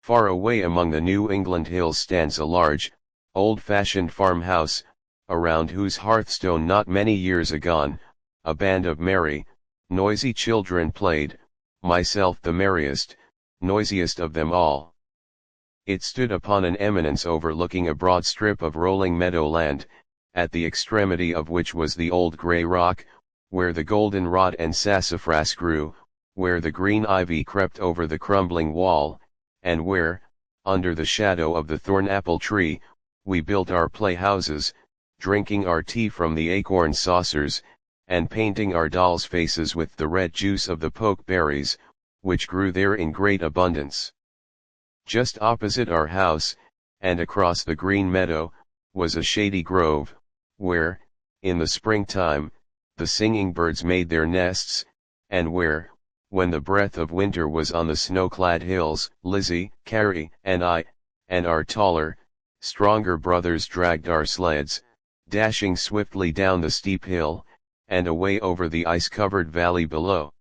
Far away among the New England hills stands a large, old-fashioned farmhouse, around whose hearthstone not many years agone, a band of merry, noisy children played, myself the merriest, noisiest of them all. It stood upon an eminence overlooking a broad strip of rolling meadow land, at the extremity of which was the old grey rock, where the goldenrod and sassafras grew, where the green ivy crept over the crumbling wall, and where, under the shadow of the thorn-apple tree, we built our playhouses, drinking our tea from the acorn saucers, and painting our dolls' faces with the red juice of the pokeberries, which grew there in great abundance. Just opposite our house, and across the green meadow, was a shady grove, where, in the springtime, the singing birds made their nests, and where, when the breath of winter was on the snow-clad hills, Lizzie, Carrie, and I, and our taller, stronger brothers dragged our sleds, dashing swiftly down the steep hill, and away over the ice-covered valley below.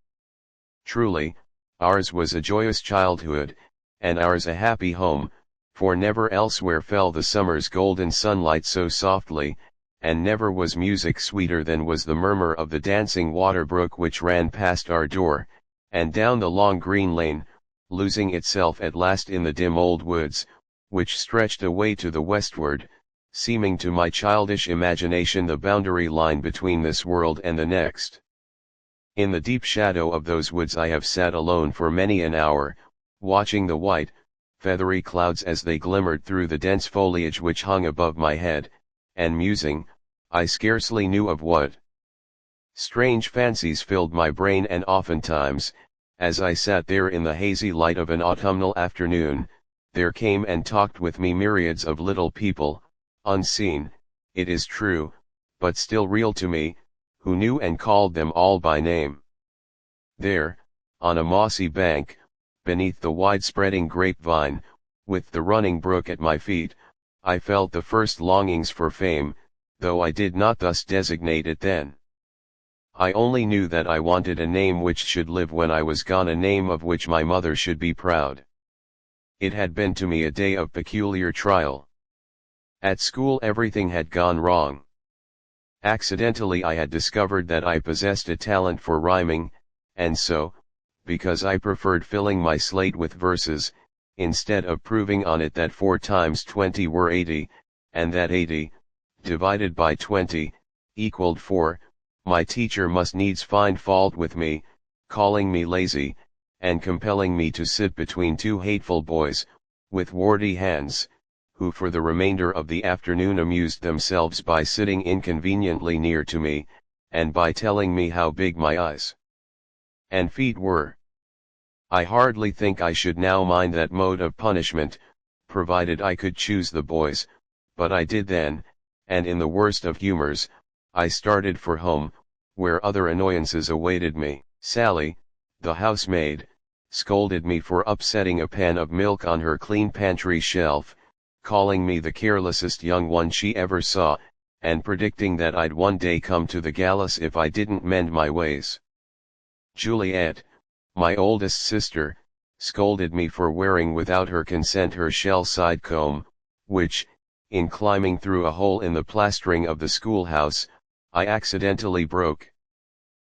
Truly, ours was a joyous childhood, and ours a happy home, for never elsewhere fell the summer's golden sunlight so softly, and never was music sweeter than was the murmur of the dancing water brook which ran past our door, and down the long green lane, losing itself at last in the dim old woods, which stretched away to the westward, seeming to my childish imagination the boundary line between this world and the next. In the deep shadow of those woods I have sat alone for many an hour, watching the white, feathery clouds as they glimmered through the dense foliage which hung above my head, and musing, I scarcely knew of what. Strange fancies filled my brain, and oftentimes, as I sat there in the hazy light of an autumnal afternoon, there came and talked with me myriads of little people, unseen, it is true, but still real to me, who knew and called them all by name. There, on a mossy bank, beneath the wide-spreading grapevine, with the running brook at my feet, I felt the first longings for fame, though I did not thus designate it then. I only knew that I wanted a name which should live when I was gone, a name of which my mother should be proud. It had been to me a day of peculiar trial. At school everything had gone wrong. Accidentally I had discovered that I possessed a talent for rhyming, and so, because I preferred filling my slate with verses, instead of proving on it that 4 times 20 were 80, and that 80, divided by 20, equaled 4, my teacher must needs find fault with me, calling me lazy, and compelling me to sit between 2 hateful boys, with warty hands, who for the remainder of the afternoon amused themselves by sitting inconveniently near to me, and by telling me how big my eyes and feet were. I hardly think I should now mind that mode of punishment, provided I could choose the boys, but I did then, and in the worst of humors, I started for home, where other annoyances awaited me. Sally, the housemaid, scolded me for upsetting a pan of milk on her clean pantry shelf, calling me the carelessest young one she ever saw, and predicting that I'd one day come to the gallows if I didn't mend my ways. Juliet, my oldest sister, scolded me for wearing without her consent her shell-side comb, which, in climbing through a hole in the plastering of the schoolhouse, I accidentally broke.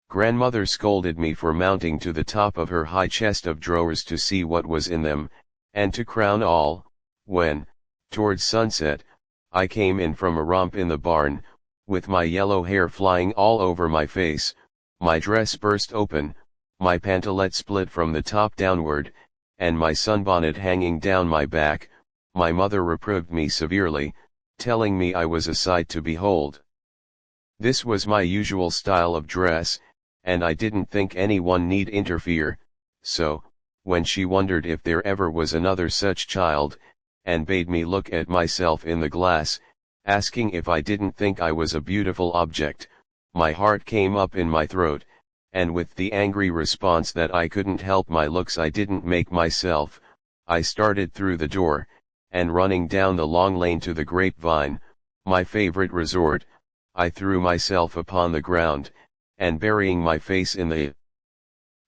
Grandmother scolded me for mounting to the top of her high chest of drawers to see what was in them, and to crown all, when, towards sunset, I came in from a romp in the barn, with my yellow hair flying all over my face, my dress burst open, my pantalette split from the top downward, and my sunbonnet hanging down my back, my mother reproved me severely, telling me I was a sight to behold. This was my usual style of dress, and I didn't think anyone need interfere, so, when she wondered if there ever was another such child, and bade me look at myself in the glass, asking if I didn't think I was a beautiful object, my heart came up in my throat, and with the angry response that I couldn't help my looks I didn't make myself, I started through the door, and running down the long lane to the grapevine, my favorite resort, I threw myself upon the ground, and burying my face in the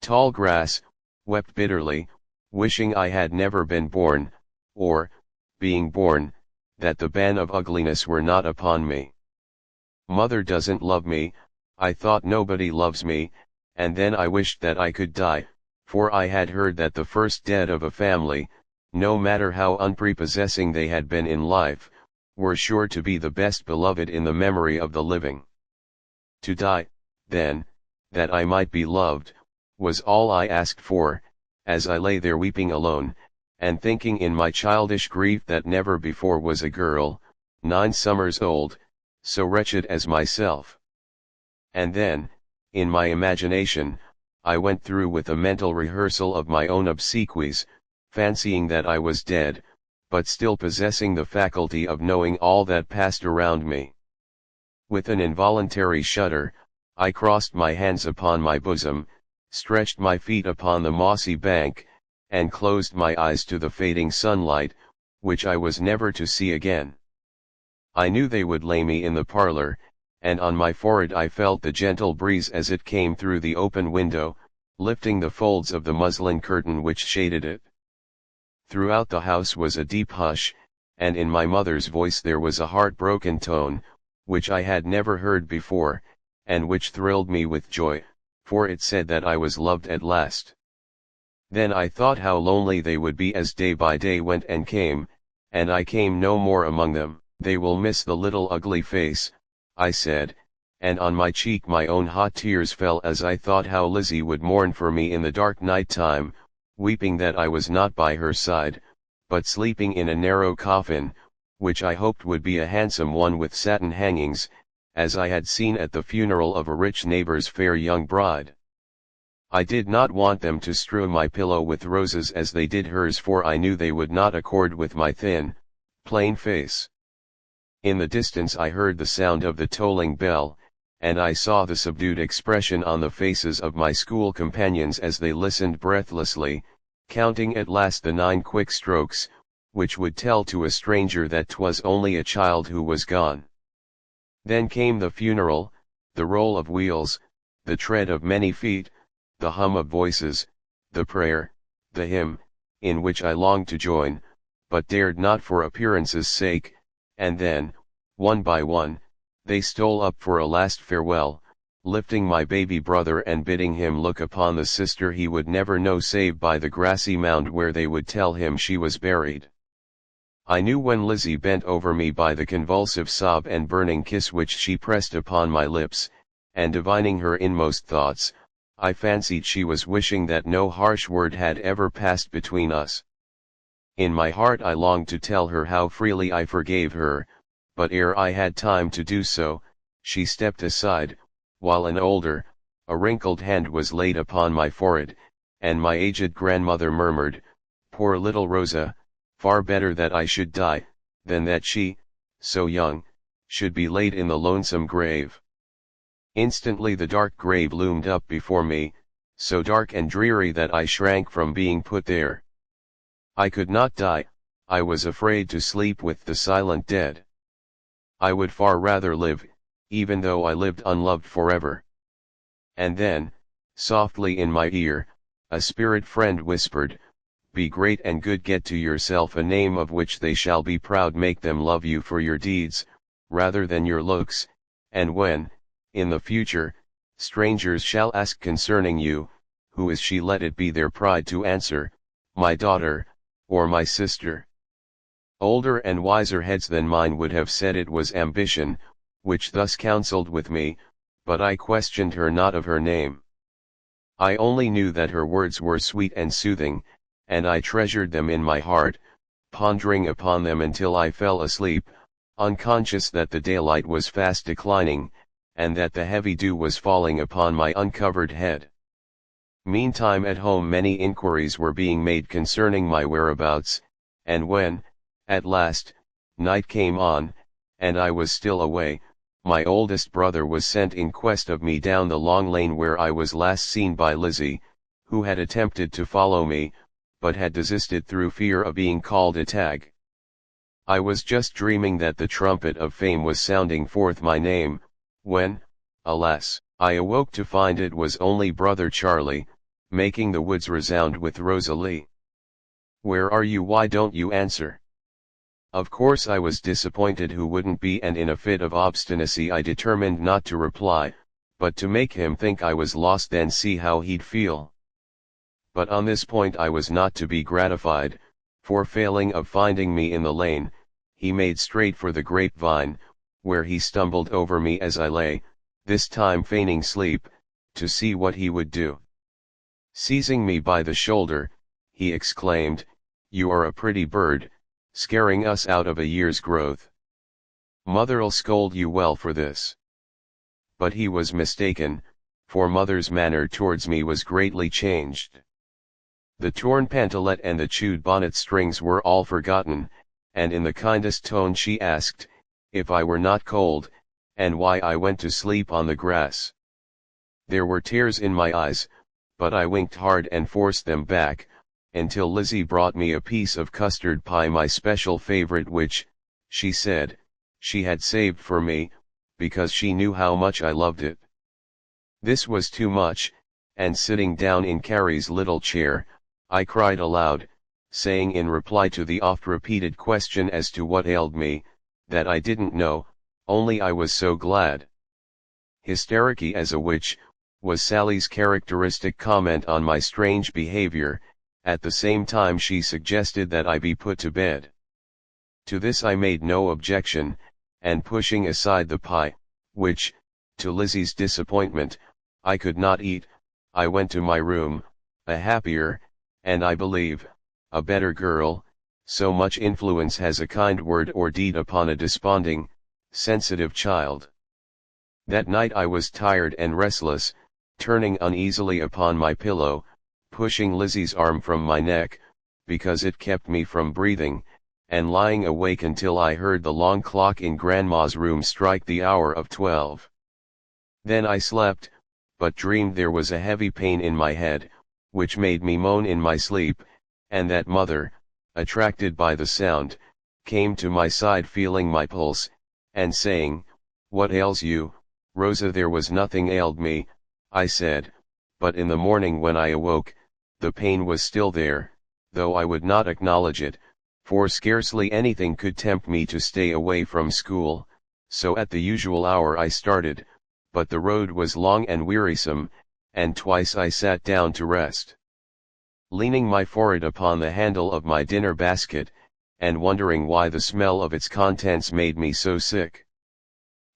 tall grass, wept bitterly, wishing I had never been born, or, being born, that the ban of ugliness were not upon me. Mother doesn't love me, I thought nobody loves me, and then I wished that I could die, for I had heard that the first dead of a family, no matter how unprepossessing they had been in life, were sure to be the best beloved in the memory of the living. To die, then, that I might be loved, was all I asked for, as I lay there weeping alone, and thinking in my childish grief that never before was a girl, 9 summers old, so wretched as myself. And then, in my imagination, I went through with a mental rehearsal of my own obsequies, fancying that I was dead, but still possessing the faculty of knowing all that passed around me. With an involuntary shudder, I crossed my hands upon my bosom, stretched my feet upon the mossy bank, and closed my eyes to the fading sunlight, which I was never to see again. I knew they would lay me in the parlor, and on my forehead I felt the gentle breeze as it came through the open window, lifting the folds of the muslin curtain which shaded it. Throughout the house was a deep hush, and in my mother's voice there was a heartbroken tone, which I had never heard before, and which thrilled me with joy, for it said that I was loved at last. Then I thought how lonely they would be as day by day went and came, and I came no more among them. They will miss the little ugly face, I said, and on my cheek my own hot tears fell as I thought how Lizzie would mourn for me in the dark night time, weeping that I was not by her side, but sleeping in a narrow coffin, which I hoped would be a handsome one with satin hangings, as I had seen at the funeral of a rich neighbor's fair young bride. I did not want them to strew my pillow with roses as they did hers, for I knew they would not accord with my thin, plain face. In the distance I heard the sound of the tolling bell, and I saw the subdued expression on the faces of my school companions as they listened breathlessly, counting at last the 9 quick strokes, which would tell to a stranger that 'twas only a child who was gone. Then came the funeral, the roll of wheels, the tread of many feet, the hum of voices, the prayer, the hymn, in which I longed to join, but dared not for appearance's sake, and then, one by one, they stole up for a last farewell, lifting my baby brother and bidding him look upon the sister he would never know save by the grassy mound where they would tell him she was buried. I knew when Lizzie bent over me by the convulsive sob and burning kiss which she pressed upon my lips, and divining her inmost thoughts, I fancied she was wishing that no harsh word had ever passed between us. In my heart I longed to tell her how freely I forgave her, but ere I had time to do so, she stepped aside, while an older, a wrinkled hand was laid upon my forehead, and my aged grandmother murmured, "Poor little Rosa, far better that I should die, than that she, so young, should be laid in the lonesome grave." Instantly the dark grave loomed up before me, so dark and dreary that I shrank from being put there. I could not die, I was afraid to sleep with the silent dead. I would far rather live, even though I lived unloved forever. And then, softly in my ear, a spirit friend whispered, "Be great and good, get to yourself a name of which they shall be proud, make them love you for your deeds, rather than your looks, and when, in the future, strangers shall ask concerning you, who is she, let it be their pride to answer, my daughter, or my sister." Older and wiser heads than mine would have said it was ambition, which thus counseled with me, but I questioned her not of her name. I only knew that her words were sweet and soothing, and I treasured them in my heart, pondering upon them until I fell asleep, unconscious that the daylight was fast declining, and that the heavy dew was falling upon my uncovered head. Meantime at home many inquiries were being made concerning my whereabouts, and when, at last, night came on, and I was still away, my oldest brother was sent in quest of me down the long lane where I was last seen by Lizzie, who had attempted to follow me, but had desisted through fear of being called a tag. I was just dreaming that the trumpet of fame was sounding forth my name, when, alas, I awoke to find it was only brother Charlie, making the woods resound with Rosalie. Where are you? Why don't you answer? Of course I was disappointed, who wouldn't be, and in a fit of obstinacy I determined not to reply, but to make him think I was lost, then see how he'd feel. But on this point I was not to be gratified, for failing of finding me in the lane, he made straight for the grapevine, where he stumbled over me as I lay, this time feigning sleep, to see what he would do. Seizing me by the shoulder, he exclaimed, "You are a pretty bird, scaring us out of a year's growth. Mother'll scold you well for this." But he was mistaken, for mother's manner towards me was greatly changed. The torn pantalette and the chewed bonnet strings were all forgotten, and in the kindest tone she asked, if I were not cold, and why I went to sleep on the grass. There were tears in my eyes, but I winked hard and forced them back, until Lizzie brought me a piece of custard pie, my special favorite, which, she said, she had saved for me, because she knew how much I loved it. This was too much, and sitting down in Carrie's little chair, I cried aloud, saying in reply to the oft-repeated question as to what ailed me, that I didn't know, only I was so glad. "Hystericky as a witch," was Sally's characteristic comment on my strange behavior. At the same time she suggested that I be put to bed. To this I made no objection, and pushing aside the pie, which, to Lizzie's disappointment, I could not eat, I went to my room, a happier, and I believe, a better girl. So much influence has a kind word or deed upon a desponding, sensitive child. That night I was tired and restless, turning uneasily upon my pillow, pushing Lizzie's arm from my neck, because it kept me from breathing, and lying awake until I heard the long clock in Grandma's room strike the hour of 12. Then I slept, but dreamed there was a heavy pain in my head, which made me moan in my sleep, and that mother, attracted by the sound, came to my side feeling my pulse, and saying, "What ails you, Rosa?" "There was nothing ailed me," I said, but in the morning when I awoke, the pain was still there, though I would not acknowledge it, for scarcely anything could tempt me to stay away from school, so at the usual hour I started, but the road was long and wearisome, and twice I sat down to rest. Leaning my forehead upon the handle of my dinner basket, and wondering why the smell of its contents made me so sick.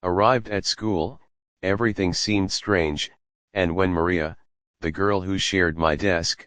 Arrived at school, everything seemed strange, and when Maria, the girl who shared my desk,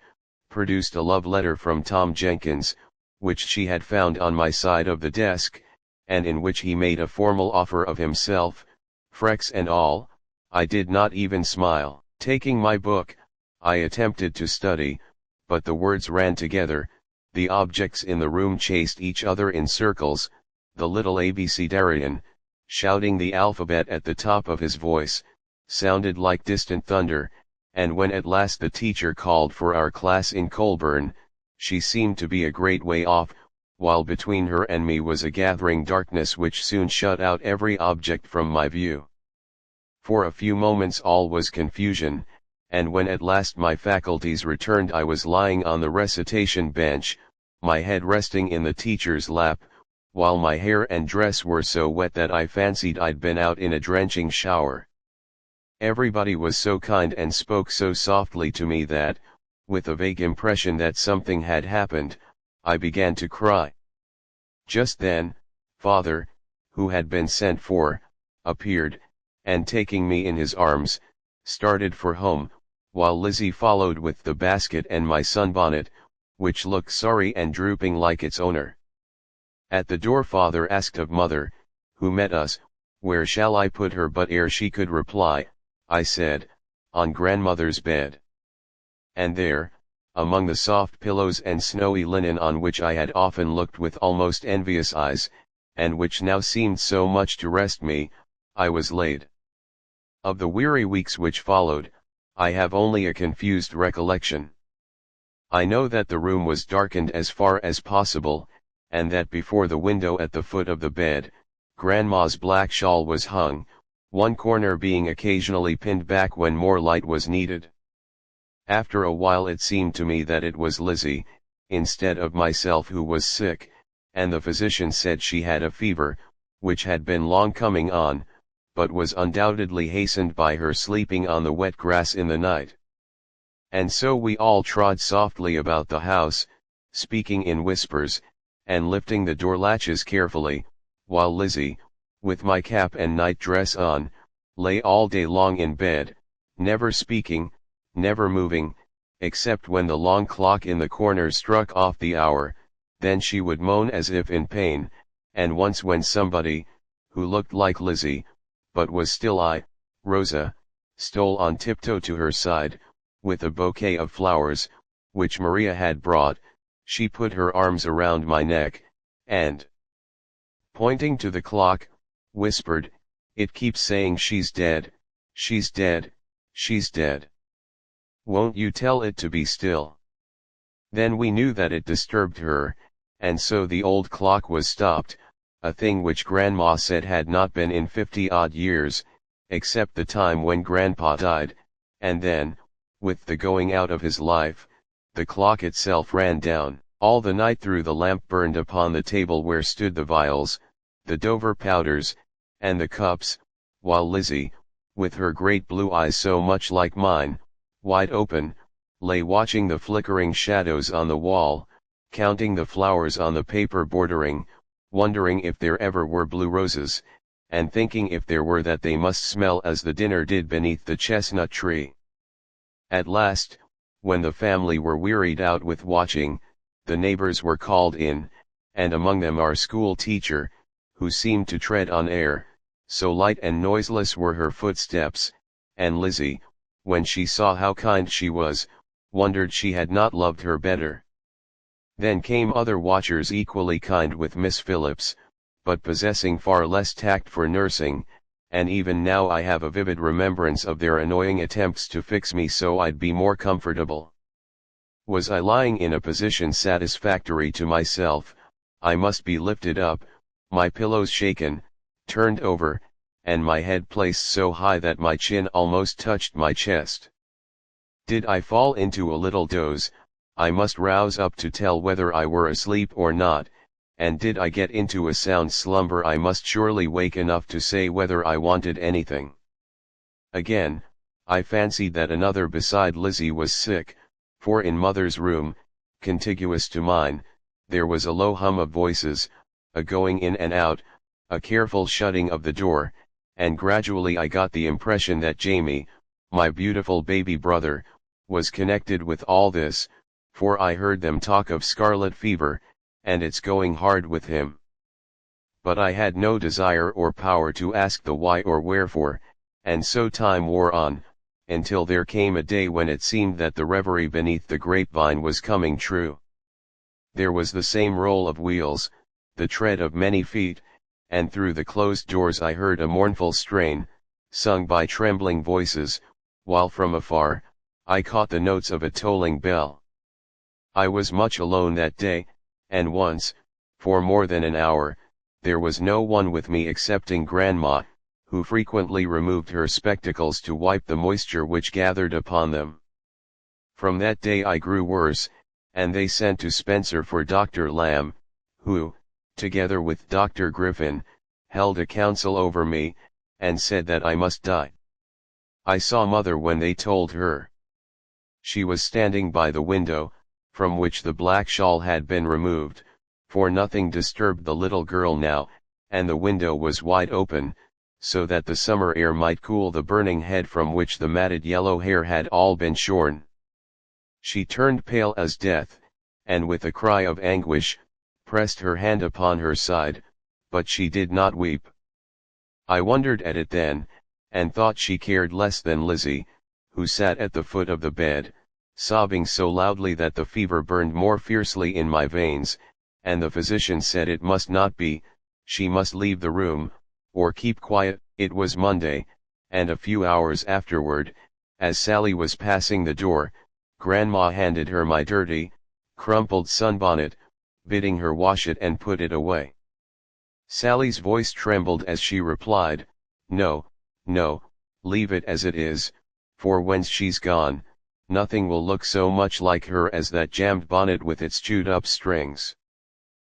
produced a love letter from Tom Jenkins, which she had found on my side of the desk, and in which he made a formal offer of himself, frex and all, I did not even smile. Taking my book, I attempted to study, but the words ran together, the objects in the room chased each other in circles, the little abecedarian, shouting the alphabet at the top of his voice, sounded like distant thunder, and when at last the teacher called for our class in Colburn, she seemed to be a great way off, while between her and me was a gathering darkness which soon shut out every object from my view. For a few moments all was confusion, and when at last my faculties returned I was lying on the recitation bench, my head resting in the teacher's lap, while my hair and dress were so wet that I fancied I'd been out in a drenching shower. Everybody was so kind and spoke so softly to me that, with a vague impression that something had happened, I began to cry. Just then, father, who had been sent for, appeared, and taking me in his arms, started for home, while Lizzie followed with the basket and my sunbonnet, which looked sorry and drooping like its owner. At the door father asked of mother, who met us, "Where shall I put her?" But ere she could reply, I said, "On grandmother's bed." And there, among the soft pillows and snowy linen on which I had often looked with almost envious eyes, and which now seemed so much to rest me, I was laid. Of the weary weeks which followed, I have only a confused recollection. I know that the room was darkened as far as possible, and that before the window at the foot of the bed, Grandma's black shawl was hung, one corner being occasionally pinned back when more light was needed. After a while it seemed to me that it was Lizzie, instead of myself who was sick, and the physician said she had a fever, which had been long coming on, but was undoubtedly hastened by her sleeping on the wet grass in the night. And so we all trod softly about the house, speaking in whispers, and lifting the door latches carefully, while Lizzie, with my cap and night dress on, lay all day long in bed, never speaking, never moving, except when the long clock in the corner struck off the hour. Then she would moan as if in pain, and once when somebody, who looked like Lizzie, but was still Rosa, stole on tiptoe to her side, with a bouquet of flowers, which Maria had brought, she put her arms around my neck, and, pointing to the clock, whispered, "It keeps saying she's dead, she's dead, she's dead. Won't you tell it to be still?" Then we knew that it disturbed her, and so the old clock was stopped, a thing which Grandma said had not been in 50-odd years, except the time when Grandpa died, and then, with the going out of his life, the clock itself ran down. All the night through the lamp burned upon the table where stood the vials, the Dover powders, and the cups, while Lizzie, with her great blue eyes so much like mine, wide open, lay watching the flickering shadows on the wall, counting the flowers on the paper bordering, wondering if there ever were blue roses, and thinking if there were that they must smell as the dinner did beneath the chestnut tree. At last, when the family were wearied out with watching, the neighbors were called in, and among them our school teacher, who seemed to tread on air, so light and noiseless were her footsteps, and Lizzie, when she saw how kind she was, wondered she had not loved her better. Then came other watchers equally kind with Miss Phillips, but possessing far less tact for nursing, and even now I have a vivid remembrance of their annoying attempts to fix me so I'd be more comfortable. Was I lying in a position satisfactory to myself, I must be lifted up, my pillows shaken, turned over, and my head placed so high that my chin almost touched my chest. Did I fall into a little doze, I must rouse up to tell whether I were asleep or not, and did I get into a sound slumber I must surely wake enough to say whether I wanted anything. Again, I fancied that another beside Lizzie was sick, for in Mother's room, contiguous to mine, there was a low hum of voices, a going in and out, a careful shutting of the door, and gradually I got the impression that Jamie, my beautiful baby brother, was connected with all this, for I heard them talk of scarlet fever, and it's going hard with him. But I had no desire or power to ask the why or wherefore, and so time wore on, until there came a day when it seemed that the reverie beneath the grapevine was coming true. There was the same roll of wheels, the tread of many feet, and through the closed doors I heard a mournful strain, sung by trembling voices, while from afar, I caught the notes of a tolling bell. I was much alone that day, and once, for more than an hour, there was no one with me excepting Grandma, who frequently removed her spectacles to wipe the moisture which gathered upon them. From that day I grew worse, and they sent to Spencer for Dr. Lamb, who, together with Dr. Griffin, held a council over me, and said that I must die. I saw Mother when they told her. She was standing by the window, from which the black shawl had been removed, for nothing disturbed the little girl now, and the window was wide open, so that the summer air might cool the burning head from which the matted yellow hair had all been shorn. She turned pale as death, and with a cry of anguish, pressed her hand upon her side, but she did not weep. I wondered at it then, and thought she cared less than Lizzie, who sat at the foot of the bed, sobbing so loudly that the fever burned more fiercely in my veins, and the physician said it must not be, she must leave the room, or keep quiet. It was Monday, and a few hours afterward, as Sally was passing the door, Grandma handed her my dirty, crumpled sunbonnet, bidding her wash it and put it away. Sally's voice trembled as she replied, "No, no, leave it as it is, for when she's gone, Nothing will look so much like her as that jammed bonnet with its chewed up strings.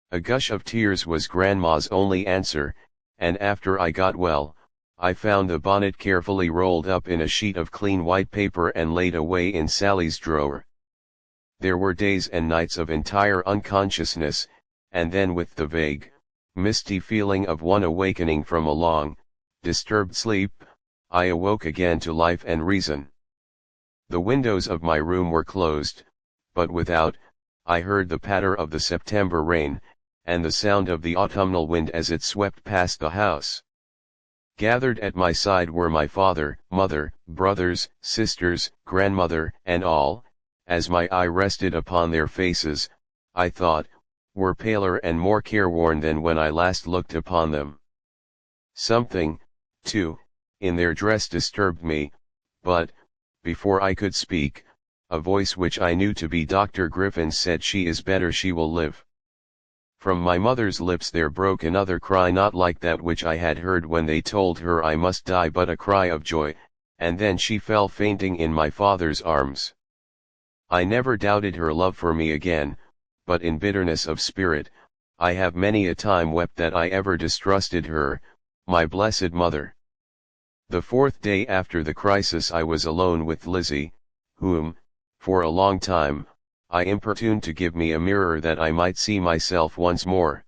A gush of tears was Grandma's only answer, and after I got well, I found the bonnet carefully rolled up in a sheet of clean white paper and laid away in Sally's drawer. There were days and nights of entire unconsciousness, and then with the vague, misty feeling of one awakening from a long, disturbed sleep, I awoke again to life and reason. The windows of my room were closed, but without, I heard the patter of the September rain, and the sound of the autumnal wind as it swept past the house. Gathered at my side were my father, mother, brothers, sisters, grandmother, and all, as my eye rested upon their faces, I thought, were paler and more careworn than when I last looked upon them. Something, too, in their dress disturbed me, but, before I could speak, a voice which I knew to be Dr. Griffin's said, "She is better, she will live." From my mother's lips there broke another cry, not like that which I had heard when they told her I must die, but a cry of joy, and then she fell fainting in my father's arms. I never doubted her love for me again, but in bitterness of spirit, I have many a time wept that I ever distrusted her, my blessed mother. The fourth day after the crisis I was alone with Lizzie, whom, for a long time, I importuned to give me a mirror that I might see myself once more.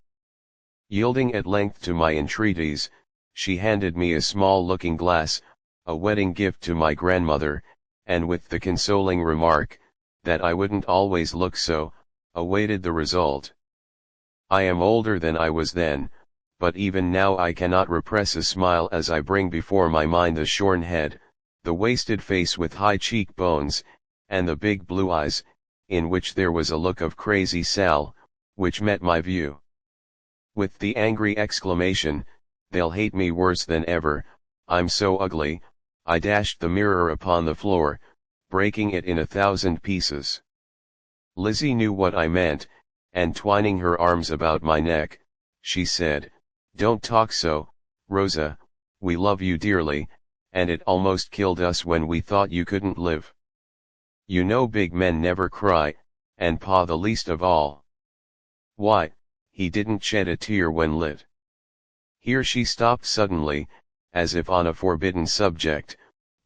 Yielding at length to my entreaties, she handed me a small looking glass, a wedding gift to my grandmother, and with the consoling remark, that I wouldn't always look so, awaited the result. I am older than I was then, but even now I cannot repress a smile as I bring before my mind the shorn head, the wasted face with high cheekbones, and the big blue eyes, in which there was a look of crazy Sal, which met my view. With the angry exclamation, "They'll hate me worse than ever, I'm so ugly," I dashed the mirror upon the floor, breaking it in 1,000 pieces. Lizzie knew what I meant, and twining her arms about my neck, she said, "Don't talk so, Rosa, we love you dearly, and it almost killed us when we thought you couldn't live. You know big men never cry, and Pa the least of all. Why, he didn't shed a tear when lit." Here she stopped suddenly, as if on a forbidden subject,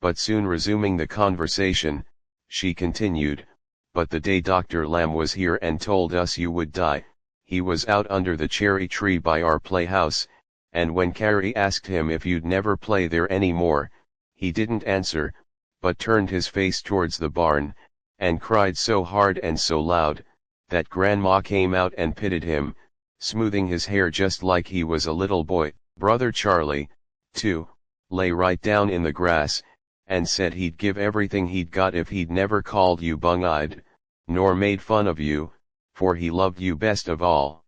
but soon resuming the conversation, she continued, "But the day Dr. Lamb was here and told us you would die, he was out under the cherry tree by our playhouse, and when Carrie asked him if you'd never play there any more, he didn't answer, but turned his face towards the barn, and cried so hard and so loud, that Grandma came out and pitied him, smoothing his hair just like he was a little boy. Brother Charlie, too, lay right down in the grass, and said he'd give everything he'd got if he'd never called you bung-eyed, nor made fun of you, for he loved you best of all.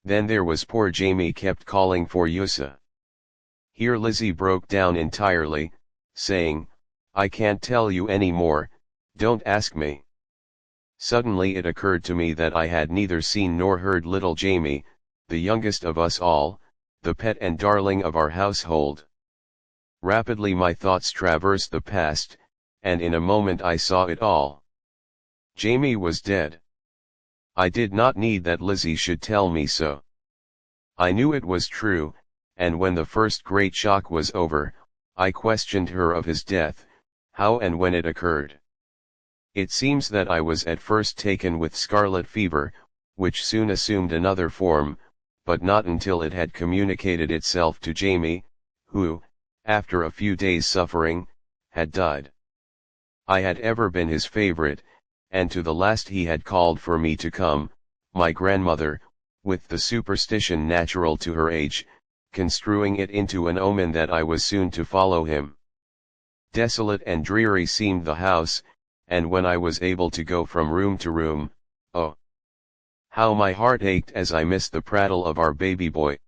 Then there was poor Jamie kept calling for Yusa." Here Lizzie broke down entirely, saying, "I can't tell you any more, don't ask me." Suddenly it occurred to me that I had neither seen nor heard little Jamie, the youngest of us all, the pet and darling of our household. Rapidly my thoughts traversed the past, and in a moment I saw it all. Jamie was dead. I did not need that Lizzie should tell me so. I knew it was true, and when the first great shock was over, I questioned her of his death, how and when it occurred. It seems that I was at first taken with scarlet fever, which soon assumed another form, but not until it had communicated itself to Jamie, who, after a few days' suffering, had died. I had ever been his favorite, and to the last he had called for me to come, my grandmother, with the superstition natural to her age, construing it into an omen that I was soon to follow him. Desolate and dreary seemed the house, and when I was able to go from room to room, oh, how my heart ached as I missed the prattle of our baby boy.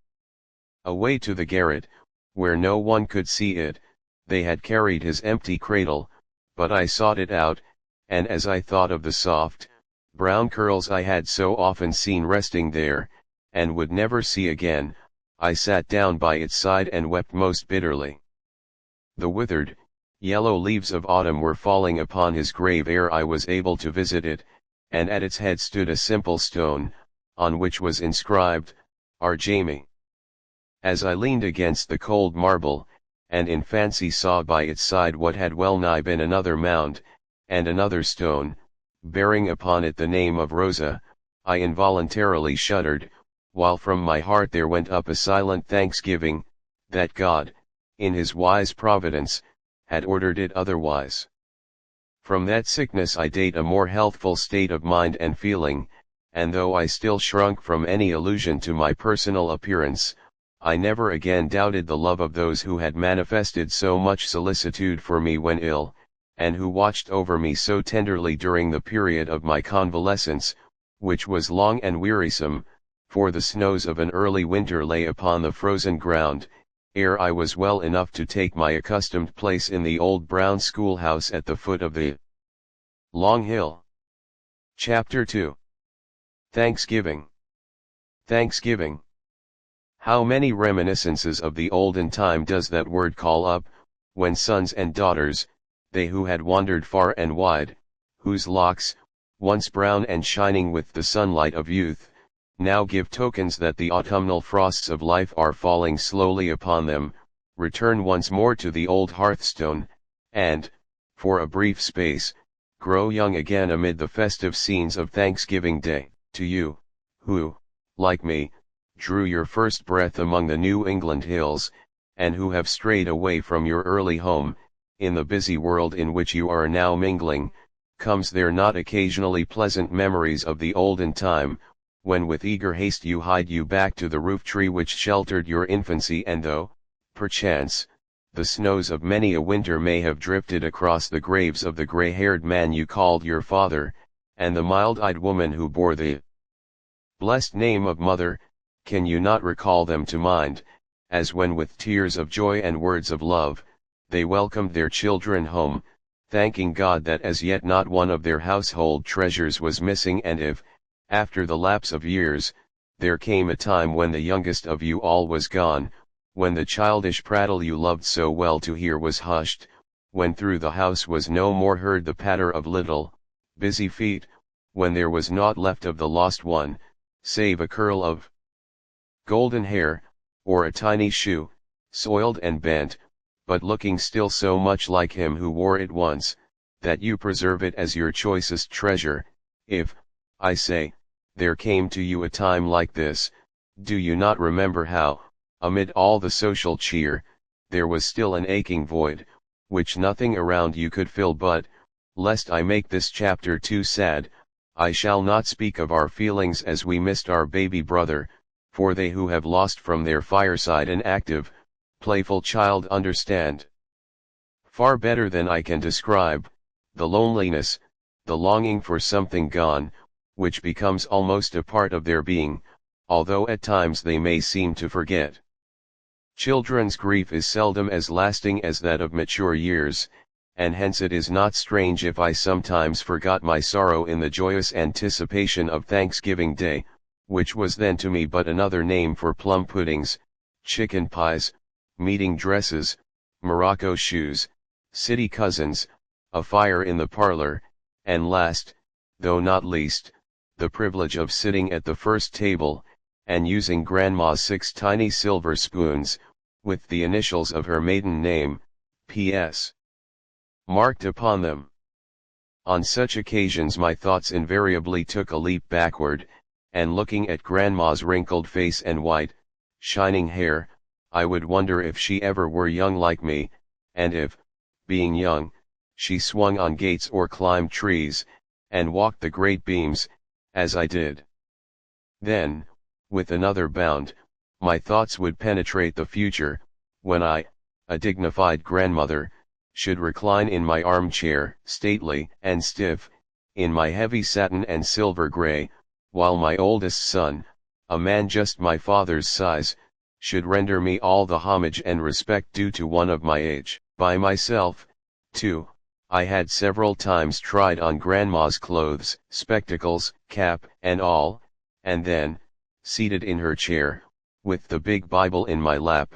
Away to the garret, where no one could see it, they had carried his empty cradle, but I sought it out, and as I thought of the soft, brown curls I had so often seen resting there, and would never see again, I sat down by its side and wept most bitterly. The withered, Yellow leaves of autumn were falling upon his grave ere I was able to visit it, and at its head stood a simple stone, on which was inscribed, R. Jamie. As I leaned against the cold marble, and in fancy saw by its side what had well nigh been another mound, and another stone, bearing upon it the name of Rosa, I involuntarily shuddered, while from my heart there went up a silent thanksgiving, that God, in his wise providence, had ordered it otherwise. From that sickness I date a more healthful state of mind and feeling, and though I still shrunk from any allusion to my personal appearance, I never again doubted the love of those who had manifested so much solicitude for me when ill, and who watched over me so tenderly during the period of my convalescence, which was long and wearisome, for the snows of an early winter lay upon the frozen ground, ere I was well enough to take my accustomed place in the old brown schoolhouse at the foot of the long hill. Chapter 2. Thanksgiving. Thanksgiving. How many reminiscences of the olden time does that word call up, when sons and daughters, they who had wandered far and wide, whose locks, once brown and shining with the sunlight of youth, now give tokens that the autumnal frosts of life are falling slowly upon them, return once more to the old hearthstone, and, for a brief space, grow young again amid the festive scenes of Thanksgiving Day. To you, who, like me, drew your first breath among the New England hills, and who have strayed away from your early home, in the busy world in which you are now mingling, comes there not occasionally pleasant memories of the olden time, when with eager haste you hied you back to the roof tree which sheltered your infancy, and though, perchance, the snows of many a winter may have drifted across the graves of the gray-haired man you called your father, and the mild-eyed woman who bore the blessed name of mother, can you not recall them to mind, as when with tears of joy and words of love, they welcomed their children home, thanking God that as yet not one of their household treasures was missing, and if, after the lapse of years, there came a time when the youngest of you all was gone, when the childish prattle you loved so well to hear was hushed, when through the house was no more heard the patter of little, busy feet, when there was naught left of the lost one, save a curl of golden hair, or a tiny shoe, soiled and bent, but looking still so much like him who wore it once, that you preserve it as your choicest treasure. If, I say, there came to you a time like this, do you not remember how, amid all the social cheer, there was still an aching void, which nothing around you could fill? But, lest I make this chapter too sad, I shall not speak of our feelings as we missed our baby brother, for they who have lost from their fireside an active, playful child understand far better than I can describe, the loneliness, the longing for something gone, which becomes almost a part of their being, although at times they may seem to forget. Children's grief is seldom as lasting as that of mature years, and hence it is not strange if I sometimes forgot my sorrow in the joyous anticipation of Thanksgiving Day, which was then to me but another name for plum puddings, chicken pies, meeting dresses, morocco shoes, city cousins, a fire in the parlor, and last, though not least, the privilege of sitting at the first table, and using Grandma's 6 tiny silver spoons, with the initials of her maiden name, P.S., marked upon them. On such occasions my thoughts invariably took a leap backward, and looking at Grandma's wrinkled face and white, shining hair, I would wonder if she ever were young like me, and if, being young, she swung on gates or climbed trees, and walked the great beams, as I did. Then, with another bound, my thoughts would penetrate the future, when I, a dignified grandmother, should recline in my armchair, stately and stiff, in my heavy satin and silver gray, while my oldest son, a man just my father's size, should render me all the homage and respect due to one of my age. By myself, too, I had several times tried on Grandma's clothes, spectacles, cap, and all, and then, seated in her chair, with the big Bible in my lap,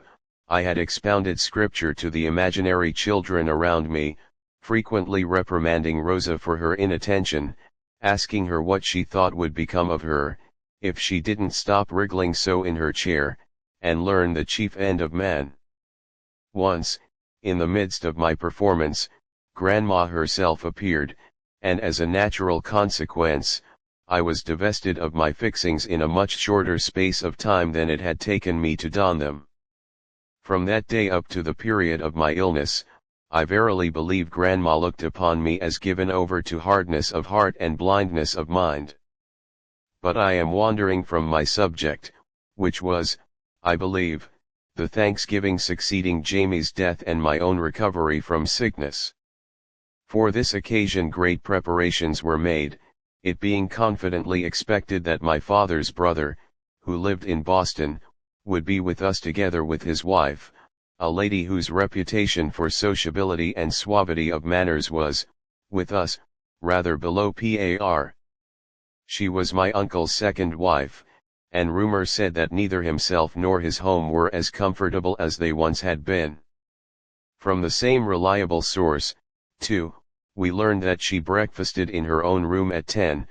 I had expounded scripture to the imaginary children around me, frequently reprimanding Rosa for her inattention, asking her what she thought would become of her, if she didn't stop wriggling so in her chair, and learn the chief end of man. Once, in the midst of my performance, Grandma herself appeared, and as a natural consequence, I was divested of my fixings in a much shorter space of time than it had taken me to don them. From that day up to the period of my illness, I verily believe Grandma looked upon me as given over to hardness of heart and blindness of mind. But I am wandering from my subject, which was, I believe, the Thanksgiving succeeding Jamie's death and my own recovery from sickness. For this occasion great preparations were made, it being confidently expected that my father's brother, who lived in Boston, would be with us together with his wife, a lady whose reputation for sociability and suavity of manners was, with us, rather below par. She was my uncle's second wife, and rumor said that neither himself nor his home were as comfortable as they once had been. From the same reliable source, too, we learned that she breakfasted in her own room at 10,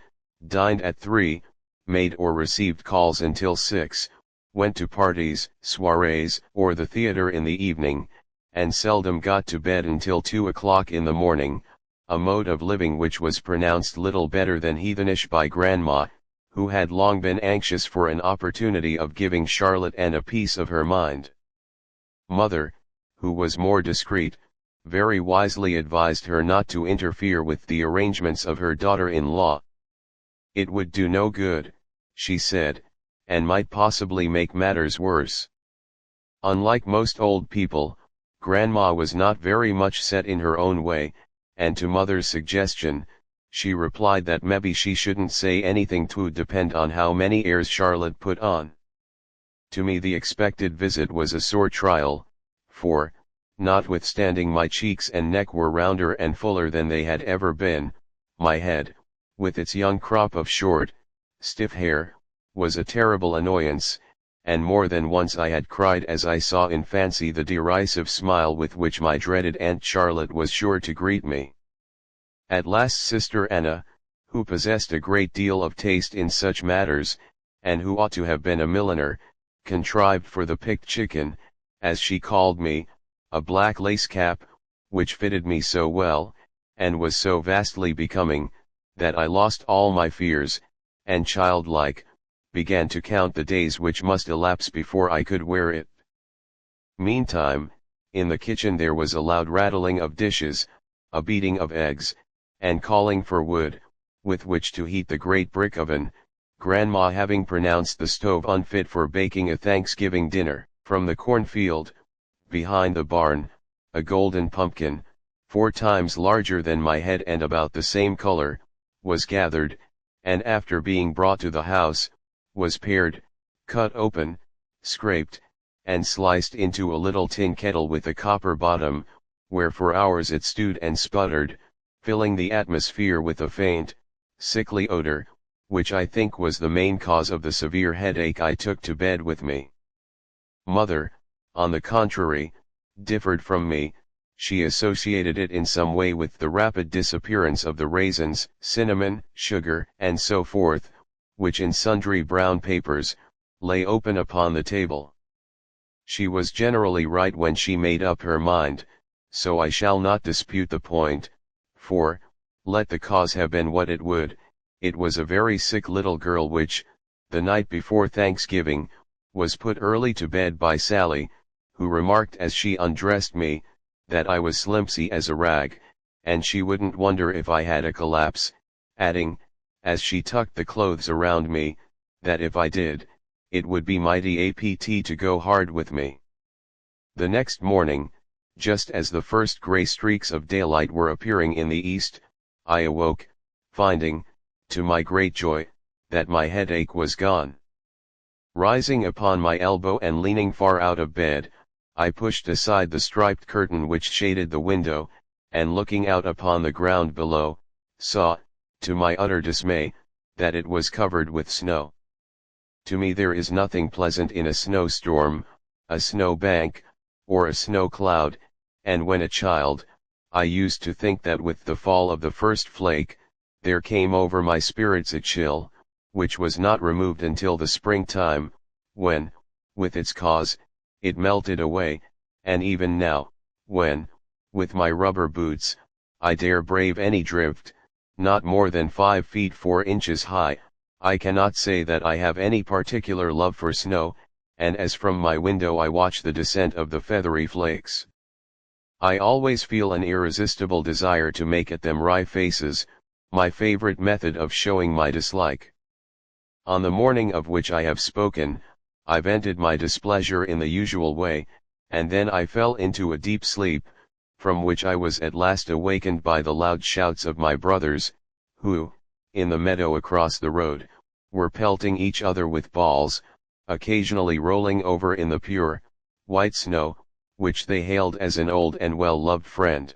dined at 3, made or received calls until 6, went to parties, soirees, or the theater in the evening, and seldom got to bed until 2 o'clock in the morning, a mode of living which was pronounced little better than heathenish by Grandma, who had long been anxious for an opportunity of giving Charlotte a piece of her mind. Mother, who was more discreet, very wisely advised her not to interfere with the arrangements of her daughter-in-law. It would do no good, she said, and might possibly make matters worse. Unlike most old people, Grandma was not very much set in her own way, and to Mother's suggestion, she replied that maybe she shouldn't say anything to depend on how many airs Charlotte put on. To me the expected visit was a sore trial, for, notwithstanding my cheeks and neck were rounder and fuller than they had ever been, my head, with its young crop of short, stiff hair, was a terrible annoyance, and more than once I had cried as I saw in fancy the derisive smile with which my dreaded Aunt Charlotte was sure to greet me. At last Sister Anna, who possessed a great deal of taste in such matters, and who ought to have been a milliner, contrived for the picked chicken, as she called me, a black lace cap, which fitted me so well, and was so vastly becoming, that I lost all my fears, and childlike, began to count the days which must elapse before I could wear it. Meantime, in the kitchen there was a loud rattling of dishes, a beating of eggs, and calling for wood, with which to heat the great brick oven, Grandma having pronounced the stove unfit for baking a Thanksgiving dinner. From the cornfield, behind the barn, a golden pumpkin, 4 times larger than my head and about the same color, was gathered, and after being brought to the house, was pared, cut open, scraped, and sliced into a little tin kettle with a copper bottom, where for hours it stewed and sputtered, filling the atmosphere with a faint, sickly odor, which I think was the main cause of the severe headache I took to bed with me. Mother, on the contrary, differed from me. She associated it in some way with the rapid disappearance of the raisins, cinnamon, sugar, and so forth, which in sundry brown papers, lay open upon the table. She was generally right when she made up her mind, so I shall not dispute the point, for, let the cause have been what it would, it was a very sick little girl which, the night before Thanksgiving, was put early to bed by Sally, who remarked as she undressed me, that I was slimpsy as a rag, and she wouldn't wonder if I had a collapse, adding, as she tucked the clothes around me, that if I did, it would be mighty apt to go hard with me. The next morning, just as the first grey streaks of daylight were appearing in the east, I awoke, finding, to my great joy, that my headache was gone. Rising upon my elbow and leaning far out of bed, I pushed aside the striped curtain which shaded the window, and looking out upon the ground below, saw, to my utter dismay, that it was covered with snow. To me there is nothing pleasant in a snowstorm, a snow bank, or a snow cloud, and when a child, I used to think that with the fall of the first flake, there came over my spirits a chill, which was not removed until the springtime, when, with its cause, it melted away, and even now, when, with my rubber boots, I dare brave any drift, not more than 5 feet 4 inches high, I cannot say that I have any particular love for snow, and as from my window I watch the descent of the feathery flakes, I always feel an irresistible desire to make at them wry faces, my favorite method of showing my dislike. On the morning of which I have spoken, I vented my displeasure in the usual way, and then I fell into a deep sleep, from which I was at last awakened by the loud shouts of my brothers, who, in the meadow across the road, were pelting each other with balls, occasionally rolling over in the pure, white snow, which they hailed as an old and well-loved friend.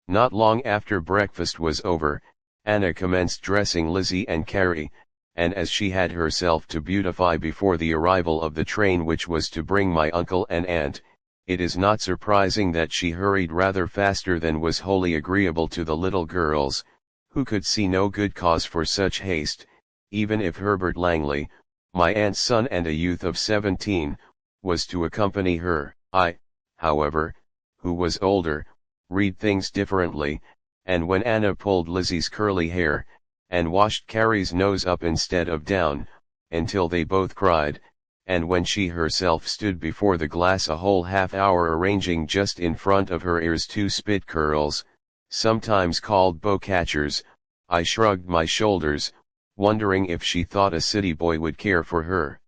Not long after breakfast was over, Anna commenced dressing Lizzie and Carrie, and as she had herself to beautify before the arrival of the train which was to bring my uncle and aunt, it is not surprising that she hurried rather faster than was wholly agreeable to the little girls, who could see no good cause for such haste, even if Herbert Langley, my aunt's son and a youth of 17, was to accompany her. I, however, who was older, read things differently, and when Anna pulled Lizzie's curly hair, and washed Carrie's nose up instead of down, until they both cried, and when she herself stood before the glass a whole half-hour arranging just in front of her ears 2 spit curls, sometimes called bow-catchers, I shrugged my shoulders, wondering if she thought a city boy would care for her.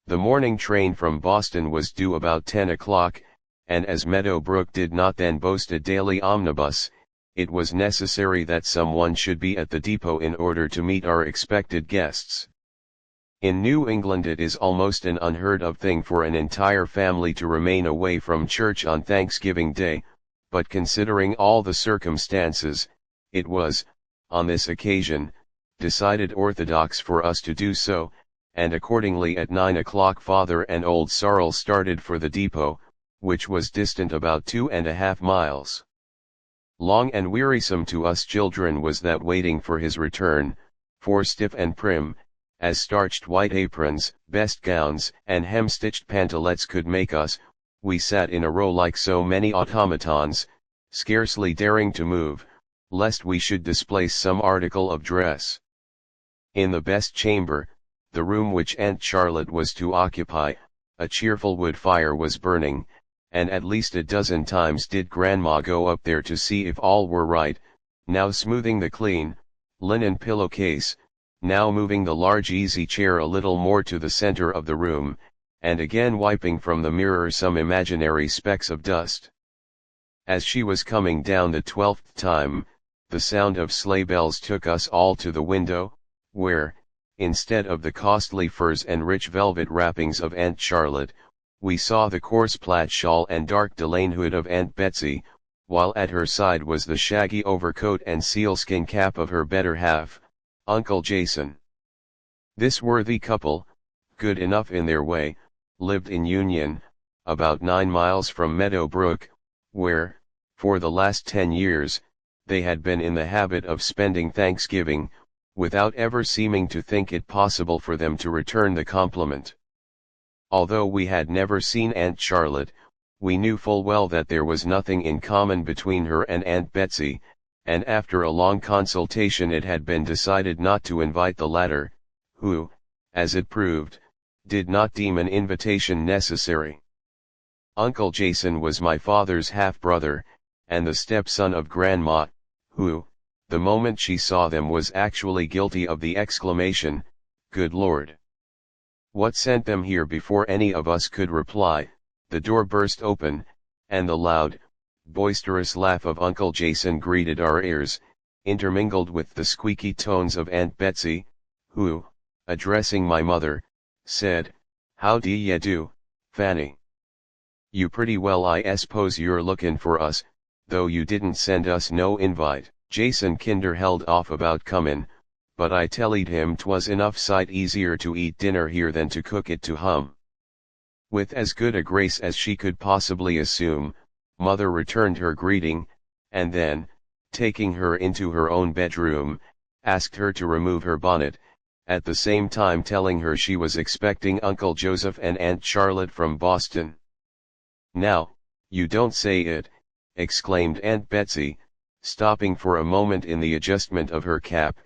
The morning train from Boston was due about 10 o'clock, and as Meadow Brook did not then boast a daily omnibus, it was necessary that someone should be at the depot in order to meet our expected guests. In New England it is almost an unheard of thing for an entire family to remain away from church on Thanksgiving Day, but considering all the circumstances, it was, on this occasion, decided orthodox for us to do so, and accordingly at 9 o'clock Father and Old Sorrel started for the depot, which was distant about 2.5 miles. Long and wearisome to us children was that waiting for his return, for stiff and prim, as starched white aprons, best gowns, and hem-stitched pantalettes could make us, we sat in a row like so many automatons, scarcely daring to move, lest we should displace some article of dress. In the best chamber, the room which Aunt Charlotte was to occupy, a cheerful wood fire was burning, and at least a dozen times did Grandma go up there to see if all were right, now smoothing the clean, linen pillowcase, now moving the large easy chair a little more to the center of the room, and again wiping from the mirror some imaginary specks of dust. As she was coming down the 12th time, the sound of sleigh bells took us all to the window, where, instead of the costly furs and rich velvet wrappings of Aunt Charlotte, we saw the coarse plaid shawl and dark delaine hood of Aunt Betsy, while at her side was the shaggy overcoat and sealskin cap of her better half, Uncle Jason. This worthy couple, good enough in their way, lived in Union, about 9 miles from Meadow Brook, where, for the last 10 years, they had been in the habit of spending Thanksgiving, without ever seeming to think it possible for them to return the compliment. Although we had never seen Aunt Charlotte, we knew full well that there was nothing in common between her and Aunt Betsy, and after a long consultation it had been decided not to invite the latter, who, as it proved, did not deem an invitation necessary. Uncle Jason was my father's half-brother, and the stepson of Grandma, who, the moment she saw them was actually guilty of the exclamation, "Good Lord! What sent them here?" Before any of us could reply, the door burst open, and the loud, boisterous laugh of Uncle Jason greeted our ears, intermingled with the squeaky tones of Aunt Betsy, who, addressing my mother, said, "How do ye do, Fanny? You pretty well I s'pose you're lookin' for us, though you didn't send us no invite." Jason kinder held off about comin', but I tellied him 'twas enough sight easier to eat dinner here than to cook it to hum. With as good a grace as she could possibly assume, mother returned her greeting, and then, taking her into her own bedroom, asked her to remove her bonnet, at the same time telling her she was expecting Uncle Joseph and Aunt Charlotte from Boston. "Now, you don't say it," exclaimed Aunt Betsy, stopping for a moment in the adjustment of her cap,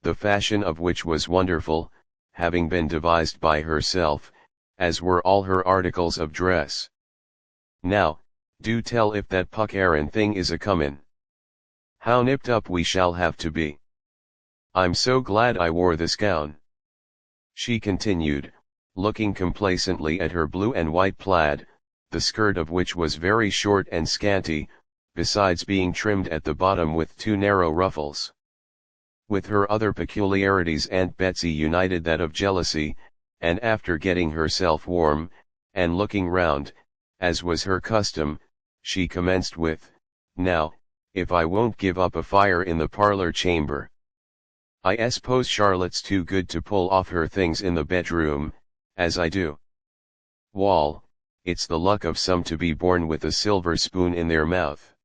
the fashion of which was wonderful, having been devised by herself, as were all her articles of dress. "Now, do tell if that Puck-Aaron thing is a-comin'. How nipped up we shall have to be. I'm so glad I wore this gown," she continued, looking complacently at her blue and white plaid, the skirt of which was very short and scanty, besides being trimmed at the bottom with two narrow ruffles. With her other peculiarities Aunt Betsy united that of jealousy, and after getting herself warm, and looking round, as was her custom, she commenced with, "Now, if I won't give up a fire in the parlor chamber. I s'pose Charlotte's too good to pull off her things in the bedroom, as I do. Wall, it's the luck of some to be born with a silver spoon in their mouth."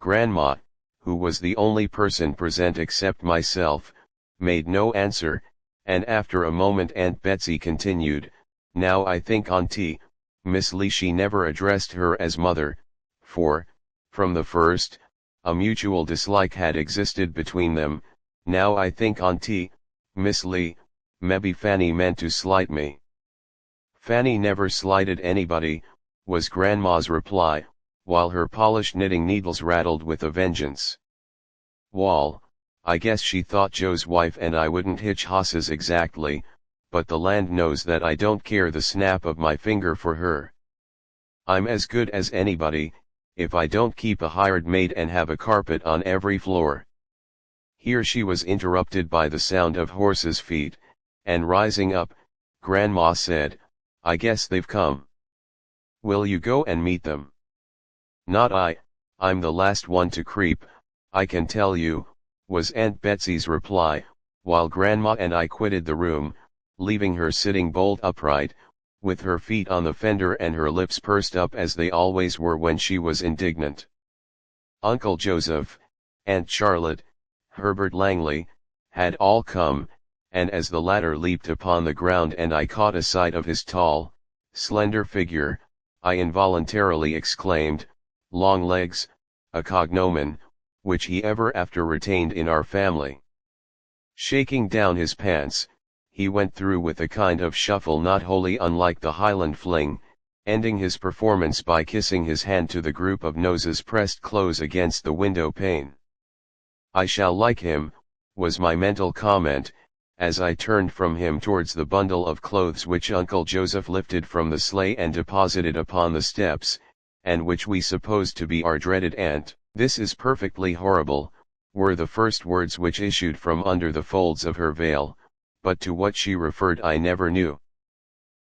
Grandma, who was the only person present except myself, made no answer, and after a moment Aunt Betsy continued, "Now I think Auntie, Miss Lee she never addressed her as mother, for, from the first, a mutual dislike had existed between them. Now I think Auntie, Miss Lee, mebbe Fanny meant to slight me." "Fanny never slighted anybody," was Grandma's reply, while her polished knitting needles rattled with a vengeance. "Wall, I guess she thought Joe's wife and I wouldn't hitch hosses exactly, but the land knows that I don't care the snap of my finger for her. I'm as good as anybody, if I don't keep a hired maid and have a carpet on every floor." Here she was interrupted by the sound of horses' feet, and rising up, Grandma said, "I guess they've come. Will you go and meet them?" "Not I, I'm the last one to creep, I can tell you," was Aunt Betsy's reply, while Grandma and I quitted the room, leaving her sitting bolt upright, with her feet on the fender and her lips pursed up as they always were when she was indignant. Uncle Joseph, Aunt Charlotte, Herbert Langley, had all come, and as the latter leaped upon the ground and I caught a sight of his tall, slender figure, I involuntarily exclaimed, "Long legs," a cognomen, which he ever after retained in our family. Shaking down his pants, he went through with a kind of shuffle not wholly unlike the Highland fling, ending his performance by kissing his hand to the group of noses pressed close against the window pane. "I shall like him," was my mental comment, as I turned from him towards the bundle of clothes which Uncle Joseph lifted from the sleigh and deposited upon the steps, and which we supposed to be our dreaded aunt. "This is perfectly horrible," were the first words which issued from under the folds of her veil, but to what she referred I never knew.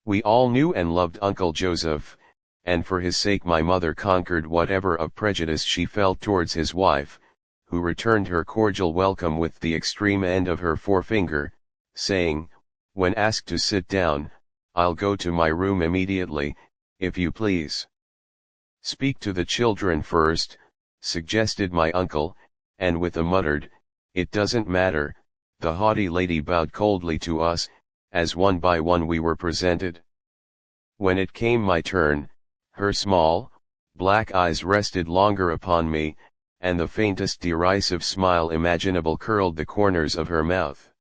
We all knew and loved Uncle Joseph, and for his sake my mother conquered whatever of prejudice she felt towards his wife, who returned her cordial welcome with the extreme end of her forefinger, saying, when asked to sit down, "I'll go to my room immediately, if you please." "Speak to the children first," suggested my uncle, and with a muttered, "It doesn't matter," the haughty lady bowed coldly to us, as one by one we were presented. When it came my turn, her small, black eyes rested longer upon me, and the faintest derisive smile imaginable curled the corners of her mouth.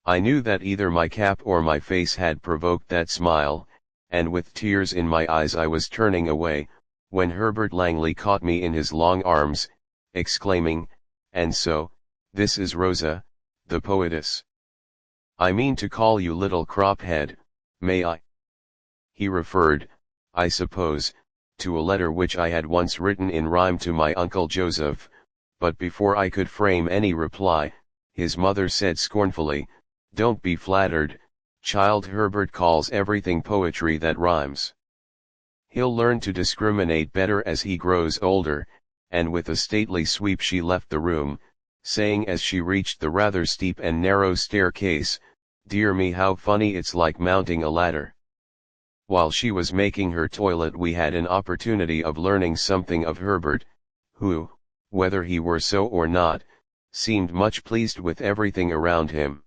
I knew that either my cap or my face had provoked that smile, and with tears in my eyes I was turning away, when Herbert Langley caught me in his long arms, exclaiming, "And so, this is Rosa, the poetess. I mean to call you Little Crophead, may I?" He referred, I suppose, to a letter which I had once written in rhyme to my Uncle Joseph, but before I could frame any reply, his mother said scornfully, "Don't be flattered, child. Herbert calls everything poetry that rhymes. He'll learn to discriminate better as he grows older," and with a stately sweep she left the room, saying as she reached the rather steep and narrow staircase, "Dear me, how funny, it's like mounting a ladder." While she was making her toilet we had an opportunity of learning something of Herbert, who, whether he were so or not, seemed much pleased with everything around him.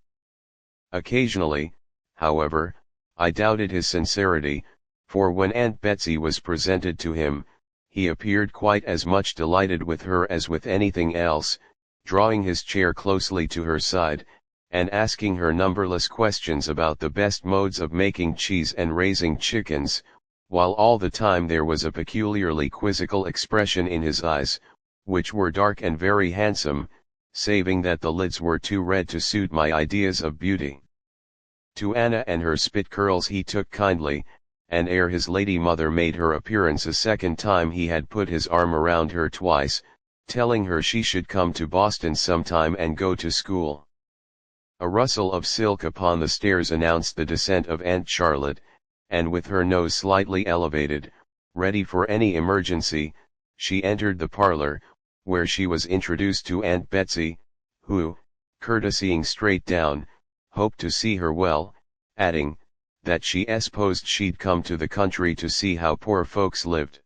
Occasionally, however, I doubted his sincerity, for when Aunt Betsy was presented to him, he appeared quite as much delighted with her as with anything else, drawing his chair closely to her side, and asking her numberless questions about the best modes of making cheese and raising chickens, while all the time there was a peculiarly quizzical expression in his eyes, which were dark and very handsome, saving that the lids were too red to suit my ideas of beauty. To Anna and her spit curls he took kindly, and ere his lady mother made her appearance a second time he had put his arm around her twice, telling her she should come to Boston sometime and go to school. A rustle of silk upon the stairs announced the descent of Aunt Charlotte, and with her nose slightly elevated, ready for any emergency, she entered the parlor, where she was introduced to Aunt Betsy, who, courtesying straight down, hoped to see her well, adding, that she supposed she'd come to the country to see how poor folks lived.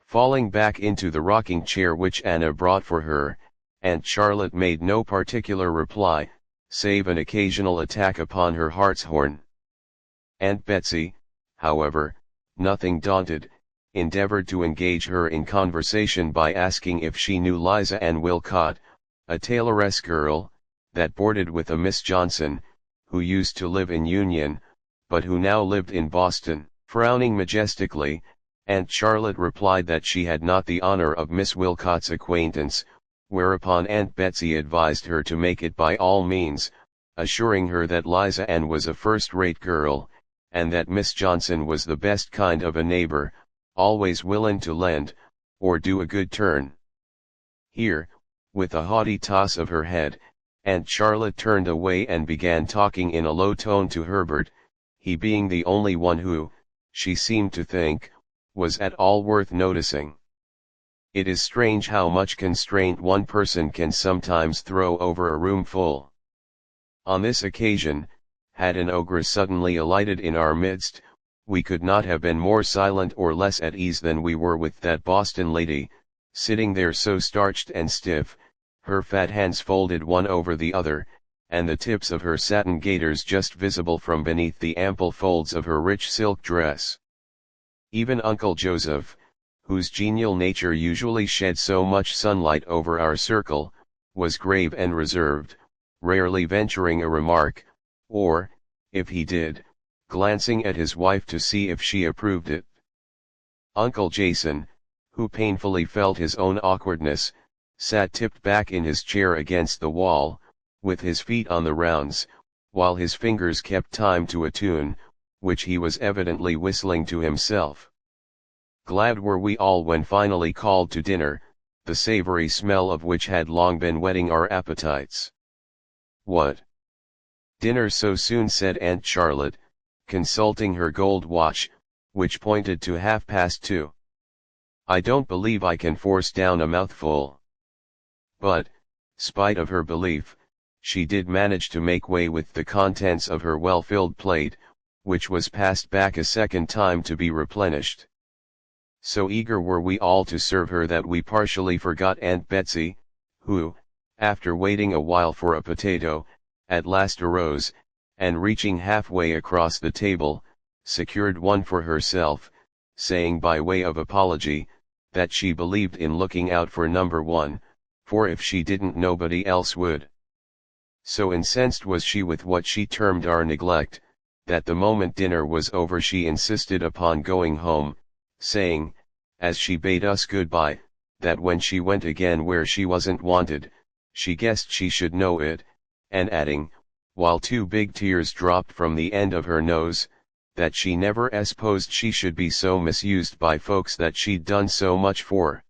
Falling back into the rocking chair which Anna brought for her, Aunt Charlotte made no particular reply, save an occasional attack upon her hartshorn. Aunt Betsy, however, nothing daunted, endeavored to engage her in conversation by asking if she knew Liza Ann Wilcott, a tailoress girl, that boarded with a Miss Johnson, who used to live in Union, but who now lived in Boston. Frowning majestically, Aunt Charlotte replied that she had not the honor of Miss Wilcott's acquaintance, whereupon Aunt Betsy advised her to make it by all means, assuring her that Liza Ann was a first-rate girl, and that Miss Johnson was the best kind of a neighbor, always willing to lend, or do a good turn. Here, with a haughty toss of her head, Aunt Charlotte turned away and began talking in a low tone to Herbert, he being the only one who, she seemed to think, was at all worth noticing. It is strange how much constraint one person can sometimes throw over a room full. On this occasion, had an ogress suddenly alighted in our midst, we could not have been more silent or less at ease than we were with that Boston lady, sitting there so starched and stiff, her fat hands folded one over the other, and the tips of her satin gaiters just visible from beneath the ample folds of her rich silk dress. Even Uncle Joseph, whose genial nature usually shed so much sunlight over our circle, was grave and reserved, rarely venturing a remark, or, if he did, glancing at his wife to see if she approved it. Uncle Jason, who painfully felt his own awkwardness, sat tipped back in his chair against the wall, with his feet on the rounds, while his fingers kept time to a tune, which he was evidently whistling to himself. Glad were we all when finally called to dinner, the savory smell of which had long been whetting our appetites. "What? Dinner so soon?" said Aunt Charlotte, consulting her gold watch, which pointed to 2:30. "I don't believe I can force down a mouthful." But, spite of her belief, she did manage to make way with the contents of her well-filled plate, which was passed back a second time to be replenished. So eager were we all to serve her that we partially forgot Aunt Betsy, who, after waiting a while for a potato, at last arose, and reaching halfway across the table, secured one for herself, saying by way of apology, that she believed in looking out for number one, for if she didn't nobody else would. So incensed was she with what she termed our neglect, that the moment dinner was over she insisted upon going home, saying, as she bade us goodbye, that when she went again where she wasn't wanted, she guessed she should know it, and adding, while two big tears dropped from the end of her nose, that she never supposed she should be so misused by folks that she'd done so much for.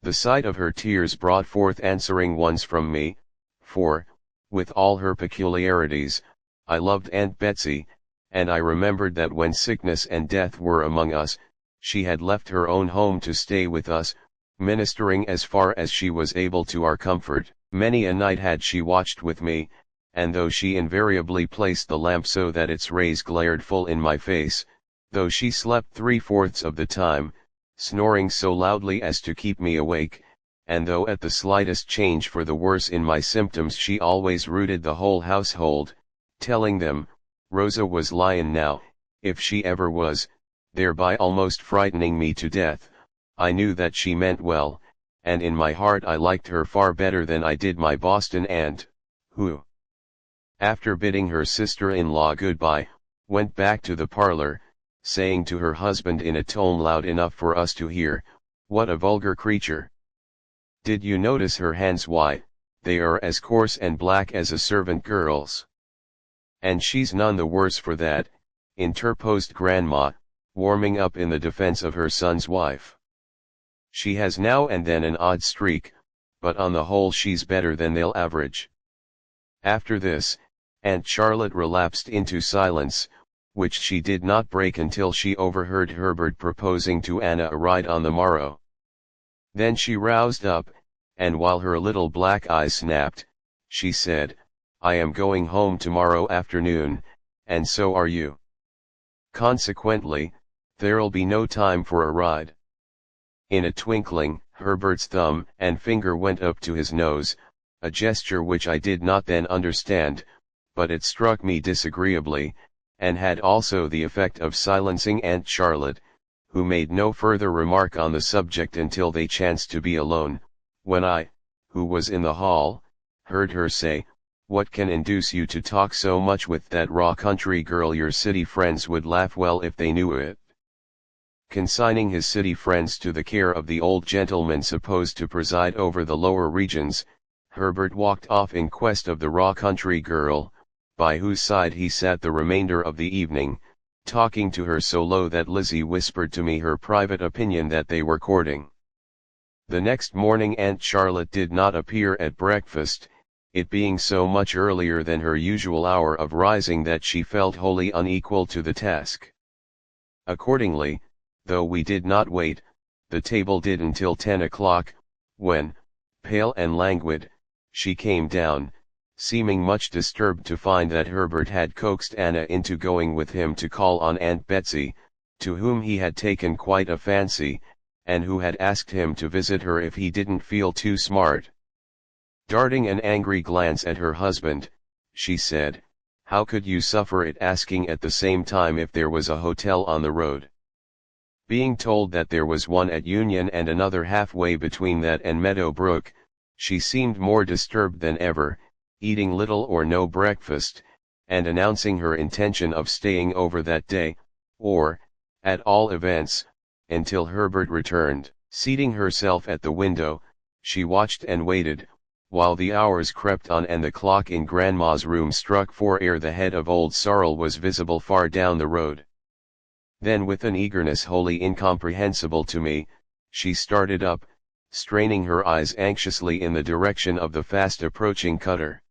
The sight of her tears brought forth answering ones from me, for, with all her peculiarities, I loved Aunt Betsy, and I remembered that when sickness and death were among us, she had left her own home to stay with us, ministering as far as she was able to our comfort. Many a night had she watched with me, and though she invariably placed the lamp so that its rays glared full in my face, though she slept 3/4 of the time, snoring so loudly as to keep me awake, and though at the slightest change for the worse in my symptoms she always rooted the whole household, telling them, Rosa was lyin' now, if she ever was, thereby almost frightening me to death, I knew that she meant well, and in my heart I liked her far better than I did my Boston aunt, who, after bidding her sister-in-law goodbye, went back to the parlor, saying to her husband in a tone loud enough for us to hear, "What a vulgar creature! Did you notice her hands? Why, they are as coarse and black as a servant girl's." "And she's none the worse for that," interposed Grandma, warming up in the defense of her son's wife. "She has now and then an odd streak, but on the whole she's better than they'll average." After this, Aunt Charlotte relapsed into silence, which she did not break until she overheard Herbert proposing to Anna a ride on the morrow. Then she roused up, and while her little black eyes snapped, she said, "I am going home tomorrow afternoon, and so are you. Consequently, there'll be no time for a ride." In a twinkling, Herbert's thumb and finger went up to his nose, a gesture which I did not then understand, but it struck me disagreeably, and had also the effect of silencing Aunt Charlotte, who made no further remark on the subject until they chanced to be alone, when I, who was in the hall, heard her say, "What can induce you to talk so much with that raw country girl? Your city friends would laugh well if they knew it." Consigning his city friends to the care of the old gentleman supposed to preside over the lower regions, Herbert walked off in quest of the raw country girl, by whose side he sat the remainder of the evening, talking to her so low that Lizzie whispered to me her private opinion that they were courting. The next morning Aunt Charlotte did not appear at breakfast, it being so much earlier than her usual hour of rising that she felt wholly unequal to the task. Accordingly, though we did not wait, the table did until 10 o'clock, when, pale and languid, she came down, seeming much disturbed to find that Herbert had coaxed Anna into going with him to call on Aunt Betsy, to whom he had taken quite a fancy, and who had asked him to visit her if he didn't feel too smart. Darting an angry glance at her husband, she said, "How could you suffer it?" asking at the same time if there was a hotel on the road. Being told that there was one at Union and another halfway between that and Meadow Brook, she seemed more disturbed than ever, eating little or no breakfast, and announcing her intention of staying over that day, or, at all events, until Herbert returned. Seating herself at the window, she watched and waited, while the hours crept on and the clock in Grandma's room struck 4 ere the head of Old Sorrel was visible far down the road. Then with an eagerness wholly incomprehensible to me, she started up, straining her eyes anxiously in the direction of the fast approaching cutter.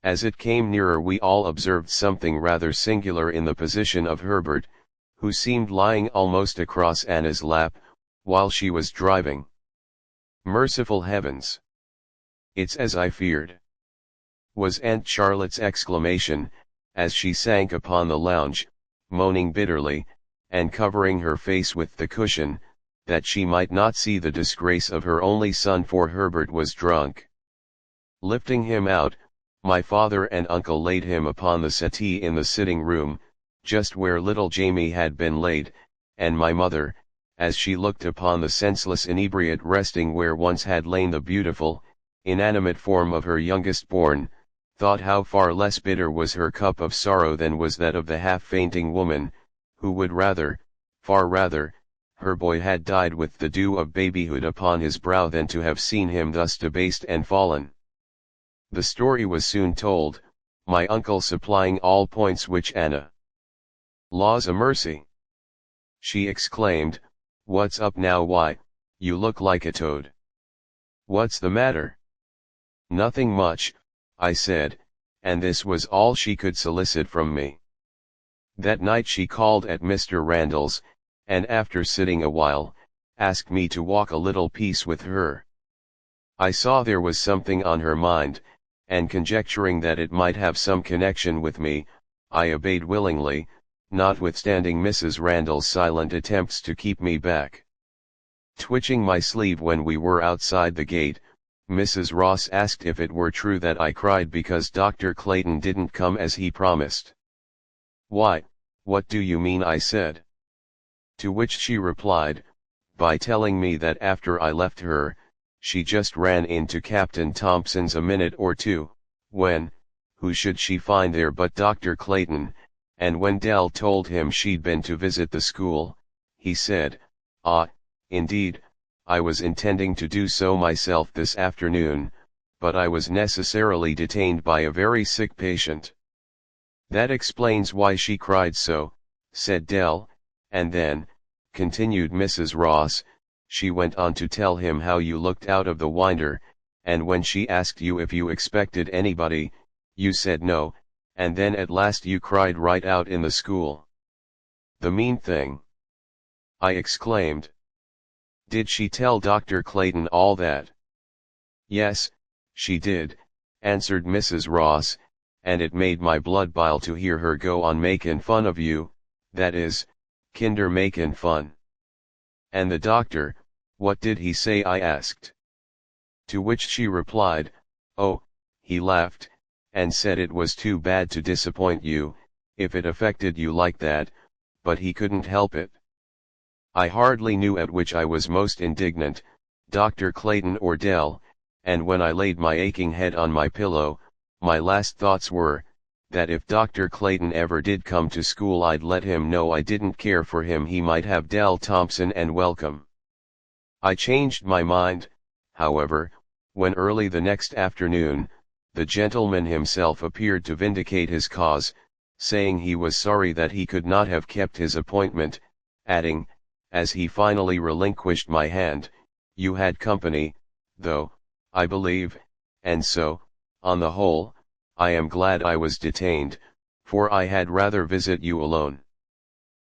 As it came nearer we all observed something rather singular in the position of Herbert, who seemed lying almost across Anna's lap, while she was driving. "Merciful heavens! It's as I feared," was Aunt Charlotte's exclamation, as she sank upon the lounge, moaning bitterly, and covering her face with the cushion, that she might not see the disgrace of her only son, for Herbert was drunk. Lifting him out, my father and uncle laid him upon the settee in the sitting room, just where little Jamie had been laid, and my mother, as she looked upon the senseless inebriate resting where once had lain the beautiful, inanimate form of her youngest born, thought how far less bitter was her cup of sorrow than was that of the half-fainting woman, who would rather, far rather, her boy had died with the dew of babyhood upon his brow than to have seen him thus debased and fallen. The story was soon told, my uncle supplying all points which Anna. "Laws a mercy!" she exclaimed, "what's up now? Why, you look like a toad. What's the matter?" "Nothing much," I said, and this was all she could solicit from me. That night she called at Mr. Randall's, and after sitting a while, asked me to walk a little piece with her. I saw there was something on her mind, and conjecturing that it might have some connection with me, I obeyed willingly, notwithstanding Mrs. Randall's silent attempts to keep me back. Twitching my sleeve when we were outside the gate, Mrs. Ross asked if it were true that I cried because Dr. Clayton didn't come as he promised. "Why, what do you mean?" I said. To which she replied, by telling me that after I left her, she just ran into Captain Thompson's a minute or two, when, who should she find there but Dr. Clayton, and when Dell told him she'd been to visit the school, he said, "Ah, indeed, I was intending to do so myself this afternoon, but I was necessarily detained by a very sick patient." "That explains why she cried so," said Dell, and then, continued Mrs. Ross, she went on to tell him how you looked out of the winder, and when she asked you if you expected anybody, you said no, and then at last you cried right out in the school." "The mean thing!" I exclaimed. "Did she tell Dr. Clayton all that?" "Yes, she did," answered Mrs. Ross, "and it made my blood bile to hear her go on makin' fun of you, that is, kinder makin' fun." "And the doctor, what did he say?" I asked. To which she replied, "Oh, he laughed, and said it was too bad to disappoint you, if it affected you like that, but he couldn't help it." I hardly knew at which I was most indignant, Dr. Clayton or Dell, and when I laid my aching head on my pillow, my last thoughts were, that if Dr. Clayton ever did come to school I'd let him know I didn't care for him. He might have Dell Thompson and welcome. I changed my mind, however, when early the next afternoon, the gentleman himself appeared to vindicate his cause, saying he was sorry that he could not have kept his appointment, adding, as he finally relinquished my hand, "You had company, though, I believe, and so, on the whole, I am glad I was detained, for I had rather visit you alone."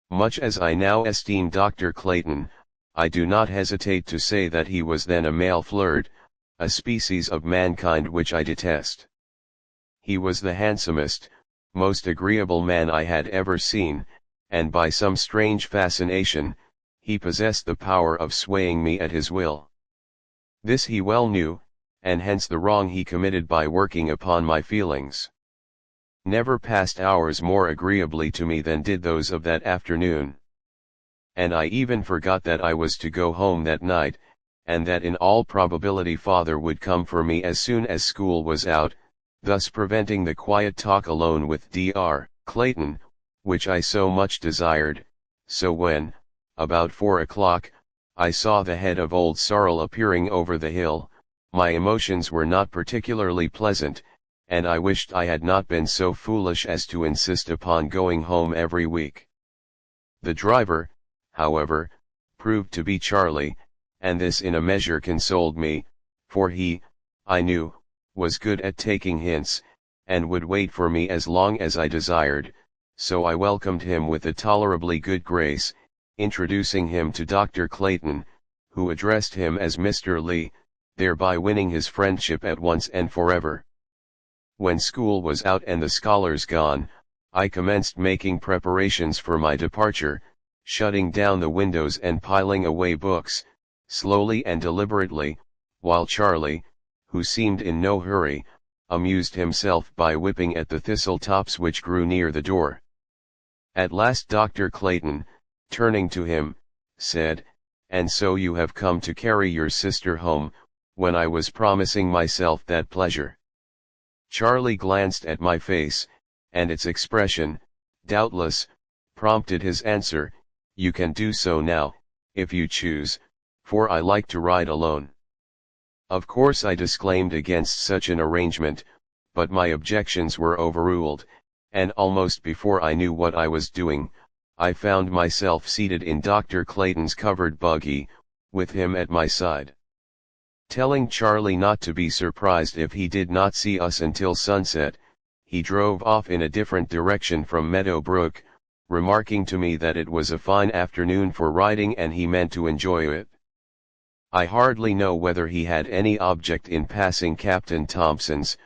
Much as I now esteem Dr. Clayton, I do not hesitate to say that he was then a male flirt, a species of mankind which I detest. He was the handsomest, most agreeable man I had ever seen, and by some strange fascination, he possessed the power of swaying me at his will. This he well knew, and hence the wrong he committed by working upon my feelings. Never passed hours more agreeably to me than did those of that afternoon. And I even forgot that I was to go home that night, and that in all probability father would come for me as soon as school was out, thus preventing the quiet talk alone with Dr. Clayton, which I so much desired. So when, about 4 o'clock, I saw the head of Old Sorrel appearing over the hill, my emotions were not particularly pleasant, and I wished I had not been so foolish as to insist upon going home every week. The driver, however, proved to be Charlie, and this in a measure consoled me, for he, I knew, was good at taking hints, and would wait for me as long as I desired, so I welcomed him with a tolerably good grace, introducing him to Dr. Clayton, who addressed him as Mr. Lee, thereby winning his friendship at once and forever. When school was out and the scholars gone, I commenced making preparations for my departure, shutting down the windows and piling away books, slowly and deliberately, while Charlie, who seemed in no hurry, amused himself by whipping at the thistle tops which grew near the door. At last Dr. Clayton, turning to him, said, "And so you have come to carry your sister home, when I was promising myself that pleasure." Charlie glanced at my face, and its expression, doubtless, prompted his answer, "You can do so now, if you choose, for I like to ride alone." Of course I disclaimed against such an arrangement, but my objections were overruled, and almost before I knew what I was doing, I found myself seated in Dr. Clayton's covered buggy, with him at my side. Telling Charlie not to be surprised if he did not see us until sunset, he drove off in a different direction from Meadow Brook, remarking to me that it was a fine afternoon for riding and he meant to enjoy it. I hardly know whether he had any object in passing Captain Thompson's,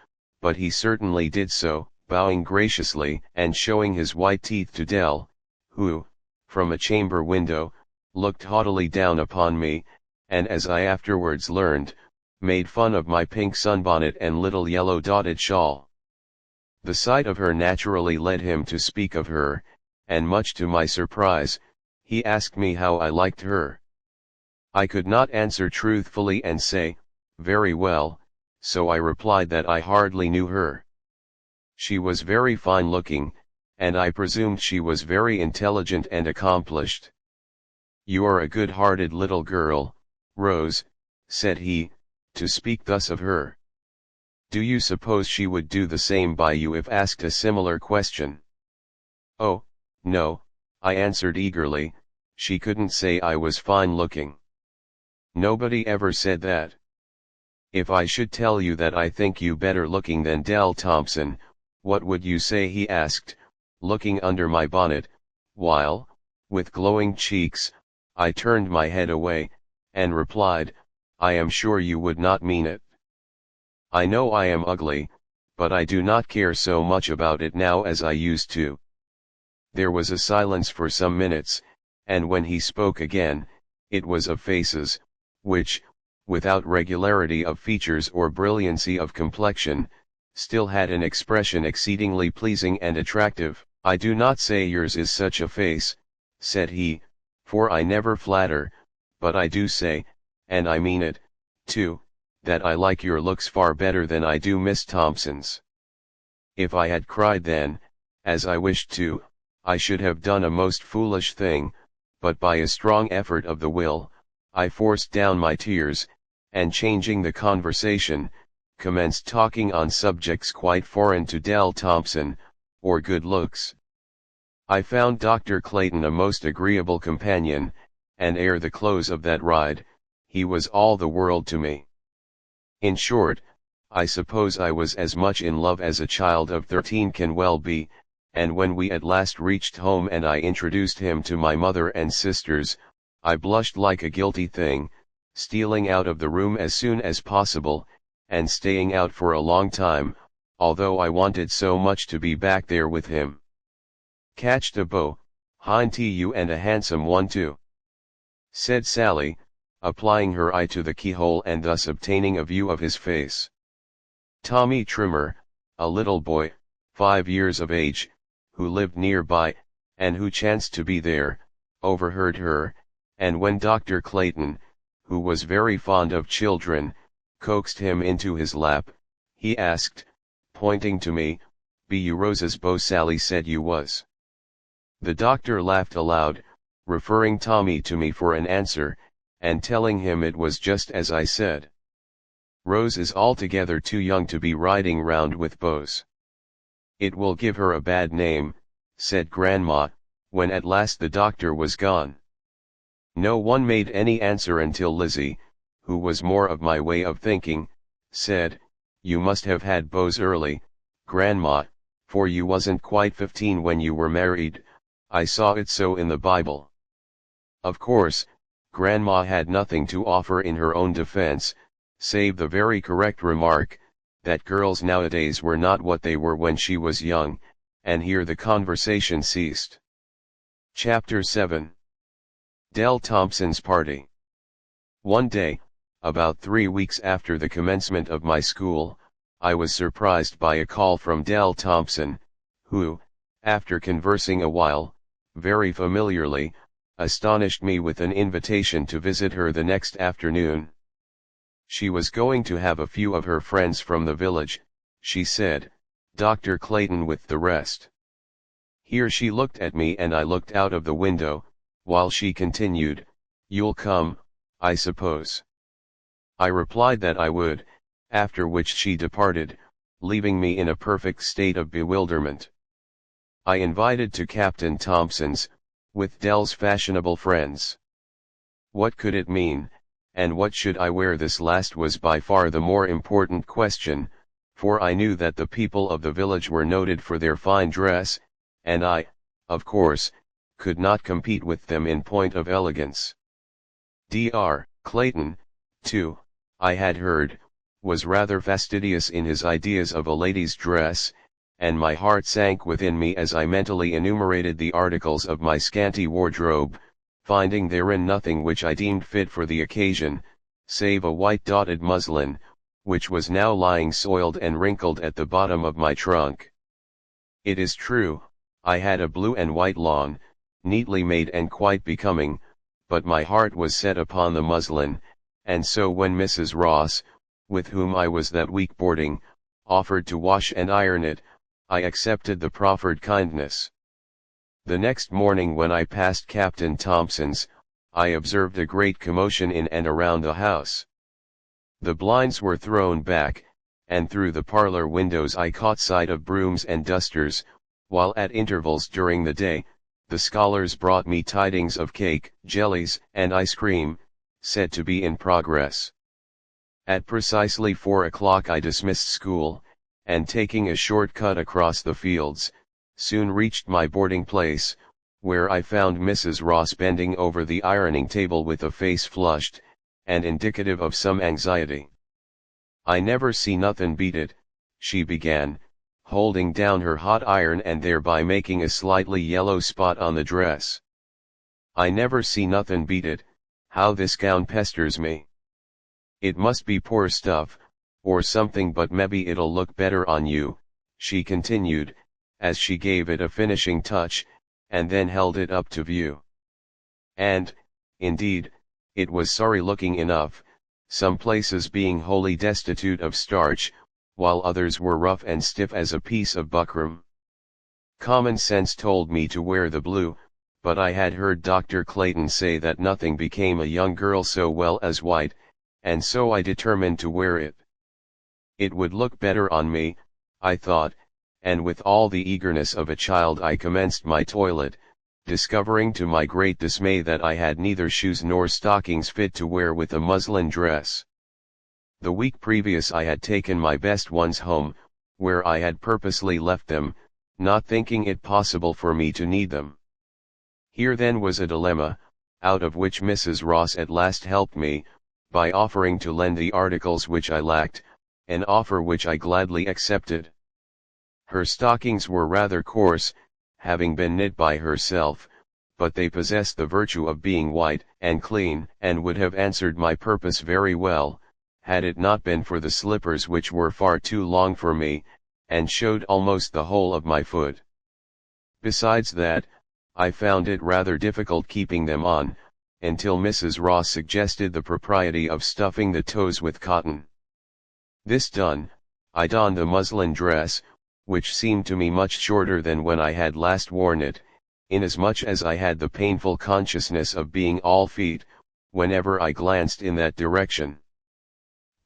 but he certainly did so, bowing graciously and showing his white teeth to Dell, who, from a chamber window, looked haughtily down upon me, and as I afterwards learned, made fun of my pink sunbonnet and little yellow dotted shawl. The sight of her naturally led him to speak of her, and much to my surprise, he asked me how I liked her. I could not answer truthfully and say, very well, so I replied that I hardly knew her. She was very fine looking, and I presumed she was very intelligent and accomplished. You are a good-hearted little girl, Rose, said he, to speak thus of her. Do you suppose she would do the same by you if asked a similar question? Oh, no, I answered eagerly, she couldn't say I was fine-looking. Nobody ever said that. If I should tell you that I think you better looking than Dell Thompson, what would you say? He asked, looking under my bonnet, while, with glowing cheeks, I turned my head away, and replied, I am sure you would not mean it. I know I am ugly, but I do not care so much about it now as I used to. There was a silence for some minutes, and when he spoke again, it was of faces, which, without regularity of features or brilliancy of complexion, still had an expression exceedingly pleasing and attractive. I do not say yours is such a face, said he, for I never flatter, but I do say, and I mean it, too, that I like your looks far better than I do Miss Thompson's. If I had cried then, as I wished to, I should have done a most foolish thing, but by a strong effort of the will, I forced down my tears, and changing the conversation, commenced talking on subjects quite foreign to Dell Thompson, or good looks. I found Dr. Clayton a most agreeable companion, and ere the close of that ride, he was all the world to me. In short, I suppose I was as much in love as a child of 13 can well be, and when we at last reached home and I introduced him to my mother and sisters, I blushed like a guilty thing, stealing out of the room as soon as possible, and staying out for a long time, although I wanted so much to be back there with him. Catched a beau, hein tu, and a handsome one too, said Sally, applying her eye to the keyhole and thus obtaining a view of his face. Tommy Trimmer, a little boy, 5 years of age, who lived nearby, and who chanced to be there, overheard her, and when Dr. Clayton, who was very fond of children, coaxed him into his lap, he asked, pointing to me, "Be you Rose's beau?" Sally said you was. The doctor laughed aloud, referring Tommy to me for an answer, and telling him it was just as I said. Rose is altogether too young to be riding round with beaux. It will give her a bad name, said Grandma, when at last the doctor was gone. No one made any answer until Lizzie, who was more of my way of thinking, said, "You must have had beaux early, Grandma, for you wasn't quite 15 when you were married. I saw it so in the Bible." Of course, Grandma had nothing to offer in her own defense, save the very correct remark, that girls nowadays were not what they were when she was young, and here the conversation ceased. Chapter 7. Dell Thompson's Party. One day, about 3 weeks after the commencement of my school, I was surprised by a call from Dell Thompson, who, after conversing a while, very familiarly, astonished me with an invitation to visit her the next afternoon. She was going to have a few of her friends from the village, she said, Dr. Clayton with the rest. Here she looked at me and I looked out of the window, while she continued, "You'll come, I suppose?" I replied that I would, after which she departed, leaving me in a perfect state of bewilderment. I invited to Captain Thompson's, with Dell's fashionable friends. What could it mean, and what should I wear? This last was by far the more important question, for I knew that the people of the village were noted for their fine dress, and I, of course, could not compete with them in point of elegance. Dr. Clayton, too, I had heard, was rather fastidious in his ideas of a lady's dress, and my heart sank within me as I mentally enumerated the articles of my scanty wardrobe, finding therein nothing which I deemed fit for the occasion, save a white dotted muslin, which was now lying soiled and wrinkled at the bottom of my trunk. It is true, I had a blue and white lawn, neatly made and quite becoming, but my heart was set upon the muslin, and so when Mrs. Ross, with whom I was that week boarding, offered to wash and iron it, I accepted the proffered kindness. The next morning when I passed Captain Thompson's, I observed a great commotion in and around the house. The blinds were thrown back, and through the parlor windows I caught sight of brooms and dusters, while at intervals during the day, the scholars brought me tidings of cake, jellies, and ice cream, said to be in progress. At precisely 4 o'clock I dismissed school, and taking a short cut across the fields, soon reached my boarding place, where I found Mrs. Ross bending over the ironing table with a face flushed, and indicative of some anxiety. "I never see nothin' beat it," she began, holding down her hot iron and thereby making a slightly yellow spot on the dress. "I never see nothin' beat it, how this gown pesters me. It must be poor stuff, or something, but mebbe it'll look better on you," she continued, as she gave it a finishing touch, and then held it up to view. And, indeed, it was sorry looking enough, some places being wholly destitute of starch, while others were rough and stiff as a piece of buckram. Common sense told me to wear the blue, but I had heard Dr. Clayton say that nothing became a young girl so well as white, and so I determined to wear it. It would look better on me, I thought, and with all the eagerness of a child I commenced my toilet, discovering to my great dismay that I had neither shoes nor stockings fit to wear with a muslin dress. The week previous I had taken my best ones home, where I had purposely left them, not thinking it possible for me to need them. Here then was a dilemma, out of which Mrs. Ross at last helped me, by offering to lend the articles which I lacked, an offer which I gladly accepted. Her stockings were rather coarse, having been knit by herself, but they possessed the virtue of being white and clean, and would have answered my purpose very well, had it not been for the slippers, which were far too long for me, and showed almost the whole of my foot. Besides that, I found it rather difficult keeping them on, until Mrs. Ross suggested the propriety of stuffing the toes with cotton. This done, I donned the muslin dress, which seemed to me much shorter than when I had last worn it, inasmuch as I had the painful consciousness of being all feet, whenever I glanced in that direction.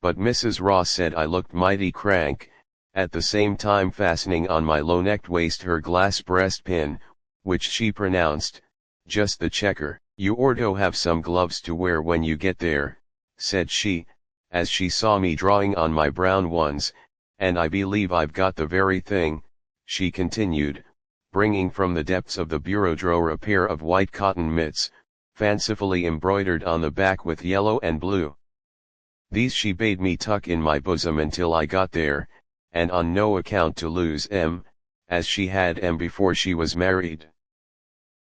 But Mrs. Ross said I looked mighty crank, at the same time fastening on my low-necked waist her glass breastpin, which she pronounced, just the checker. "You orto have some gloves to wear when you get there," said she, as she saw me drawing on my brown ones, "and I believe I've got the very thing," she continued, bringing from the depths of the bureau drawer a pair of white cotton mitts, fancifully embroidered on the back with yellow and blue. These she bade me tuck in my bosom until I got there, and on no account to lose 'em, as she had 'em before she was married.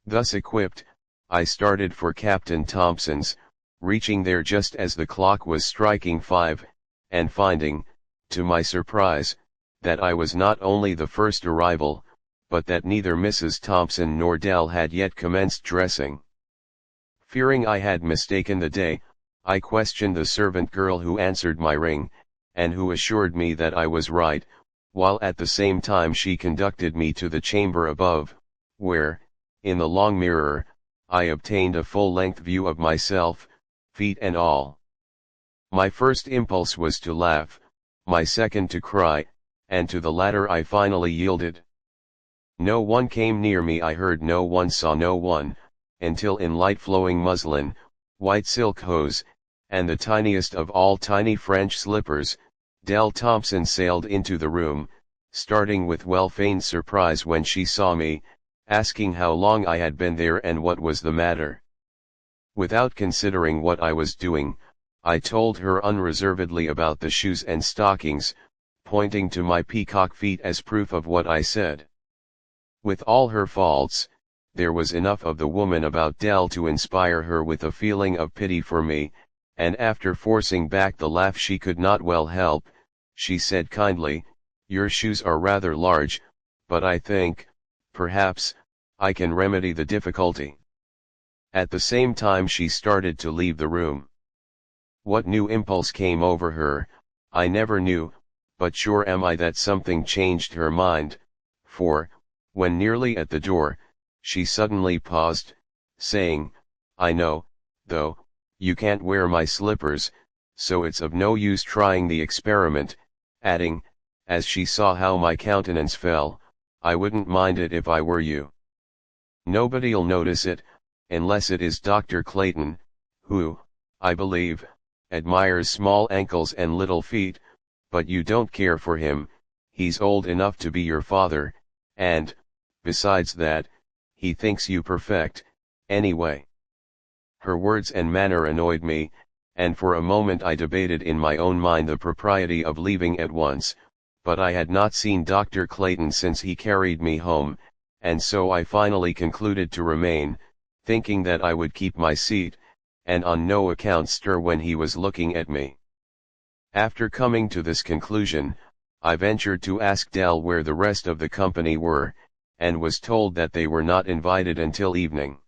Thus equipped, I started for Captain Thompson's, reaching there just as the clock was striking 5, and finding, to my surprise, that I was not only the first arrival, but that neither Mrs. Thompson nor Dell had yet commenced dressing. Fearing I had mistaken the day, I questioned the servant girl who answered my ring, and who assured me that I was right, while at the same time she conducted me to the chamber above, where, in the long mirror, I obtained a full-length view of myself, feet and all. My first impulse was to laugh, my second to cry, and to the latter I finally yielded. No one came near me, I heard no one, saw no one, until in light flowing muslin, white silk hose, and the tiniest of all tiny French slippers, Dell Thompson sailed into the room, starting with well-feigned surprise when she saw me, asking how long I had been there and what was the matter. Without considering what I was doing, I told her unreservedly about the shoes and stockings, pointing to my peacock feet as proof of what I said. With all her faults, there was enough of the woman about Dell to inspire her with a feeling of pity for me, and after forcing back the laugh she could not well help, she said kindly, "Your shoes are rather large, but I think, perhaps, I can remedy the difficulty." At the same time she started to leave the room. What new impulse came over her, I never knew, but sure am I that something changed her mind, for, when nearly at the door, she suddenly paused, saying, "I know, though, you can't wear my slippers, so it's of no use trying the experiment," adding, as she saw how my countenance fell, "I wouldn't mind it if I were you. Nobody'll notice it, unless it is Dr. Clayton, who, I believe, admires small ankles and little feet, but you don't care for him, he's old enough to be your father, and, besides that, he thinks you perfect, anyway." Her words and manner annoyed me, and for a moment I debated in my own mind the propriety of leaving at once, but I had not seen Dr. Clayton since he carried me home, and so I finally concluded to remain, thinking that I would keep my seat, and on no account stir when he was looking at me. After coming to this conclusion, I ventured to ask Dell where the rest of the company were, and was told that they were not invited until evening.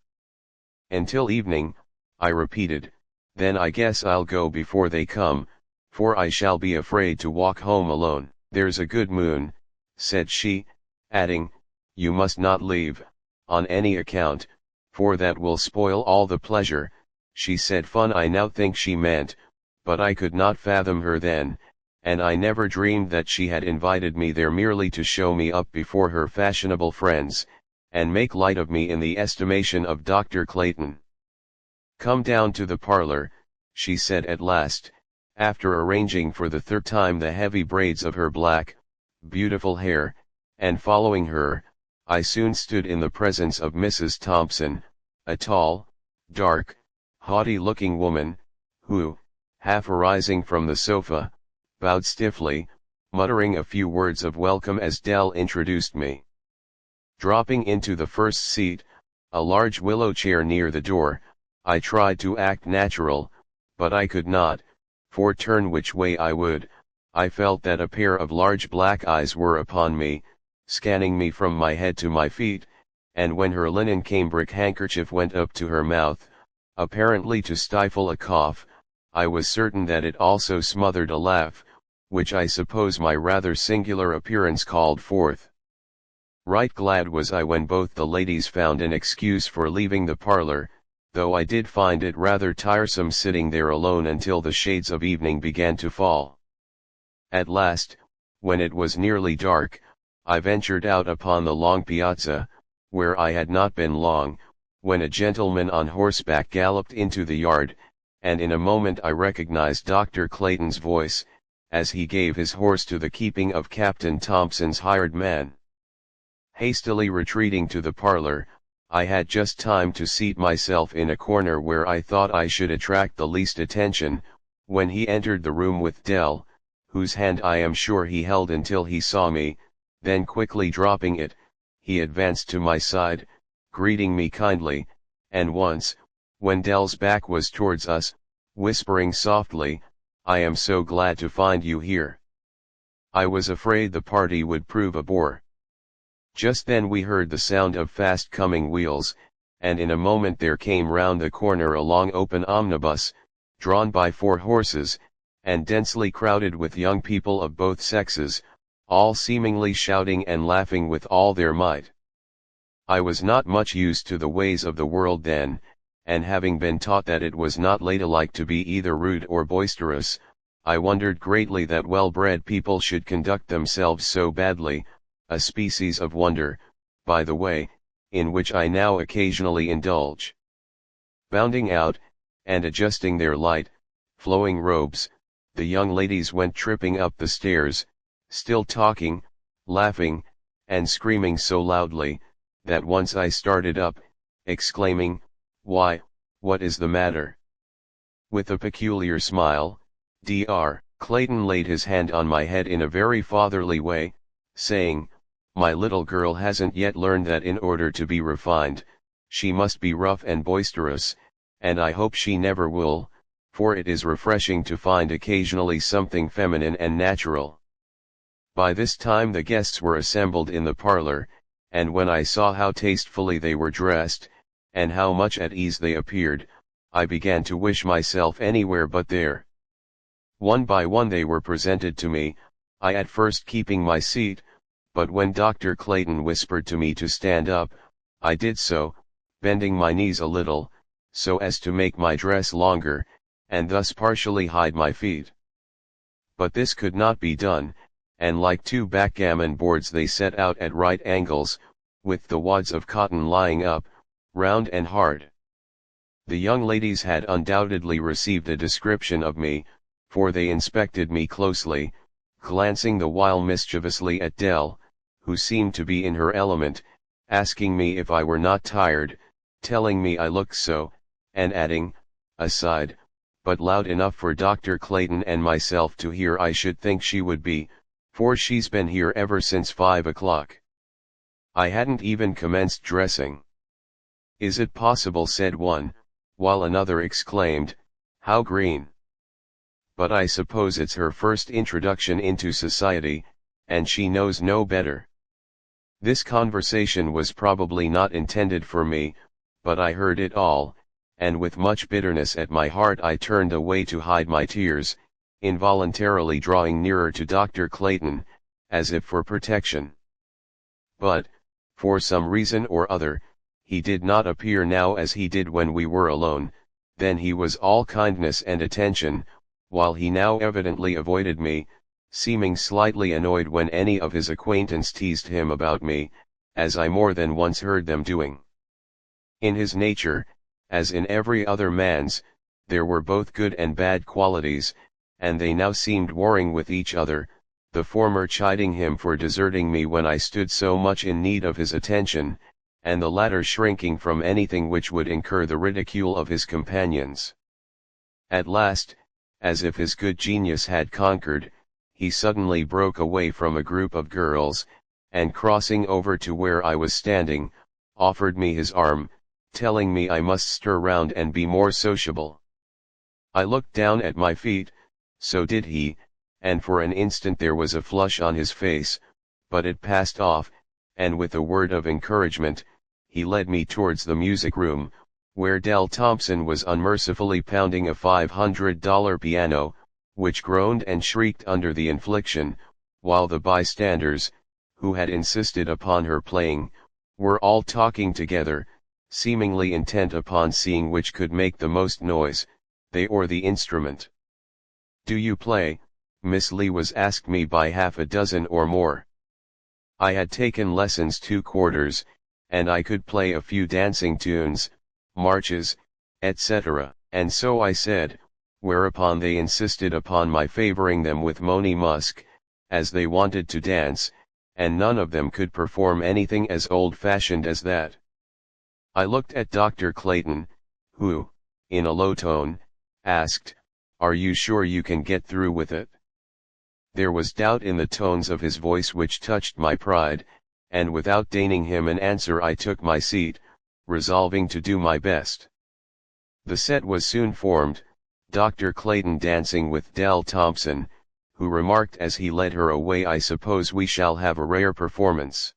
"Until evening," I repeated, "then I guess I'll go before they come, for I shall be afraid to walk home alone." "There's a good moon," said she, adding, "you must not leave, on any account, for that will spoil all the pleasure." She said fun I now think she meant, but I could not fathom her then, and I never dreamed that she had invited me there merely to show me up before her fashionable friends, and make light of me in the estimation of Dr. Clayton. "Come down to the parlor," she said at last, after arranging for the third time the heavy braids of her black, beautiful hair, and following her, I soon stood in the presence of Mrs. Thompson, a tall, dark, haughty-looking woman, who, half arising from the sofa, bowed stiffly, muttering a few words of welcome as Dell introduced me. Dropping into the first seat, a large willow chair near the door, I tried to act natural, but I could not, for turn which way I would, I felt that a pair of large black eyes were upon me, scanning me from my head to my feet, and when her linen cambric handkerchief went up to her mouth, apparently to stifle a cough, I was certain that it also smothered a laugh, which I suppose my rather singular appearance called forth. Right glad was I when both the ladies found an excuse for leaving the parlor, though I did find it rather tiresome sitting there alone until the shades of evening began to fall. At last, when it was nearly dark, I ventured out upon the long piazza, where I had not been long, when a gentleman on horseback galloped into the yard, and in a moment I recognized Dr. Clayton's voice, as he gave his horse to the keeping of Captain Thompson's hired man. Hastily retreating to the parlor, I had just time to seat myself in a corner where I thought I should attract the least attention, when he entered the room with Dell, whose hand I am sure he held until he saw me, then quickly dropping it, he advanced to my side, greeting me kindly, and once, when Dell's back was towards us, whispering softly, "I am so glad to find you here. I was afraid the party would prove a bore." Just then we heard the sound of fast-coming wheels, and in a moment there came round the corner a long open omnibus, drawn by 4 horses, and densely crowded with young people of both sexes, all seemingly shouting and laughing with all their might. I was not much used to the ways of the world then, and having been taught that it was not ladylike to be either rude or boisterous, I wondered greatly that well-bred people should conduct themselves so badly, a species of wonder, by the way, in which I now occasionally indulge. Bounding out, and adjusting their light, flowing robes, the young ladies went tripping up the stairs, still talking, laughing, and screaming so loudly, that once I started up, exclaiming, "Why, what is the matter?" With a peculiar smile, Dr. Clayton laid his hand on my head in a very fatherly way, saying, "My little girl hasn't yet learned that in order to be refined, she must be rough and boisterous, and I hope she never will, for it is refreshing to find occasionally something feminine and natural." By this time the guests were assembled in the parlor, and when I saw how tastefully they were dressed, and how much at ease they appeared, I began to wish myself anywhere but there. One by one they were presented to me, I at first keeping my seat, but when Dr. Clayton whispered to me to stand up, I did so, bending my knees a little, so as to make my dress longer, and thus partially hide my feet. But this could not be done, and like two backgammon boards they set out at right angles, with the wads of cotton lying up, round and hard. The young ladies had undoubtedly received a description of me, for they inspected me closely, glancing the while mischievously at Dell, who seemed to be in her element, asking me if I were not tired, telling me I looked so, and adding, aside, but loud enough for Dr. Clayton and myself to hear, "I should think she would be, for she's been here ever since 5 o'clock. I hadn't even commenced dressing." "Is it possible?" said one, while another exclaimed, "How green! But I suppose it's her first introduction into society, and she knows no better." This conversation was probably not intended for me, but I heard it all, and with much bitterness at my heart I turned away to hide my tears, involuntarily drawing nearer to Dr. Clayton, as if for protection. But, for some reason or other, he did not appear now as he did when we were alone. Then he was all kindness and attention, while he now evidently avoided me, seeming slightly annoyed when any of his acquaintance teased him about me, as I more than once heard them doing. In his nature, as in every other man's, there were both good and bad qualities, and they now seemed warring with each other, the former chiding him for deserting me when I stood so much in need of his attention, and the latter shrinking from anything which would incur the ridicule of his companions. At last, as if his good genius had conquered, he suddenly broke away from a group of girls, and crossing over to where I was standing, offered me his arm, telling me I must stir round and be more sociable. I looked down at my feet, so did he, and for an instant there was a flush on his face, but it passed off, and with a word of encouragement, he led me towards the music room, where Dell Thompson was unmercifully pounding a $500 piano, which groaned and shrieked under the infliction, while the bystanders, who had insisted upon her playing, were all talking together, seemingly intent upon seeing which could make the most noise, they or the instrument. "Do you play?" Miss Lee was asked me by half a dozen or more. I had taken lessons 2 quarters, and I could play a few dancing tunes, marches, etc., and so I said, whereupon they insisted upon my favoring them with Moni Musk, as they wanted to dance, and none of them could perform anything as old-fashioned as that. I looked at Dr. Clayton, who, in a low tone, asked, "Are you sure you can get through with it?" There was doubt in the tones of his voice which touched my pride, and without deigning him an answer I took my seat, resolving to do my best. The set was soon formed, Dr. Clayton dancing with Dell Thompson, who remarked as he led her away, "I suppose we shall have a rare performance.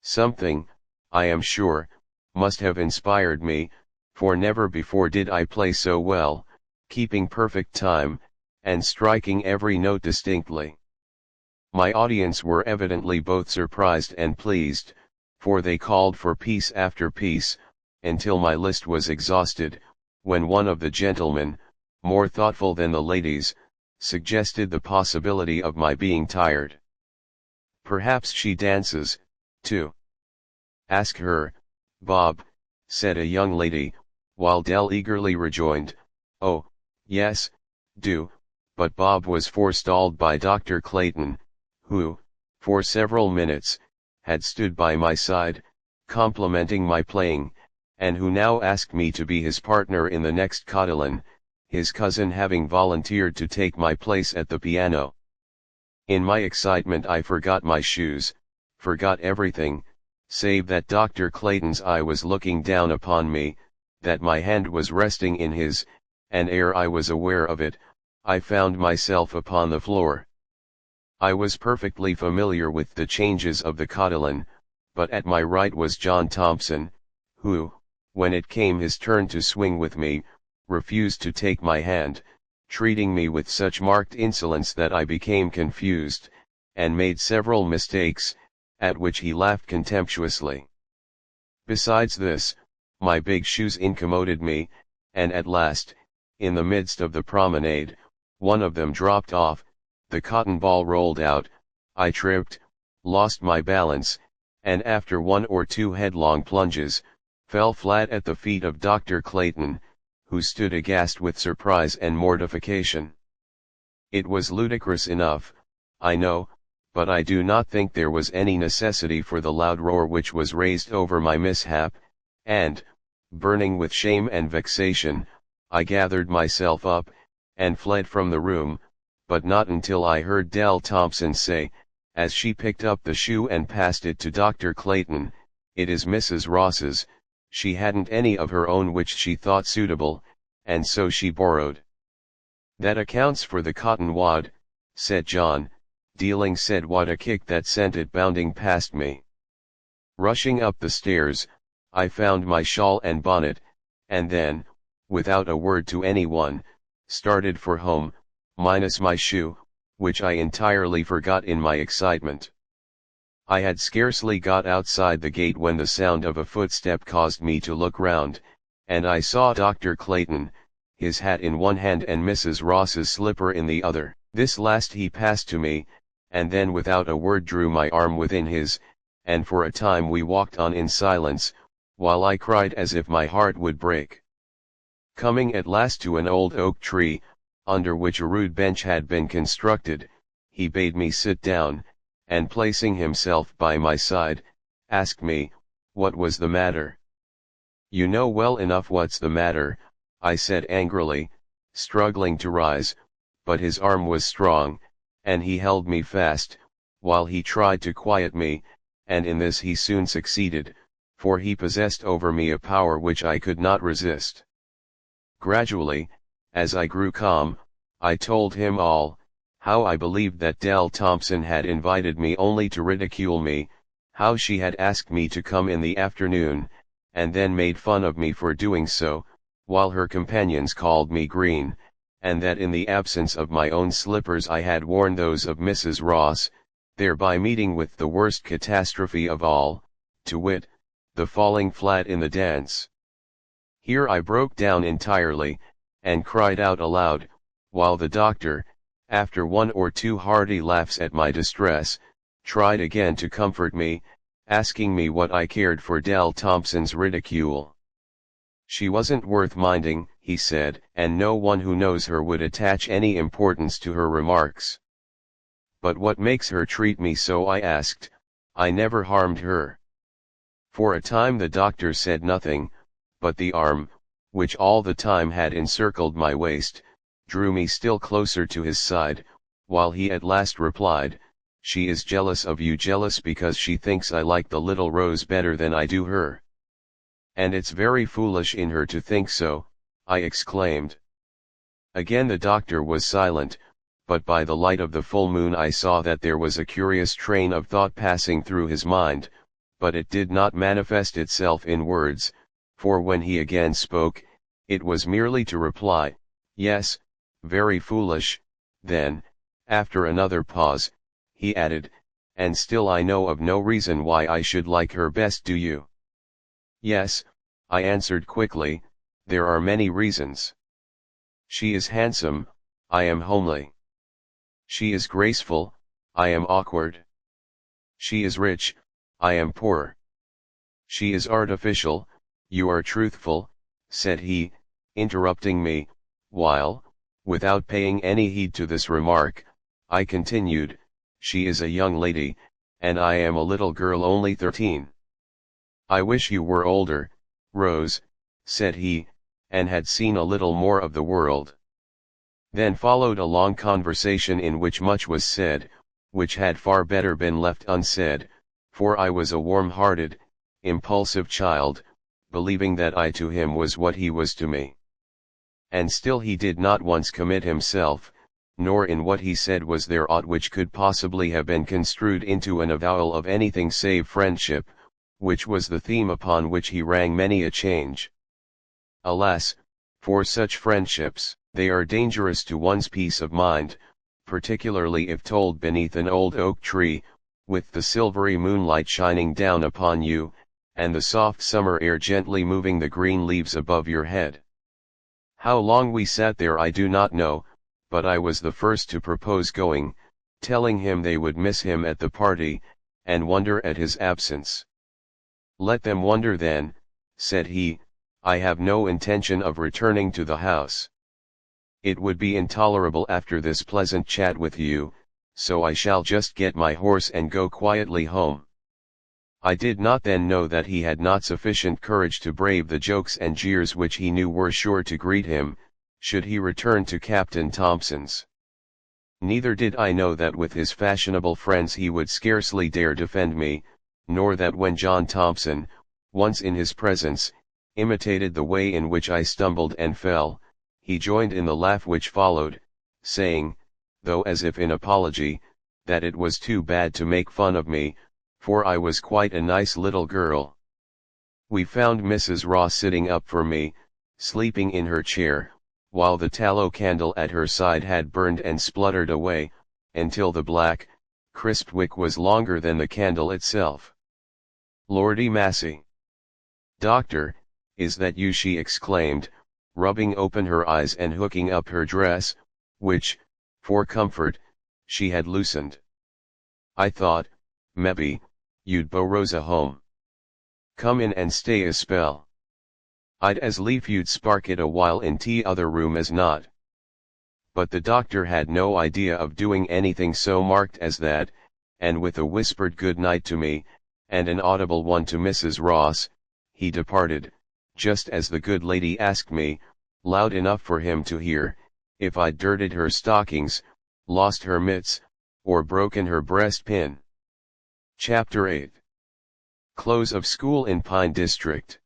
Something, I am sure, must have inspired me, for never before did I play so well, keeping perfect time, and striking every note distinctly." My audience were evidently both surprised and pleased, for they called for piece after piece, until my list was exhausted, when one of the gentlemen, more thoughtful than the ladies, suggested the possibility of my being tired. "Perhaps she dances, too." "Ask her, Bob," said a young lady, while Dell eagerly rejoined, "Oh, yes, do," but Bob was forestalled by Dr. Clayton, who, for several minutes, had stood by my side, complimenting my playing, and who now asked me to be his partner in the next cotillion, his cousin having volunteered to take my place at the piano. In my excitement I forgot my shoes, forgot everything, save that Dr. Clayton's eye was looking down upon me, that my hand was resting in his, and ere I was aware of it, I found myself upon the floor. I was perfectly familiar with the changes of the cotillion, but at my right was John Thompson, who, when it came his turn to swing with me, refused to take my hand, treating me with such marked insolence that I became confused, and made several mistakes, at which he laughed contemptuously. Besides this, my big shoes incommoded me, and at last, in the midst of the promenade, one of them dropped off, the cotton ball rolled out, I tripped, lost my balance, and after one or two headlong plunges, fell flat at the feet of Dr. Clayton, who stood aghast with surprise and mortification. It was ludicrous enough, I know, but I do not think there was any necessity for the loud roar which was raised over my mishap, and, burning with shame and vexation, I gathered myself up, and fled from the room, but not until I heard Dell Thompson say, as she picked up the shoe and passed it to Dr. Clayton, "It is Mrs. Ross's, she hadn't any of her own which she thought suitable, and so she borrowed." "That accounts for the cotton wad," said John, dealing said wad a kick that sent it bounding past me. Rushing up the stairs, I found my shawl and bonnet, and then, without a word to anyone, started for home, minus my shoe, which I entirely forgot in my excitement. I had scarcely got outside the gate when the sound of a footstep caused me to look round, and I saw Dr. Clayton, his hat in one hand and Mrs. Ross's slipper in the other. This last he passed to me, and then without a word drew my arm within his, and for a time we walked on in silence, while I cried as if my heart would break. Coming at last to an old oak tree, under which a rude bench had been constructed, he bade me sit down, and placing himself by my side, asked me, what was the matter. "You know well enough what's the matter," I said angrily, struggling to rise, but his arm was strong, and he held me fast, while he tried to quiet me, and in this he soon succeeded, for he possessed over me a power which I could not resist. Gradually, as I grew calm, I told him all, how I believed that Dell Thompson had invited me only to ridicule me, how she had asked me to come in the afternoon, and then made fun of me for doing so, while her companions called me green, and that in the absence of my own slippers I had worn those of Mrs. Ross, thereby meeting with the worst catastrophe of all, to wit, the falling flat in the dance. Here I broke down entirely, and cried out aloud, while the doctor, after one or two hearty laughs at my distress, tried again to comfort me, asking me what I cared for Dell Thompson's ridicule. "She wasn't worth minding," he said, "and no one who knows her would attach any importance to her remarks." "But what makes her treat me so?" I asked. "I never harmed her." For a time the doctor said nothing, but the arm, which all the time had encircled my waist, drew me still closer to his side, while he at last replied, "She is jealous of you, jealous because she thinks I like the little Rose better than I do her." "And it's very foolish in her to think so," I exclaimed. Again the doctor was silent, but by the light of the full moon I saw that there was a curious train of thought passing through his mind, but it did not manifest itself in words, for when he again spoke, it was merely to reply, "Yes, very foolish." Then, after another pause, he added, "And still I know of no reason why I should like her best, do you?" "Yes," I answered quickly, "there are many reasons. She is handsome, I am homely. She is graceful, I am awkward. She is rich, I am poor. She is artificial, you are truthful," said he, interrupting me, while, without paying any heed to this remark, I continued, "She is a young lady, and I am a little girl only 13. "I wish you were older, Rose," said he, "and had seen a little more of the world." Then followed a long conversation in which much was said, which had far better been left unsaid, for I was a warm-hearted, impulsive child, believing that I to him was what he was to me. And still he did not once commit himself, nor in what he said was there aught which could possibly have been construed into an avowal of anything save friendship, which was the theme upon which he rang many a change. Alas, for such friendships, they are dangerous to one's peace of mind, particularly if told beneath an old oak tree, with the silvery moonlight shining down upon you, and the soft summer air gently moving the green leaves above your head. How long we sat there I do not know, but I was the first to propose going, telling him they would miss him at the party, and wonder at his absence. "Let them wonder then," said he, "I have no intention of returning to the house. It would be intolerable after this pleasant chat with you, so I shall just get my horse and go quietly home." I did not then know that he had not sufficient courage to brave the jokes and jeers which he knew were sure to greet him, should he return to Captain Thompson's. Neither did I know that with his fashionable friends he would scarcely dare defend me, nor that when John Thompson, once in his presence, imitated the way in which I stumbled and fell, he joined in the laugh which followed, saying, though as if in apology, that it was too bad to make fun of me, for I was quite a nice little girl. We found Mrs. Ross sitting up for me, sleeping in her chair, while the tallow candle at her side had burned and spluttered away, until the black, crisp wick was longer than the candle itself. "Lordy massy! Doctor, is that you?" she exclaimed, rubbing open her eyes and hooking up her dress, which, for comfort, she had loosened. "I thought, mebbe, you'd beau Rosa home. Come in and stay a spell. I'd as lief you'd spark it a while in t' other room as not." But the doctor had no idea of doing anything so marked as that, and with a whispered good night to me, and an audible one to Mrs. Ross, he departed, just as the good lady asked me, loud enough for him to hear, if I'd dirted her stockings, lost her mitts, or broken her breast-pin. Chapter 8. Close of school in Pine District.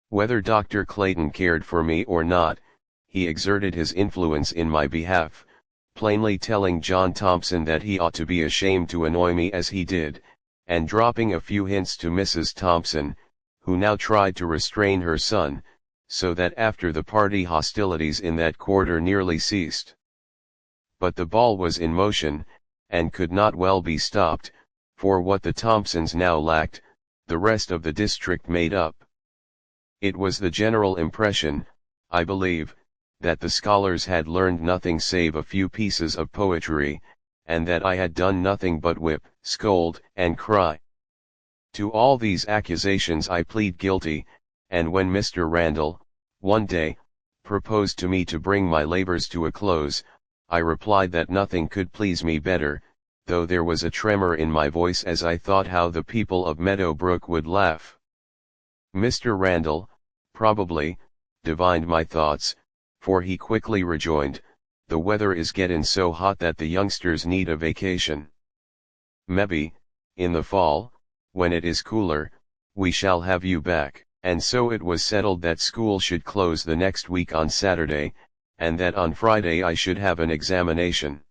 Whether Dr. Clayton cared for me or not, he exerted his influence in my behalf, plainly telling John Thompson that he ought to be ashamed to annoy me as he did, and dropping a few hints to Mrs. Thompson, who now tried to restrain her son, so that after the party hostilities in that quarter nearly ceased. But the ball was in motion, and could not well be stopped, for what the Thompsons now lacked, the rest of the district made up. It was the general impression, I believe, that the scholars had learned nothing save a few pieces of poetry, and that I had done nothing but whip, scold, and cry. To all these accusations I plead guilty, and when Mr. Randall, one day, proposed to me to bring my labors to a close, I replied that nothing could please me better, though there was a tremor in my voice as I thought how the people of Meadow Brook would laugh. Mr. Randall, probably, divined my thoughts, for he quickly rejoined, "The weather is gettin' so hot that the youngsters need a vacation. Mebbe, in the fall, when it is cooler, we shall have you back." And so it was settled that school should close the next week on Saturday, and that on Friday I should have an examination.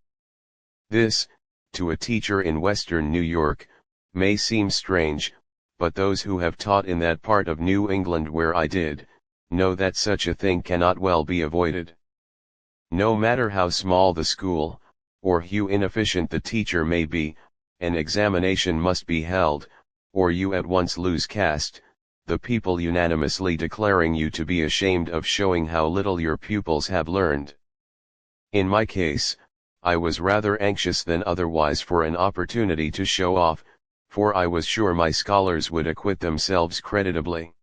This, to a teacher in Western New York, may seem strange, but those who have taught in that part of New England where I did, know that such a thing cannot well be avoided. No matter how small the school, or how inefficient the teacher may be, an examination must be held, or you at once lose caste, the people unanimously declaring you to be ashamed of showing how little your pupils have learned. In my case, I was rather anxious than otherwise for an opportunity to show off, for I was sure my scholars would acquit themselves creditably.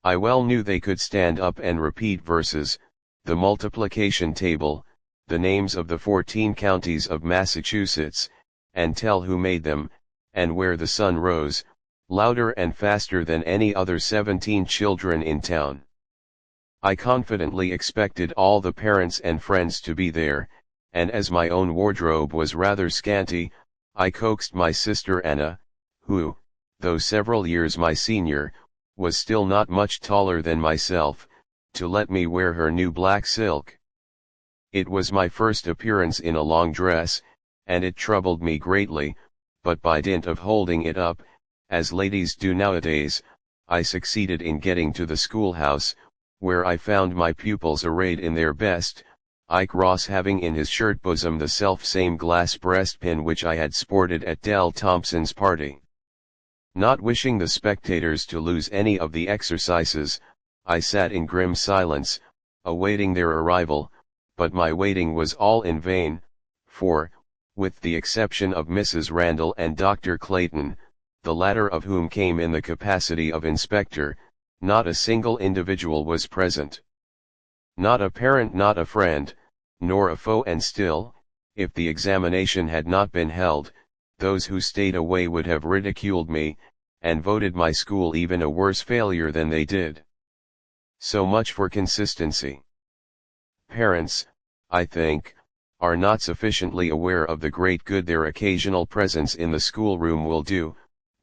I well knew they could stand up and repeat verses, the multiplication table, the names of the 14 counties of Massachusetts, and tell who made them, and where the sun rose, louder and faster than any other 17 children in town. I confidently expected all the parents and friends to be there, and as my own wardrobe was rather scanty, I coaxed my sister Anna, who, though several years my senior, was still not much taller than myself, to let me wear her new black silk. It was my first appearance in a long dress, and it troubled me greatly, but by dint of holding it up, as ladies do nowadays, I succeeded in getting to the schoolhouse, where I found my pupils arrayed in their best, Ike Ross having in his shirt bosom the self-same glass breastpin which I had sported at Dell Thompson's party. Not wishing the spectators to lose any of the exercises, I sat in grim silence, awaiting their arrival, but my waiting was all in vain, for, with the exception of Mrs. Randall and Dr. Clayton, the latter of whom came in the capacity of inspector, not a single individual was present. Not a parent, not a friend, nor a foe, and still, if the examination had not been held, those who stayed away would have ridiculed me, and voted my school even a worse failure than they did. So much for consistency. Parents, I think, are not sufficiently aware of the great good their occasional presence in the schoolroom will do,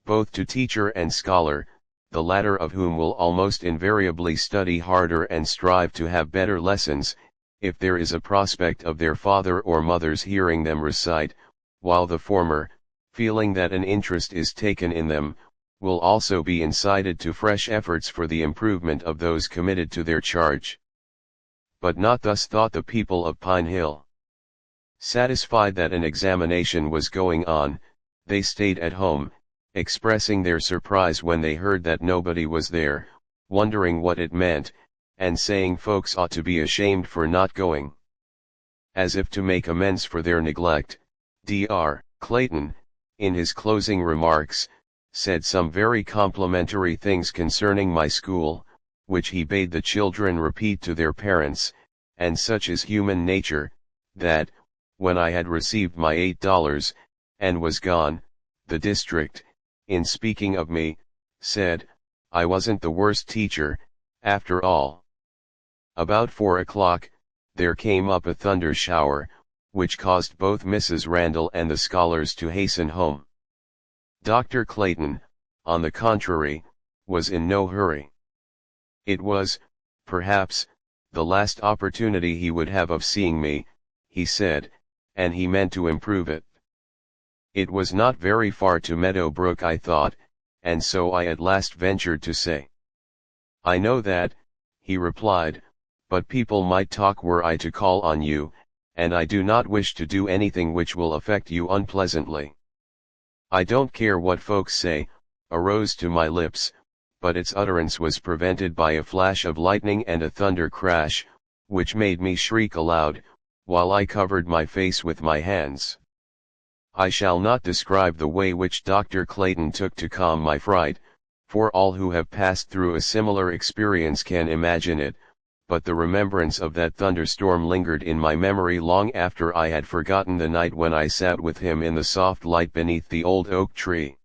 both to teacher and scholar, the latter of whom will almost invariably study harder and strive to have better lessons, if there is a prospect of their father or mother's hearing them recite, while the former, feeling that an interest is taken in them, will also be incited to fresh efforts for the improvement of those committed to their charge. But not thus thought the people of Pine Hill. Satisfied that an examination was going on, they stayed at home, expressing their surprise when they heard that nobody was there, wondering what it meant, and saying folks ought to be ashamed for not going. As if to make amends for their neglect, Dr. Clayton, in his closing remarks, said some very complimentary things concerning my school, which he bade the children repeat to their parents, and such is human nature, that, when I had received my $8, and was gone, the district, in speaking of me, said, I wasn't the worst teacher, after all. About 4 o'clock, there came up a thunder shower, which caused both Mrs. Randall and the scholars to hasten home. Dr. Clayton, on the contrary, was in no hurry. It was, perhaps, the last opportunity he would have of seeing me, he said, and he meant to improve it. It was not very far to Meadow Brook, I thought, and so I at last ventured to say. I know that, he replied, but people might talk were I to call on you, and I do not wish to do anything which will affect you unpleasantly. I don't care what folks say, arose to my lips, but its utterance was prevented by a flash of lightning and a thunder crash, which made me shriek aloud, while I covered my face with my hands. I shall not describe the way which Dr. Clayton took to calm my fright, for all who have passed through a similar experience can imagine it, but the remembrance of that thunderstorm lingered in my memory long after I had forgotten the night when I sat with him in the soft light beneath the old oak tree.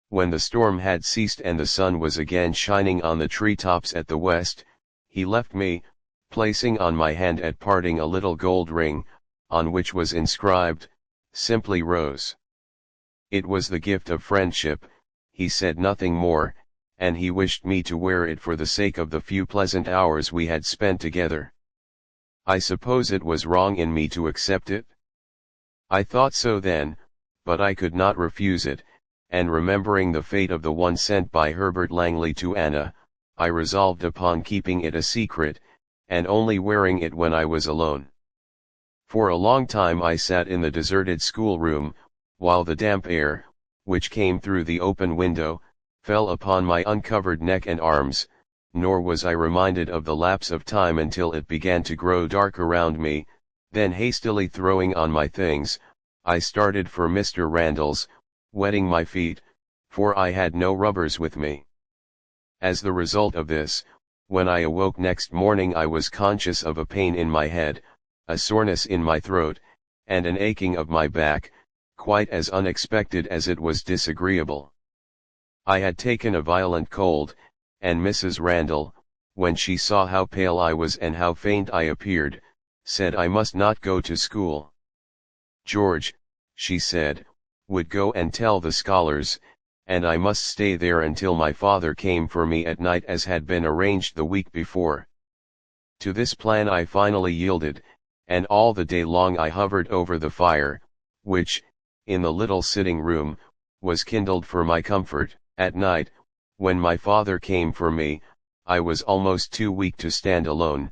When the storm had ceased and the sun was again shining on the treetops at the west, he left me, placing on my hand at parting a little gold ring, on which was inscribed, simply Rose. It was the gift of friendship, he said nothing more, and he wished me to wear it for the sake of the few pleasant hours we had spent together. I suppose it was wrong in me to accept it? I thought so then, but I could not refuse it, and remembering the fate of the one sent by Herbert Langley to Anna, I resolved upon keeping it a secret, and only wearing it when I was alone. For a long time I sat in the deserted schoolroom, while the damp air, which came through the open window, fell upon my uncovered neck and arms, nor was I reminded of the lapse of time until it began to grow dark around me. Then hastily throwing on my things, I started for Mr. Randall's, wetting my feet, for I had no rubbers with me. As the result of this, when I awoke next morning I was conscious of a pain in my head, a soreness in my throat, and an aching of my back, quite as unexpected as it was disagreeable. I had taken a violent cold, and Mrs. Randall, when she saw how pale I was and how faint I appeared, said I must not go to school. George, she said, would go and tell the scholars, and I must stay there until my father came for me at night as had been arranged the week before. To this plan I finally yielded, and all the day long I hovered over the fire, which, in the little sitting room, was kindled for my comfort. At night, when my father came for me, I was almost too weak to stand alone,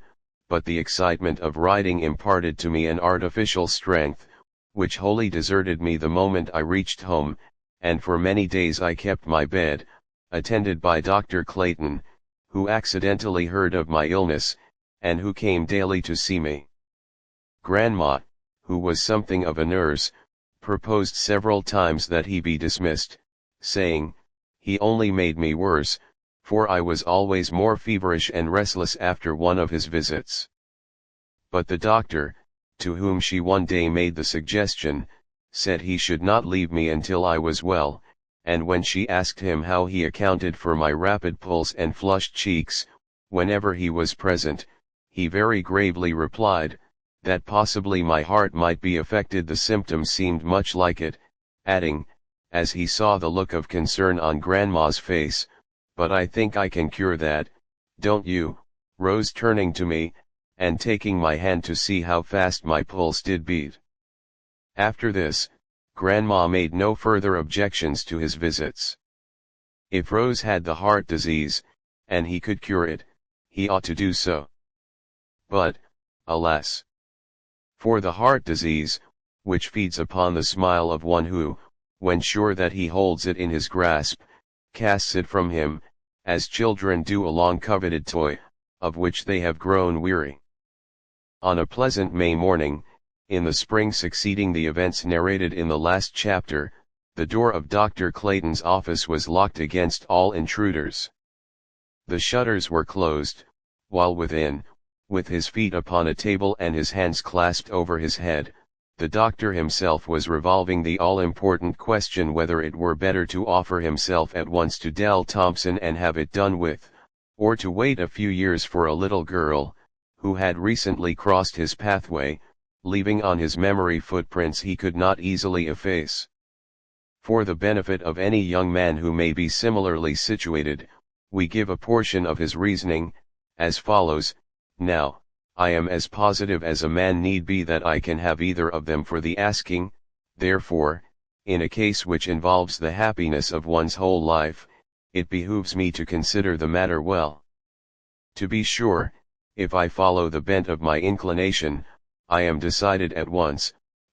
but the excitement of riding imparted to me an artificial strength, which wholly deserted me the moment I reached home, and for many days I kept my bed, attended by Dr. Clayton, who accidentally heard of my illness, and who came daily to see me. Grandma, who was something of a nurse, proposed several times that he be dismissed, saying, he only made me worse, for I was always more feverish and restless after one of his visits. But the doctor, to whom she one day made the suggestion, said he should not leave me until I was well, and when she asked him how he accounted for my rapid pulse and flushed cheeks, whenever he was present, he very gravely replied, that possibly my heart might be affected. The symptoms seemed much like it, adding, as he saw the look of concern on Grandma's face, but I think I can cure that, don't you, Rose, turning to me, and taking my hand to see how fast my pulse did beat. After this, Grandma made no further objections to his visits. If Rose had the heart disease, and he could cure it, he ought to do so. But, alas! For the heart disease, which feeds upon the smile of one who, when sure that he holds it in his grasp, casts it from him, as children do a long-coveted toy, of which they have grown weary. On a pleasant May morning, in the spring succeeding the events narrated in the last chapter, the door of Dr. Clayton's office was locked against all intruders. The shutters were closed, while within, with his feet upon a table and his hands clasped over his head, the doctor himself was revolving the all-important question whether it were better to offer himself at once to Dell Thompson and have it done with, or to wait a few years for a little girl, who had recently crossed his pathway, leaving on his memory footprints he could not easily efface. For the benefit of any young man who may be similarly situated, we give a portion of his reasoning, as follows. Now, I am as positive as a man need be that I can have either of them for the asking, therefore, in a case which involves the happiness of one's whole life, it behooves me to consider the matter well. To be sure, if I follow the bent of my inclination, I am decided at once,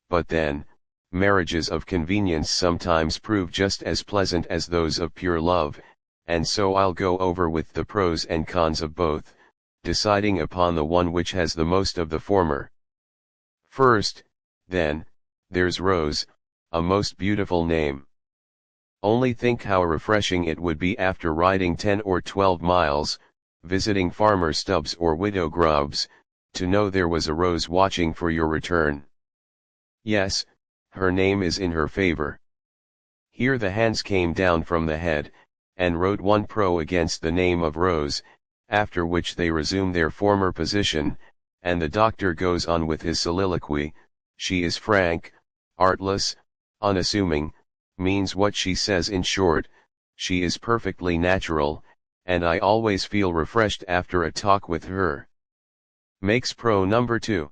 but then, marriages of convenience sometimes prove just as pleasant as those of pure love, and so I'll go over with the pros and cons of both, deciding upon the one which has the most of the former. First, then, there's Rose, a most beautiful name. Only think how refreshing it would be after riding 10 or 12 miles, visiting Farmer Stubbs or Widow Grubbs, to know there was a Rose watching for your return. Yes, her name is in her favor. Here the hands came down from the head, and wrote one pro against the name of Rose, after which they resume their former position, and the doctor goes on with his soliloquy. She is frank, artless, unassuming, means what she says. In short, she is perfectly natural, and I always feel refreshed after a talk with her. Makes pro number 2.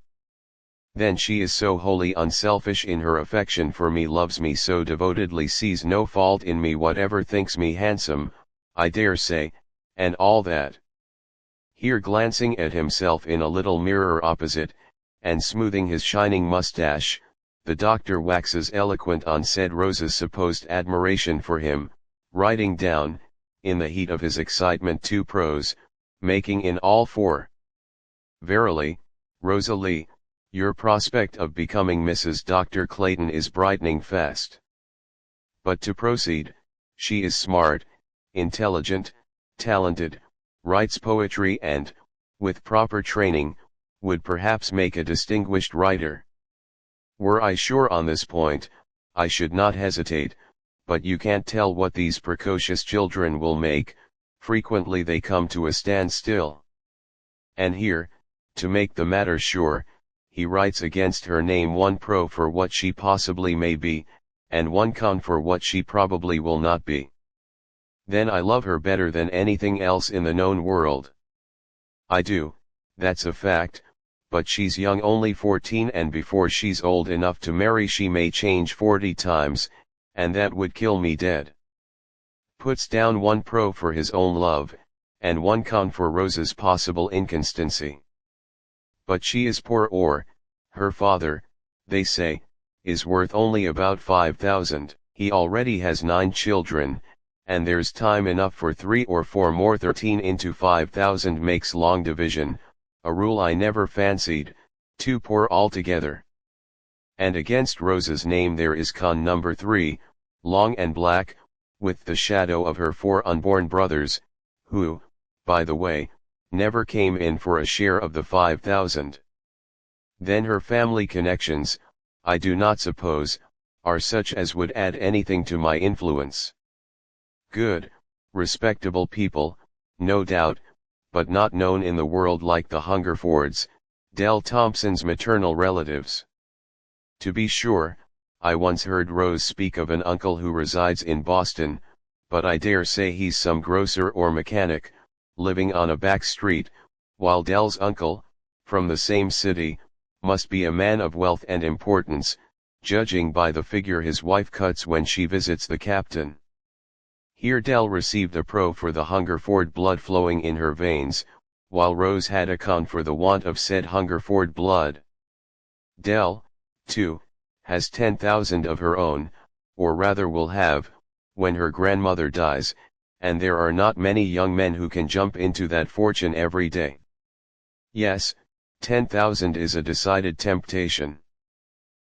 Then she is so wholly unselfish in her affection for me, loves me so devotedly, sees no fault in me whatever, thinks me handsome, I dare say, and all that. Here, glancing at himself in a little mirror opposite, and smoothing his shining mustache, the doctor waxes eloquent on said Rose's supposed admiration for him, writing down, in the heat of his excitement, 2 pros, making in all 4. Verily, Rosalie, your prospect of becoming Mrs. Dr. Clayton is brightening fast. But to proceed, she is smart, intelligent, talented, writes poetry and, with proper training, would perhaps make a distinguished writer. Were I sure on this point, I should not hesitate, but you can't tell what these precocious children will make, frequently they come to a standstill. And here, to make the matter sure, he writes against her name one pro for what she possibly may be, and one con for what she probably will not be. Then I love her better than anything else in the known world. I do, that's a fact, but she's young, only 14, and before she's old enough to marry she may change 40 times, and that would kill me dead. Puts down one pro for his own love, and one con for Rose's possible inconstancy. But she is poor, or, her father, they say, is worth only about 5,000. He already has 9 children, and there's time enough for 3 or 4 more. 13 into 5,000 makes long division, a rule I never fancied, too poor altogether. And against Rose's name there is con number 3, long and black, with the shadow of her 4 unborn brothers, who, by the way, never came in for a share of the 5,000. Then her family connections, I do not suppose, are such as would add anything to my influence. Good, respectable people, no doubt, but not known in the world like the Hungerfords, Dell Thompson's maternal relatives. To be sure, I once heard Rose speak of an uncle who resides in Boston, but I dare say he's some grocer or mechanic, living on a back street, while Dell's uncle, from the same city, must be a man of wealth and importance, judging by the figure his wife cuts when she visits the captain. Here Dell received a pro for the Hungerford blood flowing in her veins, while Rose had a con for the want of said Hungerford blood. Dell, too, has 10,000 of her own, or rather will have, when her grandmother dies, and there are not many young men who can jump into that fortune every day. Yes, 10,000 is a decided temptation.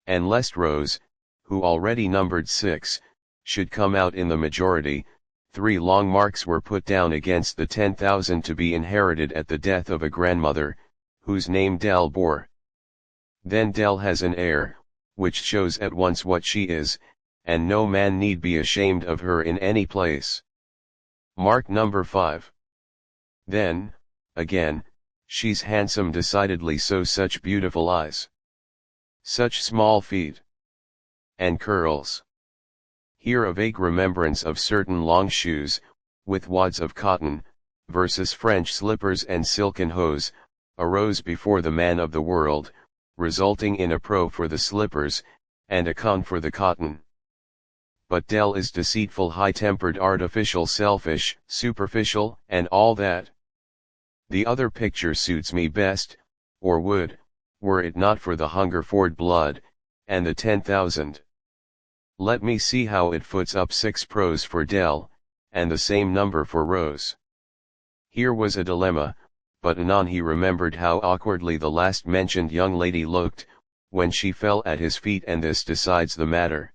And lest Rose, who already numbered 6, should come out in the majority, 3 long marks were put down against the 10,000 to be inherited at the death of a grandmother, whose name Dell bore. Then Dell has an heir, which shows at once what she is, and no man need be ashamed of her in any place. Mark number 5. Then, again, she's handsome, decidedly so, such beautiful eyes, such small feet, and curls. Here a vague remembrance of certain long shoes, with wads of cotton, versus French slippers and silken hose, arose before the man of the world, resulting in a pro for the slippers, and a con for the cotton. But Dell is deceitful, high-tempered, artificial, selfish, superficial, and all that. The other picture suits me best, or would, were it not for the Hungerford blood, and the 10,000. Let me see how it foots up 6 pros for Dell, and the same number for Rose. Here was a dilemma, but anon he remembered how awkwardly the last mentioned young lady looked, when she fell at his feet, and this decides the matter.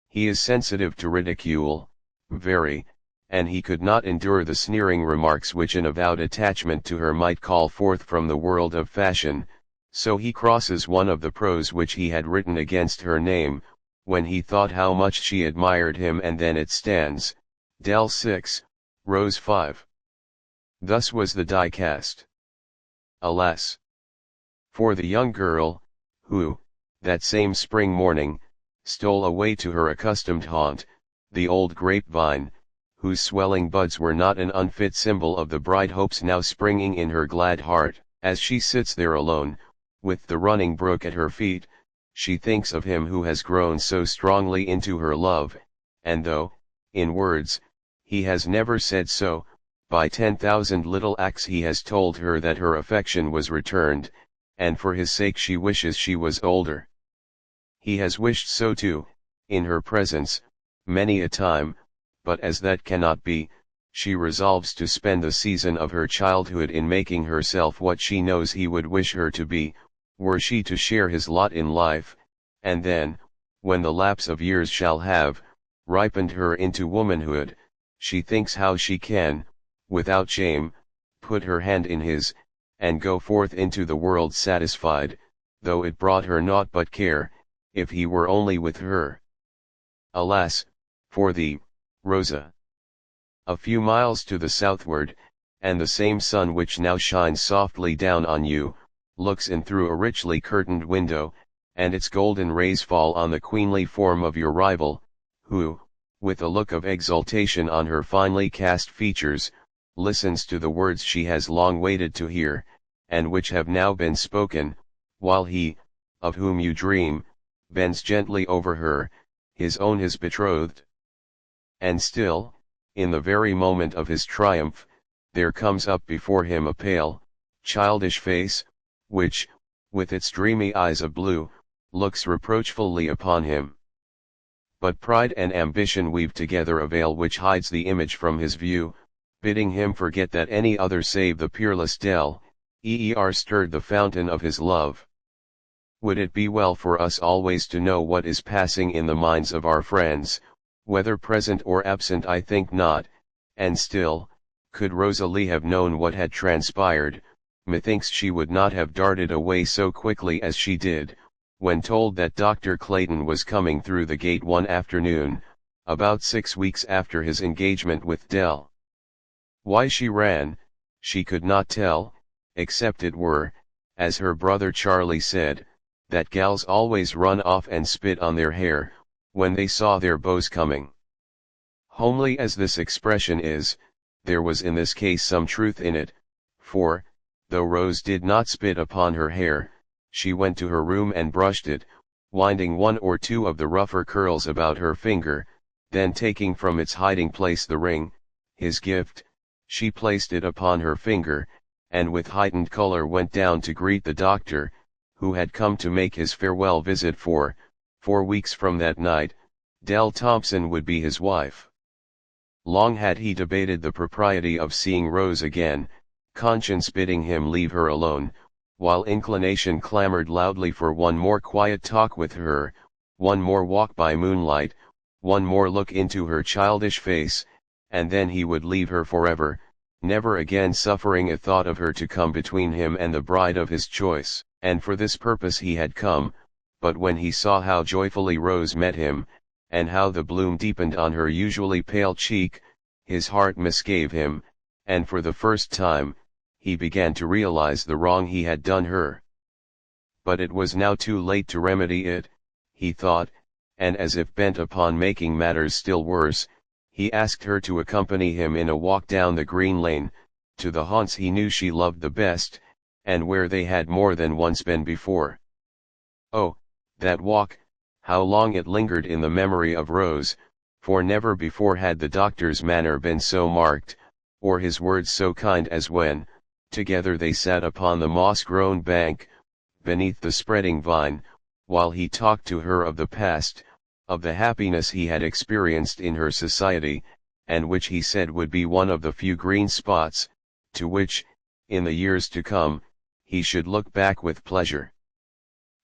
He is sensitive to ridicule, very, and he could not endure the sneering remarks which an avowed attachment to her might call forth from the world of fashion, so he crosses one of the pros which he had written against her name, when he thought how much she admired him, and then it stands, Dell 6, Rose 5. Thus was the die cast. Alas! For the young girl, who, that same spring morning, stole away to her accustomed haunt, the old grapevine, whose swelling buds were not an unfit symbol of the bright hopes now springing in her glad heart. As she sits there alone, with the running brook at her feet, she thinks of him who has grown so strongly into her love, and though, in words, he has never said so, by 10,000 little acts he has told her that her affection was returned, and for his sake she wishes she was older. He has wished so too, in her presence, many a time, but as that cannot be, she resolves to spend the season of her childhood in making herself what she knows he would wish her to be, were she to share his lot in life, and then, when the lapse of years shall have ripened her into womanhood, she thinks how she can, without shame, put her hand in his, and go forth into the world satisfied, though it brought her naught but care, if he were only with her. Alas, for thee, Rosa! A few miles to the southward, and the same sun which now shines softly down on you, looks in through a richly curtained window, and its golden rays fall on the queenly form of your rival, who, with a look of exultation on her finely cast features, listens to the words she has long waited to hear, and which have now been spoken, while he, of whom you dream, bends gently over her, his betrothed. And still, in the very moment of his triumph, there comes up before him a pale, childish face, which, with its dreamy eyes of blue, looks reproachfully upon him. But pride and ambition weave together a veil which hides the image from his view, bidding him forget that any other save the peerless stirred the fountain of his love. Would it be well for us always to know what is passing in the minds of our friends, whether present or absent? I think not, and still, could Rosalie have known what had transpired, methinks she would not have darted away so quickly as she did, when told that Dr. Clayton was coming through the gate one afternoon, about 6 weeks after his engagement with Dell. Why she ran, she could not tell, except it were, as her brother Charlie said, that gals always run off and spit on their hair, when they saw their beaux coming. Homely as this expression is, there was in this case some truth in it, for, though Rose did not spit upon her hair, she went to her room and brushed it, winding one or two of the rougher curls about her finger, then taking from its hiding place the ring, his gift, she placed it upon her finger, and with heightened color went down to greet the doctor, who had come to make his farewell visit. For 4 weeks from that night, Dell Thompson would be his wife. Long had he debated the propriety of seeing Rose again, conscience bidding him leave her alone, while inclination clamored loudly for one more quiet talk with her, one more walk by moonlight, one more look into her childish face, and then he would leave her forever, never again suffering a thought of her to come between him and the bride of his choice. And for this purpose he had come, but when he saw how joyfully Rose met him, and how the bloom deepened on her usually pale cheek, his heart misgave him, and for the first time, he began to realize the wrong he had done her. But it was now too late to remedy it, he thought, and as if bent upon making matters still worse, he asked her to accompany him in a walk down the green lane, to the haunts he knew she loved the best, and where they had more than once been before. Oh, that walk, how long it lingered in the memory of Rose, for never before had the doctor's manner been so marked, or his words so kind as when, together they sat upon the moss-grown bank, beneath the spreading vine, while he talked to her of the past, of the happiness he had experienced in her society, and which he said would be one of the few green spots, to which, in the years to come, he should look back with pleasure.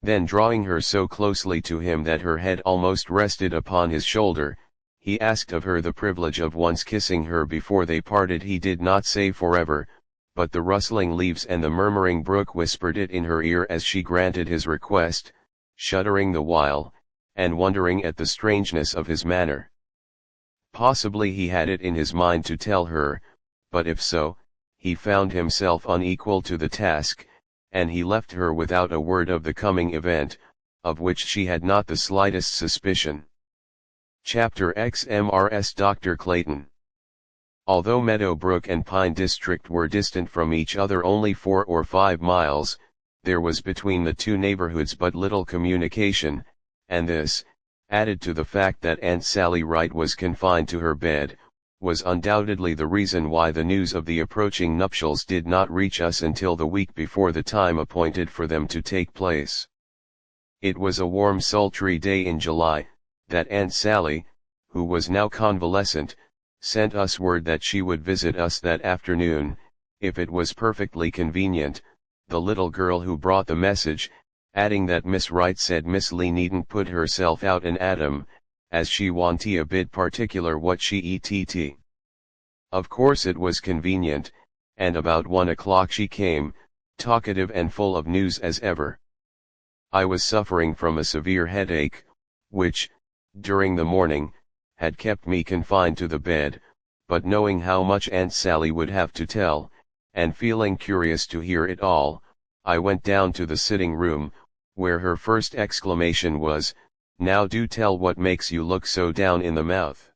Then drawing her so closely to him that her head almost rested upon his shoulder, he asked of her the privilege of once kissing her before they parted. He did not say forever, but the rustling leaves and the murmuring brook whispered it in her ear as she granted his request, shuddering the while, and wondering at the strangeness of his manner. Possibly he had it in his mind to tell her, but if so, he found himself unequal to the task, and he left her without a word of the coming event, of which she had not the slightest suspicion. Chapter XMRS Dr. Clayton. Although Meadow Brook and Pine District were distant from each other only 4 or 5 miles, there was between the two neighborhoods but little communication, and this, added to the fact that Aunt Sally Wright was confined to her bed, was undoubtedly the reason why the news of the approaching nuptials did not reach us until the week before the time appointed for them to take place. It was a warm sultry day in July, that Aunt Sally, who was now convalescent, sent us word that she would visit us that afternoon, if it was perfectly convenient, the little girl who brought the message, adding that Miss Wright said Miss Lee needn't put herself out an atom, as she wanted a bit particular what she eat. Of course it was convenient, and about 1 o'clock she came, talkative and full of news as ever. I was suffering from a severe headache, which, during the morning, had kept me confined to the bed, but knowing how much Aunt Sally would have to tell, and feeling curious to hear it all, I went down to the sitting room, where her first exclamation was, "Now do tell what makes you look so down in the mouth."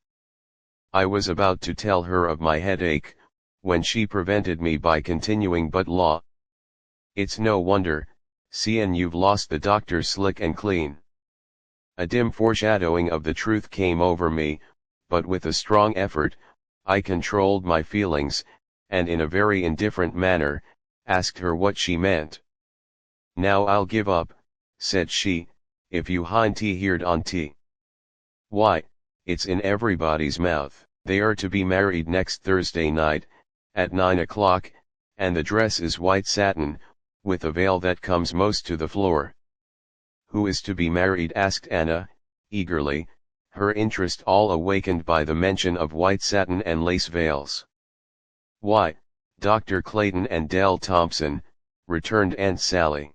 I was about to tell her of my headache, when she prevented me by continuing, "But law, it's no wonder, seein' you've lost the doctor slick and clean." A dim foreshadowing of the truth came over me, but with a strong effort, I controlled my feelings, and in a very indifferent manner, asked her what she meant. "Now I'll give up," said she, "if you hind tea heerd on tea. Why, it's in everybody's mouth. They are to be married next Thursday night, at 9 o'clock, and the dress is white satin, with a veil that comes most to the floor." "Who is to be married?" asked Anna, eagerly, her interest all awakened by the mention of white satin and lace veils. "Why, Dr. Clayton and Dell Thompson," returned Aunt Sally.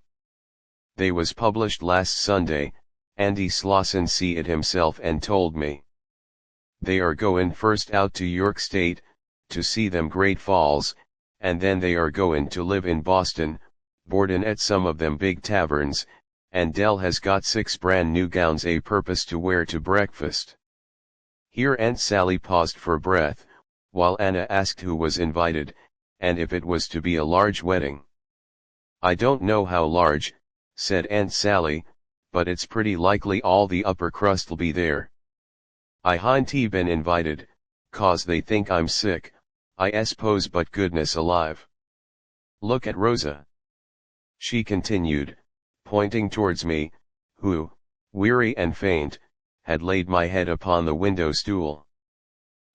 "They was published last Sunday, Andy Slosson see it himself and told me. They are goin' first out to York State, to see them Great Falls, and then they are goin' to live in Boston, boardin' at some of them big taverns, and Dell has got 6 brand new gowns a purpose to wear to breakfast." Here Aunt Sally paused for breath, while Anna asked who was invited, and if it was to be a large wedding. "I don't know how large," said Aunt Sally, "but it's pretty likely all the upper crust'll be there. I hain't been invited, 'cause they think I'm sick, I s'pose, but goodness alive. Look at Rosa," she continued, pointing towards me, who, weary and faint, had laid my head upon the window stool.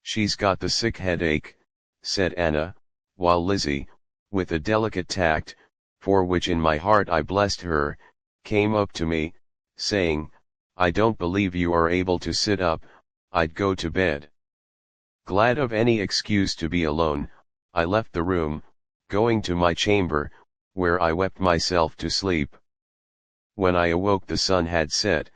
"She's got the sick headache," said Anna, while Lizzie, with a delicate tact, for which in my heart I blessed her, came up to me, saying, "I don't believe you are able to sit up, I'd go to bed." Glad of any excuse to be alone, I left the room, going to my chamber, where I wept myself to sleep. When I awoke the sun had set,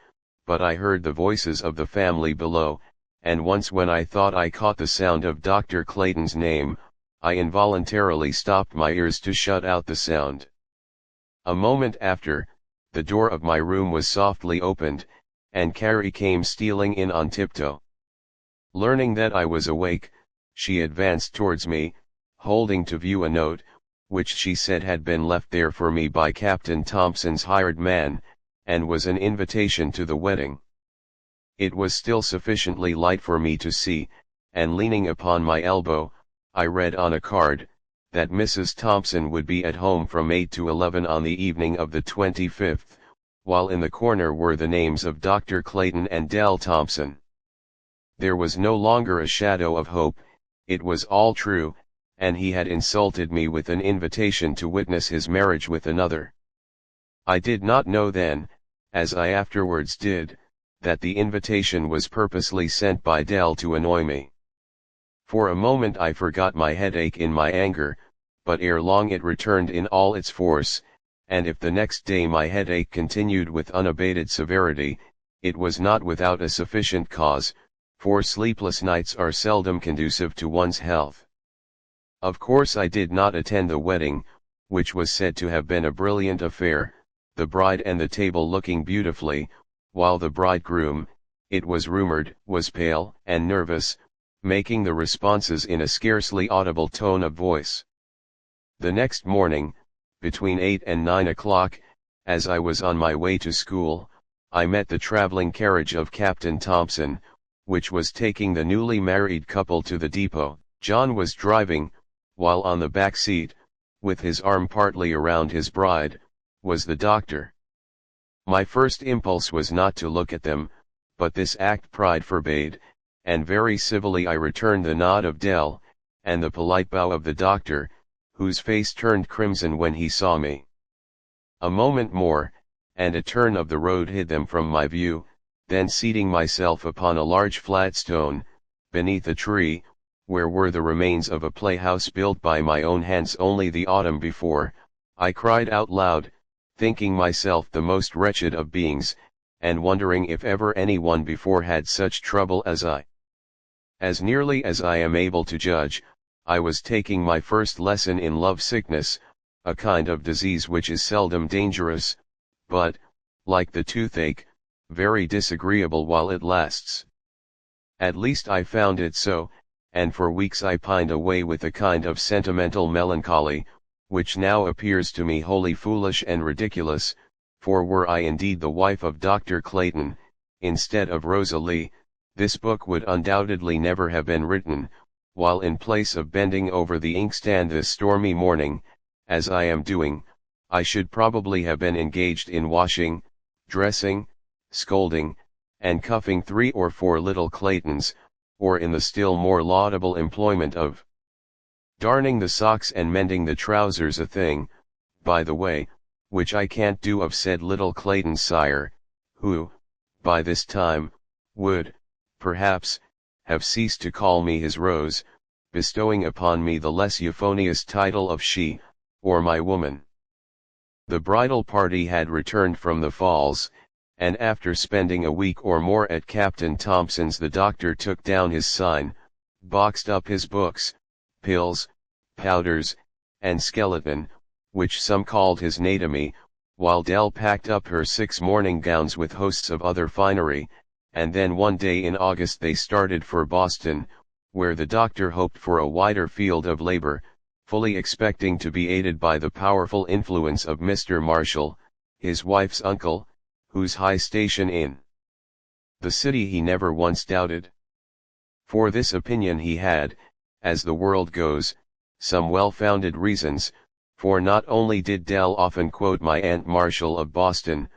but I heard the voices of the family below, and once when I thought I caught the sound of Dr. Clayton's name, I involuntarily stopped my ears to shut out the sound. A moment after, the door of my room was softly opened, and Carrie came stealing in on tiptoe. Learning that I was awake, she advanced towards me, holding to view a note, which she said had been left there for me by Captain Thompson's hired man, and was an invitation to the wedding. It was still sufficiently light for me to see, and leaning upon my elbow, I read on a card, that Mrs. Thompson would be at home from 8 to 11 on the evening of the 25th, while in the corner were the names of Dr. Clayton and Dell Thompson. There was no longer a shadow of hope, it was all true, and he had insulted me with an invitation to witness his marriage with another. I did not know then, as I afterwards did, that the invitation was purposely sent by Dell to annoy me. For a moment I forgot my headache in my anger, but ere long it returned in all its force, and if the next day my headache continued with unabated severity, it was not without a sufficient cause, for sleepless nights are seldom conducive to one's health. Of course I did not attend the wedding, which was said to have been a brilliant affair, the bride and the table looking beautifully, while the bridegroom, it was rumored, was pale and nervous, making the responses in a scarcely audible tone of voice. The next morning, between 8 and 9 o'clock, as I was on my way to school, I met the traveling carriage of Captain Thompson, which was taking the newly married couple to the depot. John was driving, while on the back seat, with his arm partly around his bride, was the doctor. My first impulse was not to look at them, but this act pride forbade, and very civilly I returned the nod of Dell, and the polite bow of the doctor, whose face turned crimson when he saw me. A moment more, and a turn of the road hid them from my view, then seating myself upon a large flat stone, beneath a tree, where were the remains of a playhouse built by my own hands only the autumn before, I cried out loud, thinking myself the most wretched of beings, and wondering if ever anyone before had such trouble as I. As nearly as I am able to judge, I was taking my first lesson in love sickness, a kind of disease which is seldom dangerous, but, like the toothache, very disagreeable while it lasts. At least I found it so, and for weeks I pined away with a kind of sentimental melancholy, which now appears to me wholly foolish and ridiculous, for were I indeed the wife of Dr. Clayton, instead of Rosalie, this book would undoubtedly never have been written, while in place of bending over the inkstand this stormy morning, as I am doing, I should probably have been engaged in washing, dressing, scolding, and cuffing 3 or 4 little Claytons, or in the still more laudable employment of darning the socks and mending the trousers, a thing, by the way, which I can't do of said little Clayton's sire, who, by this time, would, perhaps, have ceased to call me his Rose, bestowing upon me the less euphonious title of she, or my woman. The bridal party had returned from the Falls, and after spending a week or more at Captain Thompson's, the doctor took down his sign, boxed up his books, pills, powders, and skeleton, which some called his anatomy, while Dell packed up her 6 morning gowns with hosts of other finery, and then one day in August they started for Boston, where the doctor hoped for a wider field of labor, fully expecting to be aided by the powerful influence of Mr. Marshall, his wife's uncle, whose high station in the city he never once doubted. For this opinion he had, as the world goes, some well-founded reasons, for not only did Dell often quote my Aunt Marshall of Boston,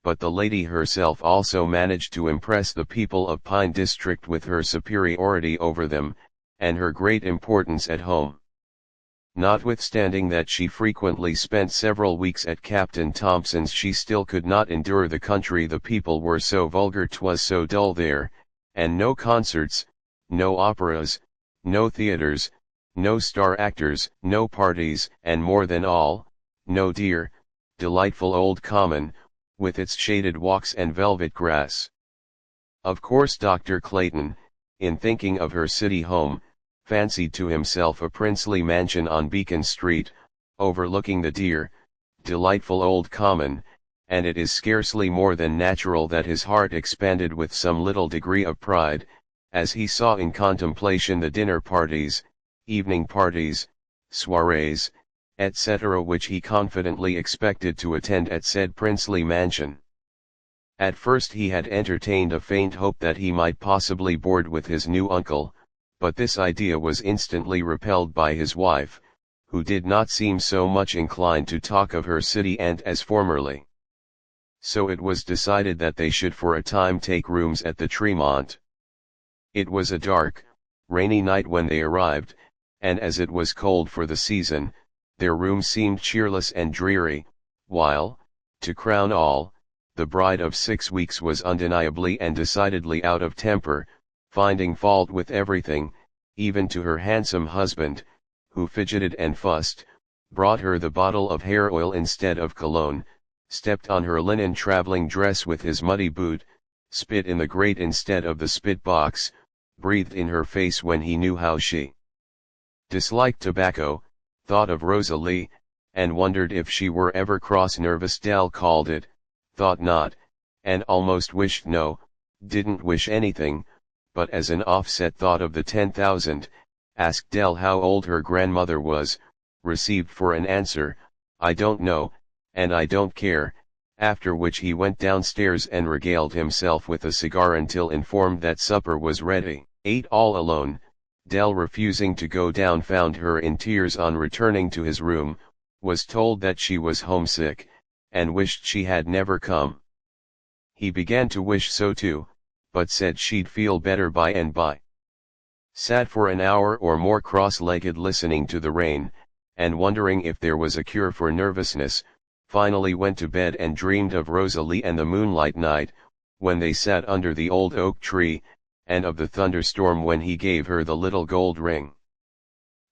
but the lady herself also managed to impress the people of Pine District with her superiority over them, and her great importance at home. Notwithstanding that she frequently spent several weeks at Captain Thompson's, she still could not endure the country. The people were so vulgar, 'twas so dull there, and no concerts, no operas, no theatres, no star actors, no parties, and more than all, no dear, delightful old common, with its shaded walks and velvet grass. Of course Dr. Clayton, in thinking of her city home, fancied to himself a princely mansion on Beacon Street, overlooking the dear, delightful old common, and it is scarcely more than natural that his heart expanded with some little degree of pride, as he saw in contemplation the dinner parties, evening parties, soirees, etc., which he confidently expected to attend at said princely mansion. At first he had entertained a faint hope that he might possibly board with his new uncle, but this idea was instantly repelled by his wife, who did not seem so much inclined to talk of her city aunt as formerly. So it was decided that they should for a time take rooms at the Tremont. It was a dark, rainy night when they arrived, and as it was cold for the season, their room seemed cheerless and dreary, while, to crown all, the bride of 6 weeks was undeniably and decidedly out of temper, finding fault with everything, even to her handsome husband, who fidgeted and fussed, brought her the bottle of hair oil instead of cologne, stepped on her linen traveling dress with his muddy boot, spit in the grate instead of the spit box, breathed in her face when he knew how she disliked tobacco, thought of Rosalie, and wondered if she were ever cross. Nervous Dell called it, thought not, and almost wished no, didn't wish anything, but as an offset thought of the 10,000, asked Dell how old her grandmother was, received for an answer, I don't know, and I don't care, after which he went downstairs and regaled himself with a cigar until informed that supper was ready. Ate all alone. Dell, refusing to go down, found her in tears on returning to his room, was told that she was homesick, and wished she had never come. He began to wish so too, but said she'd feel better by and by. Sat for an hour or more cross-legged listening to the rain, and wondering if there was a cure for nervousness, finally went to bed and dreamed of Rosalie and the moonlight night, when they sat under the old oak tree, and of the thunderstorm when he gave her the little gold ring.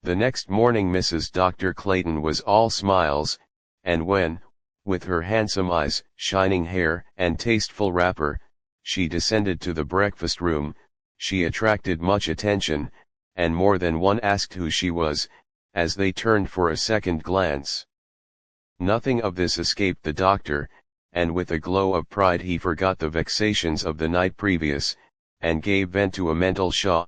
The next morning Mrs. Dr. Clayton was all smiles, and when, with her handsome eyes, shining hair, and tasteful wrapper, she descended to the breakfast room, She attracted much attention, and more than one asked who she was, as they turned for a second glance. Nothing of this escaped the doctor, and with a glow of pride he forgot the vexations of the night previous, and gave vent to a mental shock.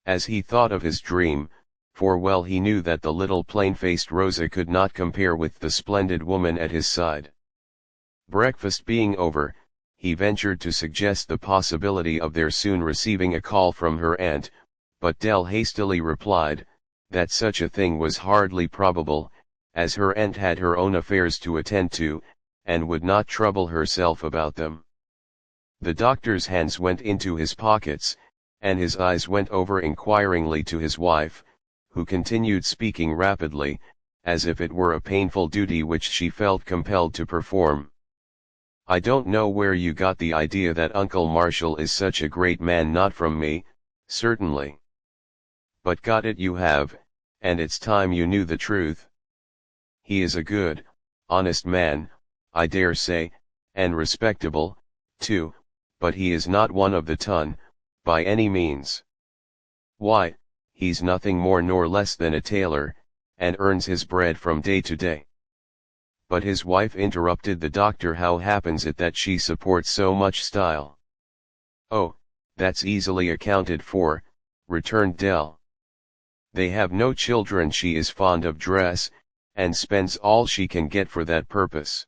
As he thought of his dream, for well he knew that the little plain-faced Rosa could not compare with the splendid woman at his side. Breakfast being over, he ventured to suggest the possibility of their soon receiving a call from her aunt, but Dell hastily replied, that such a thing was hardly probable, as her aunt had her own affairs to attend to, and would not trouble herself about them. The doctor's hands went into his pockets, and his eyes went over inquiringly to his wife, who continued speaking rapidly, as if it were a painful duty which she felt compelled to perform. "I don't know where you got the idea that Uncle Marshall is such a great man, not from me, certainly. But got it you have, and it's time you knew the truth. He is a good, honest man, I dare say, and respectable, too, but he is not one of the ton, by any means. Why, he's nothing more nor less than a tailor, and earns his bread from day to day." But his wife interrupted the doctor. "How happens it that she supports so much style?" "Oh, that's easily accounted for," returned Dell. "They have no children. She is fond of dress, and spends all she can get for that purpose.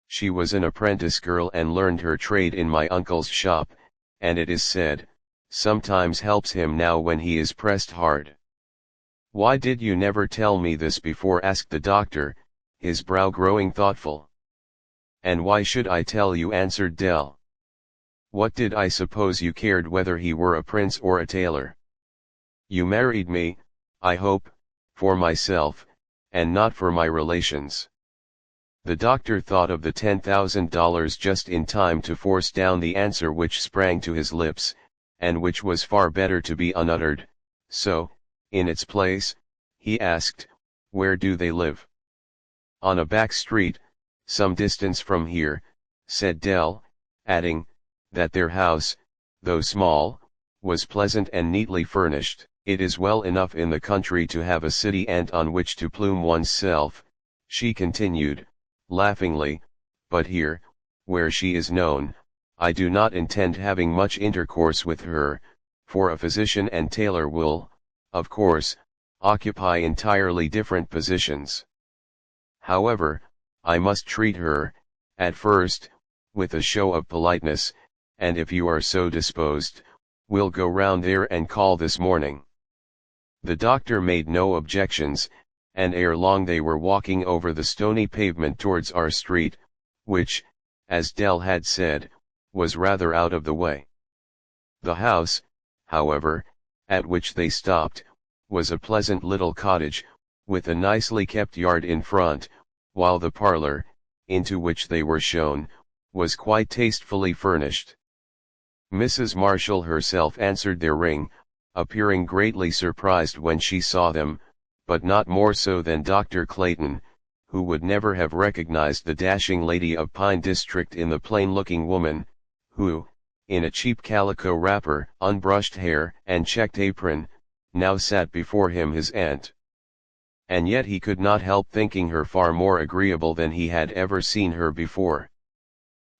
She was an apprentice girl and learned her trade in my uncle's shop, and it is said, sometimes helps him now when he is pressed hard." "Why did you never tell me this before?" asked the doctor, his brow growing thoughtful. "And why should I tell you?" answered Dell. "What did I suppose you cared whether he were a prince or a tailor? You married me, I hope, for myself, and not for my relations." The doctor thought of the $10,000 just in time to force down the answer which sprang to his lips, and which was far better to be unuttered, so, in its place, he asked, "Where do they live?" "On a back street, some distance from here," said Dell, adding, that their house, though small, was pleasant and neatly furnished. "It is well enough in the country to have a city aunt on which to plume one's self," she continued, laughingly, "but here, where she is known, I do not intend having much intercourse with her, for a physician and tailor will, of course, occupy entirely different positions. However, I must treat her, at first, with a show of politeness, and if you are so disposed, we'll go round there and call this morning." The doctor made no objections, and ere long they were walking over the stony pavement towards our street, which, as Dell had said, was rather out of the way. The house, however, at which they stopped, was a pleasant little cottage, with a nicely kept yard in front, while the parlor, into which they were shown, was quite tastefully furnished. Mrs. Marshall herself answered their ring, appearing greatly surprised when she saw them, but not more so than Dr. Clayton, who would never have recognized the dashing lady of Pine District in the plain-looking woman, who, in a cheap calico wrapper, unbrushed hair, and checked apron, now sat before him, his aunt. And yet he could not help thinking her far more agreeable than he had ever seen her before.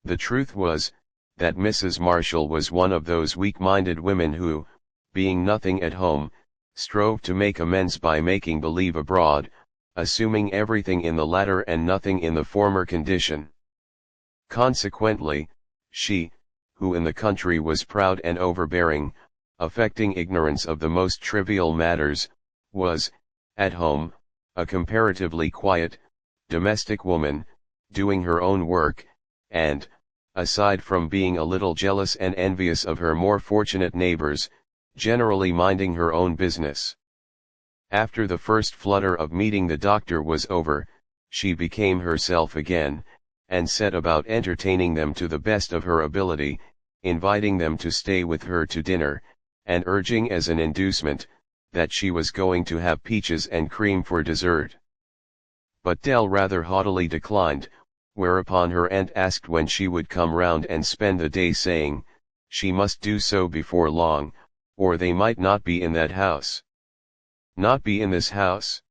The truth was, that Mrs. Marshall was one of those weak-minded women who, being nothing at home, strove to make amends by making believe abroad, assuming everything in the latter and nothing in the former condition. Consequently, she, who in the country was proud and overbearing, affecting ignorance of the most trivial matters, was, at home, a comparatively quiet, domestic woman, doing her own work, and, aside from being a little jealous and envious of her more fortunate neighbors, generally minding her own business. After the first flutter of meeting the doctor was over, she became herself again, and set about entertaining them to the best of her ability, inviting them to stay with her to dinner, and urging as an inducement, that she was going to have peaches and cream for dessert. But Dell rather haughtily declined, whereupon her aunt asked when she would come round and spend the day, saying, she must do so before long, or they might not be in that house. Not be in this house?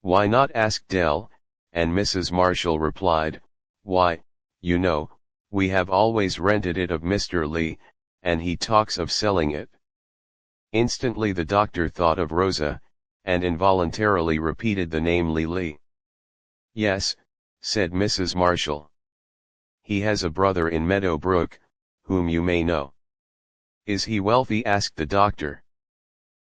Why not? Asked Dell, and Mrs. Marshall replied, why, you know, we have always rented it of Mr. Lee, and he talks of selling it. Instantly the doctor thought of Rosa, and involuntarily repeated the name Lee. Yes, said Mrs. Marshall. He has a brother in Meadow Brook, whom you may know. Is he wealthy? Asked the doctor.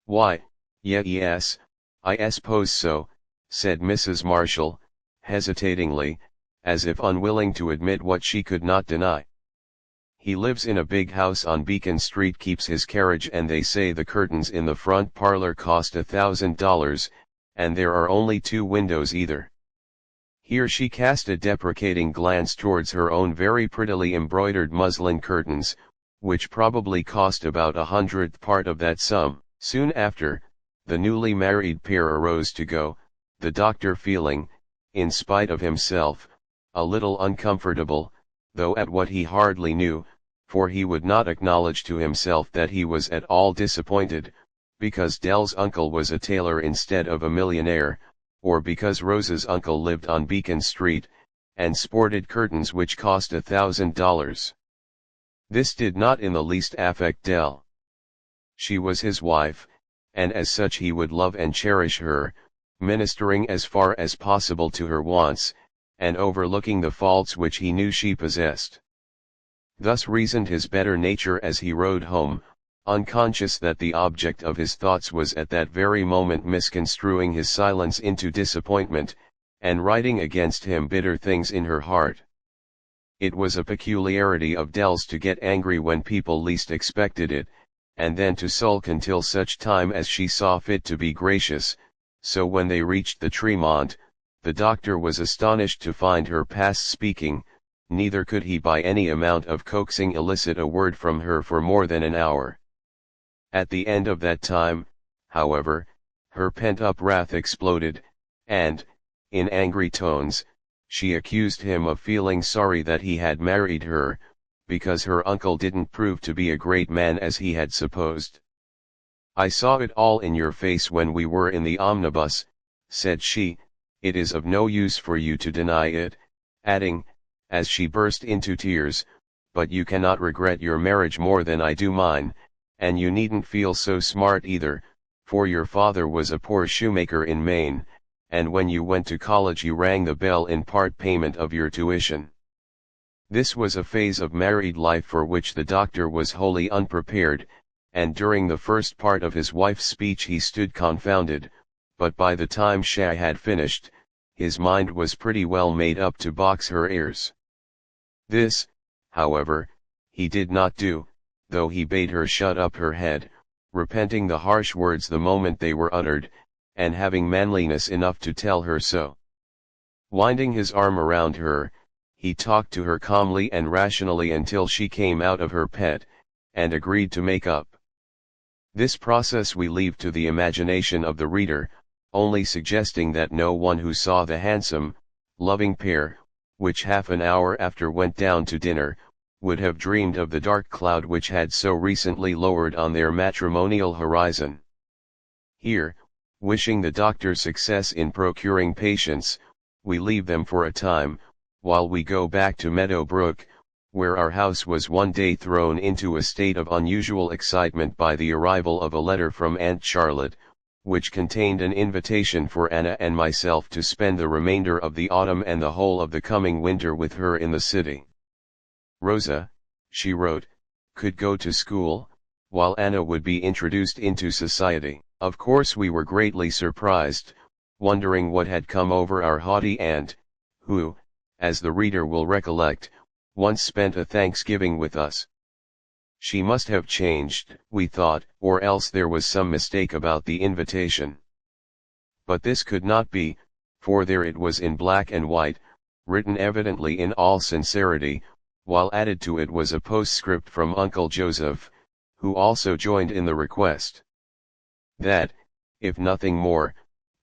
Why, yes, I suppose so, said Mrs. Marshall, hesitatingly, as if unwilling to admit what she could not deny. He lives in a big house on Beacon Street, keeps his carriage, and they say the curtains in the front parlor cost $1,000, and there are only 2 windows either. Here she cast a deprecating glance towards her own very prettily embroidered muslin curtains, which probably cost about 1/100th part of that sum. Soon after, the newly married pair arose to go, the doctor feeling, in spite of himself, a little uncomfortable, though at what he hardly knew, for he would not acknowledge to himself that he was at all disappointed, because Dell's uncle was a tailor instead of a millionaire, or because Rosa's uncle lived on Beacon Street, and sported curtains which cost $1,000. This did not in the least affect Dell. She was his wife, and as such he would love and cherish her, ministering as far as possible to her wants, and overlooking the faults which he knew she possessed. Thus reasoned his better nature as he rode home, unconscious that the object of his thoughts was at that very moment misconstruing his silence into disappointment, and writing against him bitter things in her heart. It was a peculiarity of Dell's to get angry when people least expected it, and then to sulk until such time as she saw fit to be gracious, so when they reached the Tremont, the doctor was astonished to find her past speaking, neither could he by any amount of coaxing elicit a word from her for more than an hour. At the end of that time, however, her pent-up wrath exploded, and, in angry tones, she accused him of feeling sorry that he had married her, because her uncle didn't prove to be a great man as he had supposed. I saw it all in your face when we were in the omnibus, said she, it is of no use for you to deny it, adding, as she burst into tears, but you cannot regret your marriage more than I do mine, and you needn't feel so smart either, for your father was a poor shoemaker in Maine, and when you went to college you rang the bell in part payment of your tuition. This was a phase of married life for which the doctor was wholly unprepared, and during the first part of his wife's speech he stood confounded, but by the time she had finished, his mind was pretty well made up to box her ears. This, however, he did not do, though he bade her shut up her head, repenting the harsh words the moment they were uttered, and having manliness enough to tell her so. Winding his arm around her, he talked to her calmly and rationally until she came out of her pet, and agreed to make up. This process we leave to the imagination of the reader, only suggesting that no one who saw the handsome, loving pair, which half an hour after went down to dinner, would have dreamed of the dark cloud which had so recently lowered on their matrimonial horizon. Here, wishing the doctor success in procuring patients, we leave them for a time, while we go back to Meadow Brook, where our house was one day thrown into a state of unusual excitement by the arrival of a letter from Aunt Charlotte, which contained an invitation for Anna and myself to spend the remainder of the autumn and the whole of the coming winter with her in the city. Rosa, she wrote, could go to school, while Anna would be introduced into society. Of course we were greatly surprised, wondering what had come over our haughty aunt, who, as the reader will recollect, once spent a Thanksgiving with us. She must have changed, we thought, or else there was some mistake about the invitation. But this could not be, for there it was in black and white, written evidently in all sincerity, while added to it was a postscript from Uncle Joseph, who also joined in the request. That, if nothing more,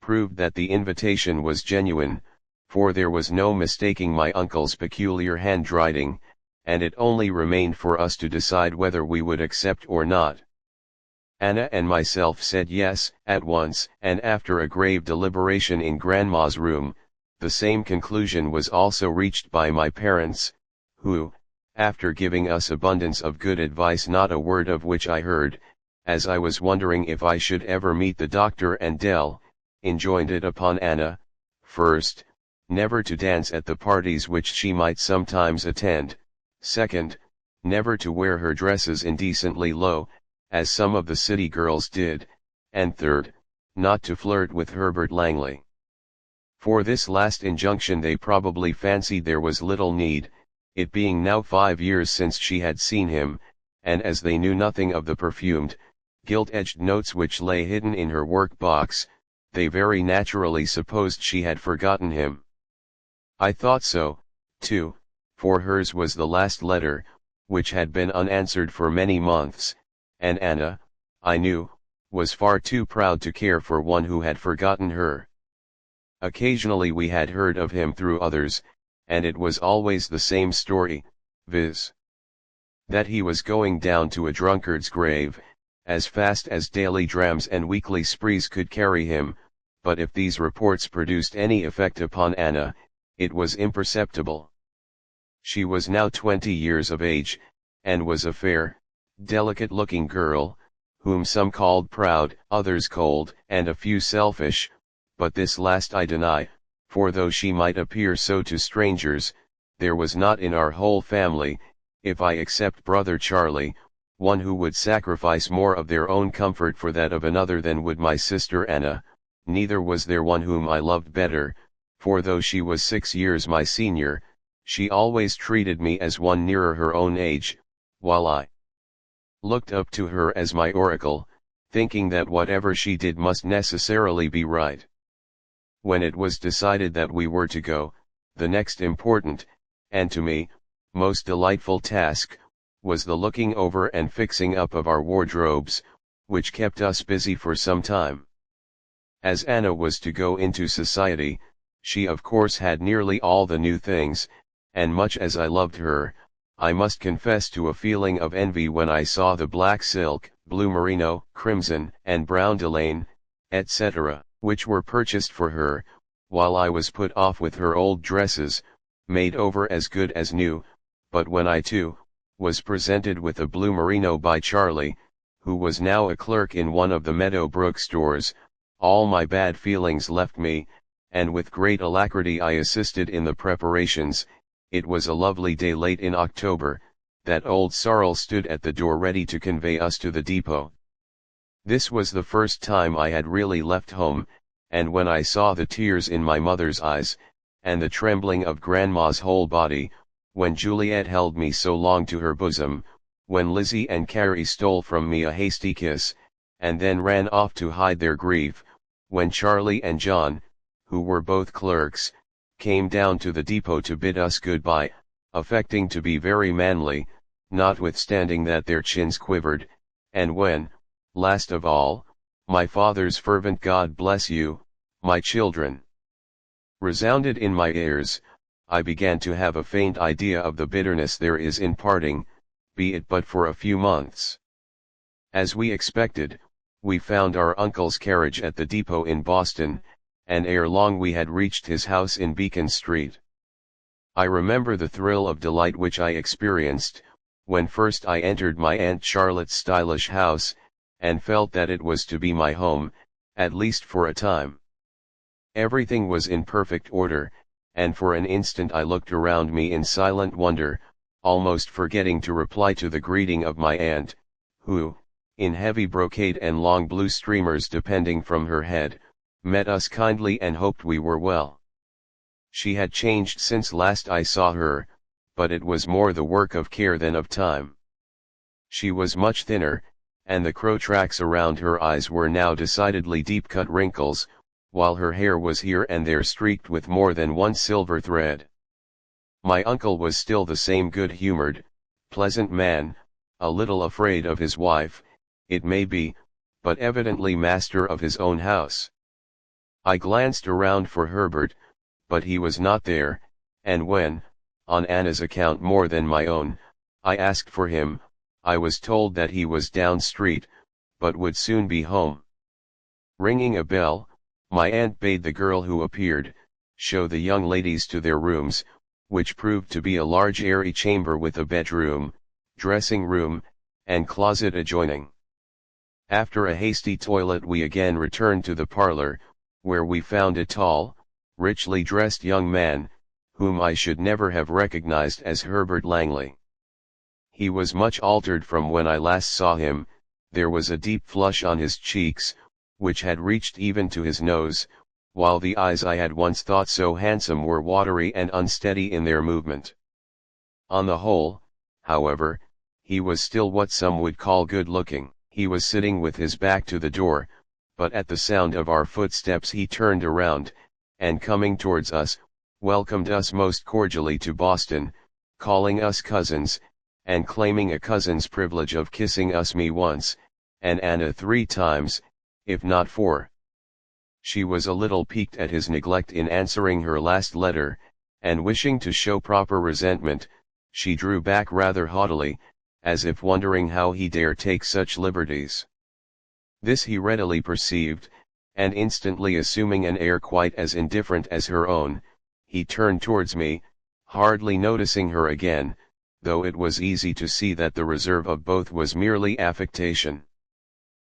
proved that the invitation was genuine, for there was no mistaking my uncle's peculiar handwriting, and it only remained for us to decide whether we would accept or not. Anna and myself said yes, at once, and after a grave deliberation in Grandma's room, the same conclusion was also reached by my parents, who, after giving us abundance of good advice not a word of which I heard, as I was wondering if I should ever meet the doctor and Dell, enjoined it upon Anna, first, never to dance at the parties which she might sometimes attend, second, never to wear her dresses indecently low, as some of the city girls did, and third, not to flirt with Herbert Langley. For this last injunction they probably fancied there was little need, it being now 5 years since she had seen him, and as they knew nothing of the perfumed, gilt-edged notes which lay hidden in her work-box, they very naturally supposed she had forgotten him. I thought so, too, for hers was the last letter, which had been unanswered for many months, and Anna, I knew, was far too proud to care for one who had forgotten her. Occasionally we had heard of him through others, and it was always the same story, viz. that he was going down to a drunkard's grave, as fast as daily drams and weekly sprees could carry him, but if these reports produced any effect upon Anna, it was imperceptible. She was now 20 years of age, and was a fair, delicate-looking girl, whom some called proud, others cold, and a few selfish, but this last I deny, for though she might appear so to strangers, there was not in our whole family, if I except brother Charlie, one who would sacrifice more of their own comfort for that of another than would my sister Anna, neither was there one whom I loved better, for though she was 6 years my senior, she always treated me as one nearer her own age, while I looked up to her as my oracle, thinking that whatever she did must necessarily be right. When it was decided that we were to go, the next important, and to me, most delightful task, was the looking over and fixing up of our wardrobes, which kept us busy for some time. As Anna was to go into society, she of course had nearly all the new things, and much as I loved her, I must confess to a feeling of envy when I saw the black silk, blue merino, crimson, and brown delaine, etc., which were purchased for her, while I was put off with her old dresses, made over as good as new, but when I too, was presented with a blue merino by Charlie, who was now a clerk in one of the Meadow Brook stores, all my bad feelings left me, and with great alacrity I assisted in the preparations. It was a lovely day late in October, that old Sorrel stood at the door ready to convey us to the depot. This was the first time I had really left home, and when I saw the tears in my mother's eyes, and the trembling of Grandma's whole body, when Juliet held me so long to her bosom, when Lizzie and Carrie stole from me a hasty kiss, and then ran off to hide their grief, when Charlie and John, who were both clerks, came down to the depot to bid us good-bye, affecting to be very manly, notwithstanding that their chins quivered, and when, last of all, my father's fervent "God bless you, my children," resounded in my ears, I began to have a faint idea of the bitterness there is in parting, be it but for a few months. As we expected, we found our uncle's carriage at the depot in Boston, and ere long we had reached his house in Beacon Street. I remember the thrill of delight which I experienced, when first I entered my Aunt Charlotte's stylish house, and felt that it was to be my home, at least for a time. Everything was in perfect order, and for an instant I looked around me in silent wonder, almost forgetting to reply to the greeting of my aunt, who, in heavy brocade and long blue streamers depending from her head, met us kindly and hoped we were well. She had changed since last I saw her, but it was more the work of care than of time. She was much thinner, and the crow tracks around her eyes were now decidedly deep-cut wrinkles, while her hair was here and there streaked with more than one silver thread. My uncle was still the same good-humored, pleasant man, a little afraid of his wife, it may be, but evidently master of his own house. I glanced around for Herbert, but he was not there, and when, on Anna's account more than my own. I asked for him. I was told that he was down street, but would soon be home. Ringing a bell, my aunt bade the girl who appeared show the young ladies to their rooms, which proved to be a large airy chamber with a bedroom, dressing room, and closet adjoining. After a hasty toilet we again returned to the parlor, where we found a tall, richly dressed young man, whom I should never have recognized as Herbert Langley. He was much altered from when I last saw him. There was a deep flush on his cheeks, which had reached even to his nose, while the eyes I had once thought so handsome were watery and unsteady in their movement. On the whole, however, he was still what some would call good-looking. He was sitting with his back to the door, but at the sound of our footsteps he turned around, and coming towards us, welcomed us most cordially to Boston, calling us cousins, and claiming a cousin's privilege of kissing us, me once, and Anna 3 times, if not 4. She was a little piqued at his neglect in answering her last letter, and wishing to show proper resentment, she drew back rather haughtily, as if wondering how he dare take such liberties. This he readily perceived, and instantly assuming an air quite as indifferent as her own, he turned towards me, hardly noticing her again, though it was easy to see that the reserve of both was merely affectation.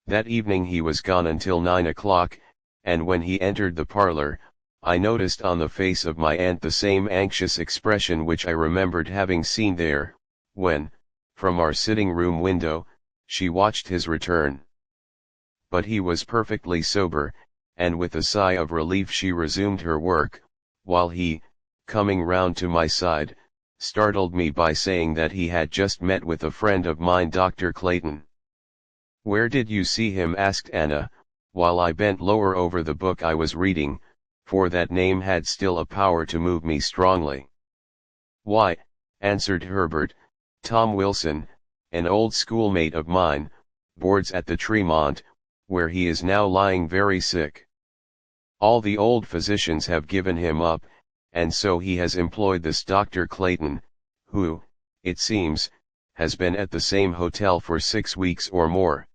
That evening he was gone until 9 o'clock, and when he entered the parlor, I noticed on the face of my aunt the same anxious expression which I remembered having seen there, when, from our sitting-room window, she watched his return. But he was perfectly sober, and with a sigh of relief she resumed her work, while he, coming round to my side, startled me by saying that he had just met with a friend of mine, Dr. Clayton. "Where did you see him?" asked Anna, while I bent lower over the book I was reading, for that name had still a power to move me strongly. "Why," answered Herbert, "Tom Wilson, an old schoolmate of mine, boards at the Tremont, where he is now lying very sick. All the old physicians have given him up, and so he has employed this Dr. Clayton, who, it seems, has been at the same hotel for 6 weeks or more.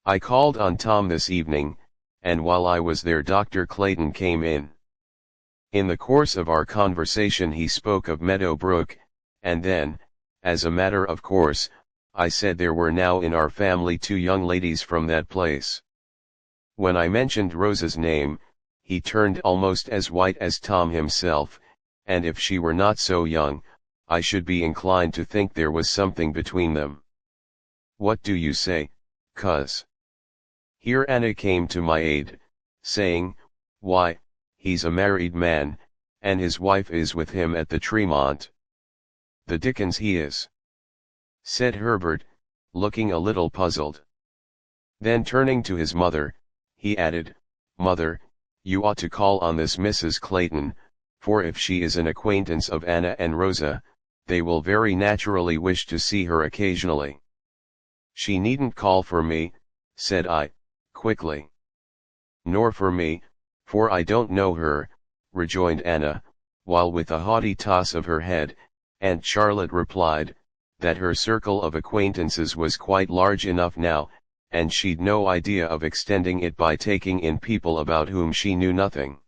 I called on Tom this evening, and while I was there Dr. Clayton came in. In the course of our conversation he spoke of Meadow Brook, and then, as a matter of course, I said there were now in our family 2 young ladies from that place. When I mentioned Rosa's name, he turned almost as white as Tom himself, and if she were not so young, I should be inclined to think there was something between them. What do you say, cuz?" Here Anna came to my aid, saying, "Why, he's a married man, and his wife is with him at the Tremont." "The dickens he is," said Herbert, looking a little puzzled. Then turning to his mother, he added, "Mother, you ought to call on this Mrs. Clayton, for if she is an acquaintance of Anna and Rosa, they will very naturally wish to see her occasionally." "She needn't call for me," said I, quickly. "Nor for me, for I don't know her," rejoined Anna, while with a haughty toss of her head, Aunt Charlotte replied, that her circle of acquaintances was quite large enough now, and she'd no idea of extending it by taking in people about whom she knew nothing.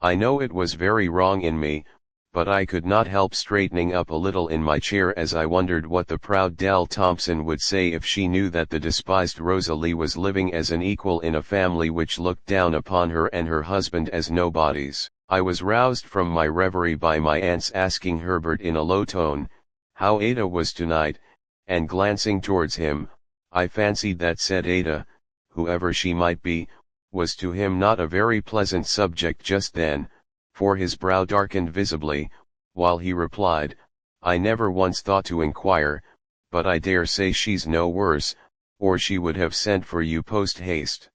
I know it was very wrong in me, but I could not help straightening up a little in my chair as I wondered what the proud Dell Thompson would say if she knew that the despised Rosalie was living as an equal in a family which looked down upon her and her husband as nobodies. I was roused from my reverie by my aunt's asking Herbert in a low tone, how Ada was tonight, and glancing towards him, I fancied that said Ada, whoever she might be, was to him not a very pleasant subject just then, for his brow darkened visibly, while he replied, "I never once thought to inquire, but I dare say she's no worse, or she would have sent for you post haste."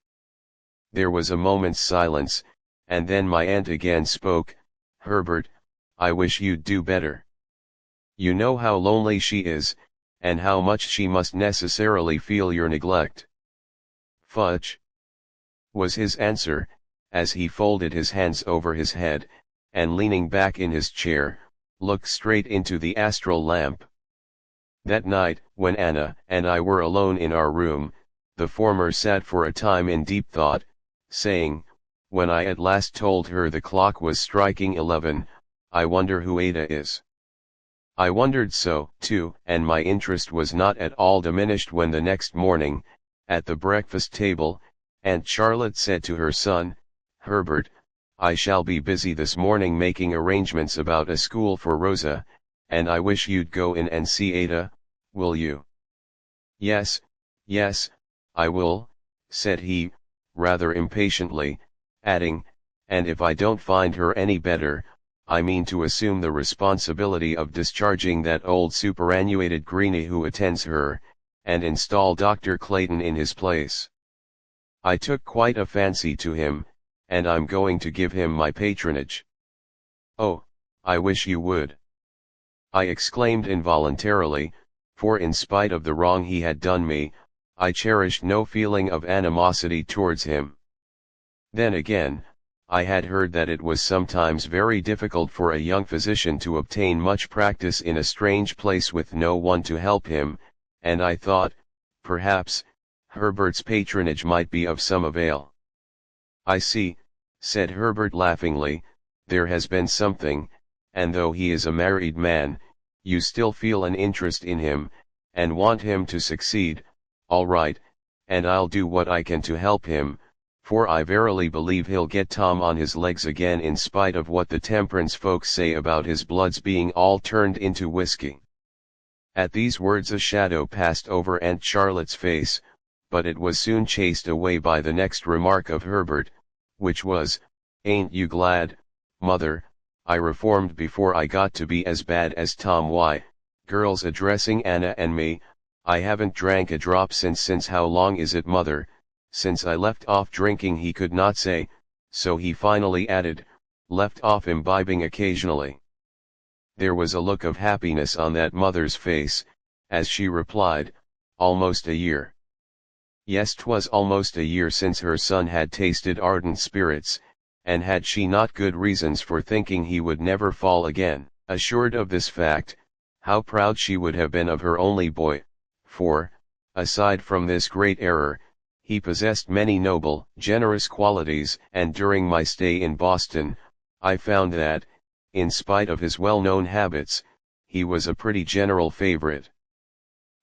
There was a moment's silence, and then my aunt again spoke, "Herbert, I wish you'd do better. You know how lonely she is, and how much she must necessarily feel your neglect." "Fudge!" was his answer, as he folded his hands over his head, and leaning back in his chair, looked straight into the astral lamp. That night, when Anna and I were alone in our room, the former sat for a time in deep thought, saying, when I at last told her the clock was striking 11, "I wonder who Ada is." I wondered so, too, and my interest was not at all diminished when the next morning, at the breakfast table, Aunt Charlotte said to her son, "Herbert, I shall be busy this morning making arrangements about a school for Rosa, and I wish you'd go in and see Ada, will you?" "Yes, yes, I will," said he, rather impatiently, adding, "and if I don't find her any better, I mean to assume the responsibility of discharging that old superannuated greenie who attends her, and install Dr. Clayton in his place. I took quite a fancy to him, and I'm going to give him my patronage." "Oh, I wish you would," I exclaimed involuntarily, for in spite of the wrong he had done me, I cherished no feeling of animosity towards him. Then again, I had heard that it was sometimes very difficult for a young physician to obtain much practice in a strange place with no one to help him, and I thought, perhaps, Herbert's patronage might be of some avail. "I see," said Herbert laughingly, "there has been something, and though he is a married man, you still feel an interest in him, and want him to succeed. All right, and I'll do what I can to help him, for I verily believe he'll get Tom on his legs again in spite of what the temperance folks say about his bloods being all turned into whiskey." At these words a shadow passed over Aunt Charlotte's face, but it was soon chased away by the next remark of Herbert, which was, "Ain't you glad, mother, I reformed before I got to be as bad as Tom? Why, girls," addressing Anna and me, "I haven't drank a drop since how long is it, mother?" Since I left off drinking, he could not say, so he finally added, "left off imbibing occasionally." There was a look of happiness on that mother's face, as she replied, "Almost a year." Yes, 'twas almost a year since her son had tasted ardent spirits, and had she not good reasons for thinking he would never fall again? Assured of this fact, how proud she would have been of her only boy, for, aside from this great error, he possessed many noble, generous qualities, and during my stay in Boston, I found that, in spite of his well-known habits, he was a pretty general favorite.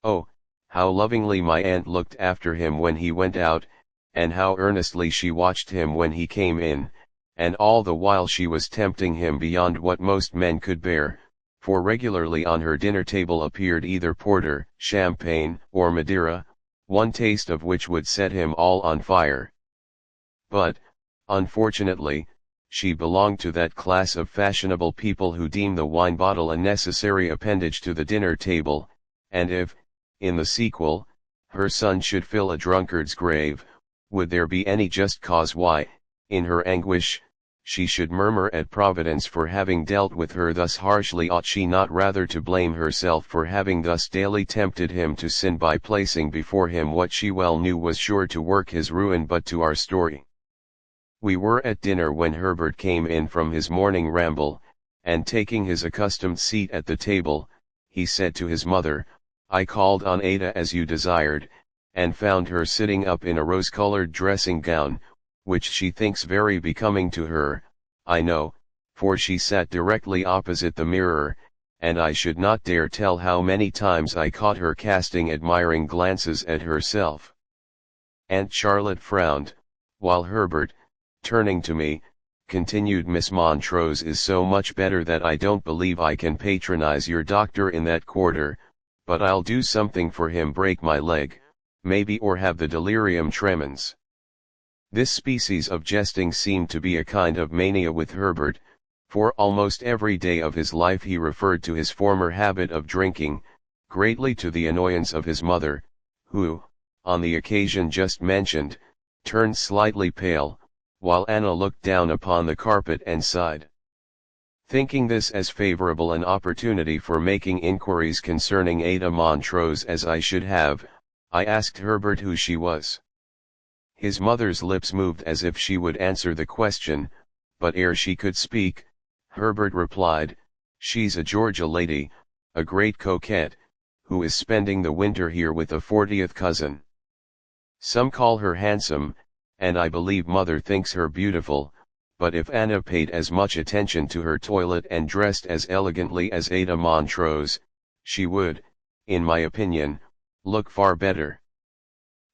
Oh, how lovingly my aunt looked after him when he went out, and how earnestly she watched him when he came in, and all the while she was tempting him beyond what most men could bear, for regularly on her dinner table appeared either porter, champagne, or Madeira, one taste of which would set him all on fire. But, unfortunately, she belonged to that class of fashionable people who deem the wine bottle a necessary appendage to the dinner table, and if, in the sequel, her son should fill a drunkard's grave, would there be any just cause why, in her anguish, she should murmur at Providence for having dealt with her thus harshly? Ought she not rather to blame herself for having thus daily tempted him to sin by placing before him what she well knew was sure to work his ruin? But to our story. We were at dinner when Herbert came in from his morning ramble, and taking his accustomed seat at the table, he said to his mother, "I called on Ada as you desired, and found her sitting up in a rose-colored dressing gown, which she thinks very becoming to her, I know, for she sat directly opposite the mirror, and I should not dare tell how many times I caught her casting admiring glances at herself." Aunt Charlotte frowned, while Herbert, turning to me, continued, "Miss Montrose is so much better that I don't believe I can patronize your doctor in that quarter, but I'll do something for him, break my leg, maybe, or have the delirium tremens." This species of jesting seemed to be a kind of mania with Herbert, for almost every day of his life he referred to his former habit of drinking, greatly to the annoyance of his mother, who, on the occasion just mentioned, turned slightly pale, while Anna looked down upon the carpet and sighed. Thinking this as favorable an opportunity for making inquiries concerning Ada Montrose as I should have, I asked Herbert who she was. His mother's lips moved as if she would answer the question, but ere she could speak, Herbert replied, She's a Georgia lady, a great coquette, who is spending the winter here with a 40th cousin. Some call her handsome, and I believe mother thinks her beautiful, but if Anna paid as much attention to her toilet and dressed as elegantly as Ada Montrose, she would, in my opinion, look far better.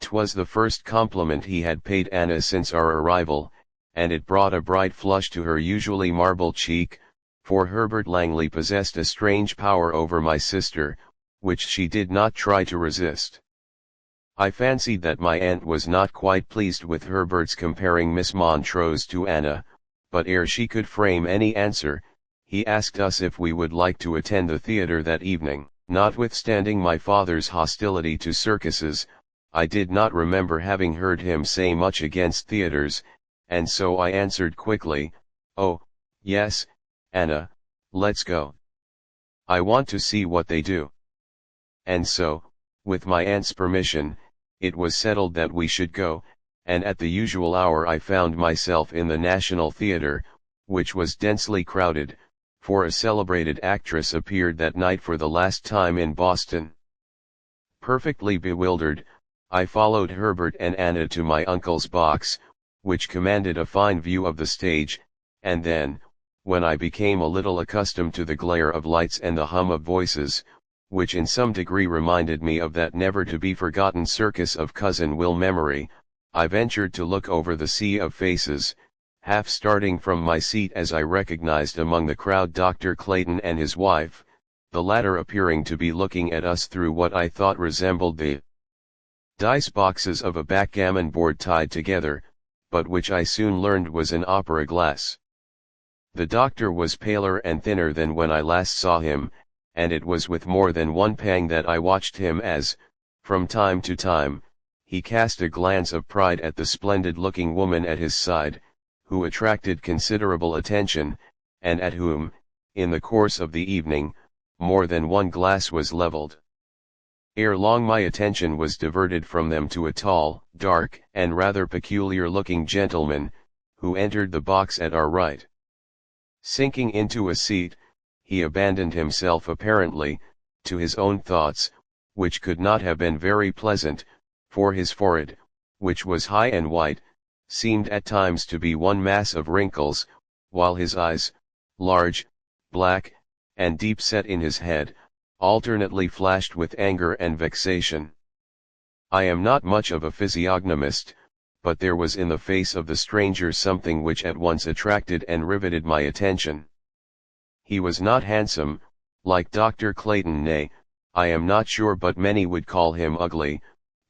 'Twas the first compliment he had paid Anna since our arrival, and it brought a bright flush to her usually marble cheek, for Herbert Langley possessed a strange power over my sister, which she did not try to resist. I fancied that my aunt was not quite pleased with Herbert's comparing Miss Montrose to Anna, but ere she could frame any answer, he asked us if we would like to attend the theatre that evening. Notwithstanding my father's hostility to circuses, I did not remember having heard him say much against theatres, and so I answered quickly, "Oh, yes, Anna, let's go. I want to see what they do." And so, with my aunt's permission, it was settled that we should go, and at the usual hour I found myself in the National Theatre, which was densely crowded, for a celebrated actress appeared that night for the last time in Boston. Perfectly bewildered, I followed Herbert and Anna to my uncle's box, which commanded a fine view of the stage, and then, when I became a little accustomed to the glare of lights and the hum of voices, which in some degree reminded me of that never-to-be-forgotten circus of Cousin Will Memory, I ventured to look over the sea of faces, half starting from my seat as I recognized among the crowd Dr. Clayton and his wife, the latter appearing to be looking at us through what I thought resembled the dice boxes of a backgammon board tied together, but which I soon learned was an opera glass. The doctor was paler and thinner than when I last saw him, and it was with more than one pang that I watched him as, from time to time, he cast a glance of pride at the splendid-looking woman at his side, who attracted considerable attention, and at whom, in the course of the evening, more than one glass was leveled. Ere long my attention was diverted from them to a tall, dark, and rather peculiar-looking gentleman, who entered the box at our right. Sinking into a seat, he abandoned himself apparently, to his own thoughts, which could not have been very pleasant, for his forehead, which was high and white, seemed at times to be one mass of wrinkles, while his eyes, large, black, and deep-set in his head, alternately flashed with anger and vexation. I am not much of a physiognomist, but there was in the face of the stranger something which at once attracted and riveted my attention. He was not handsome, like Dr. Clayton, nay, I am not sure but many would call him ugly,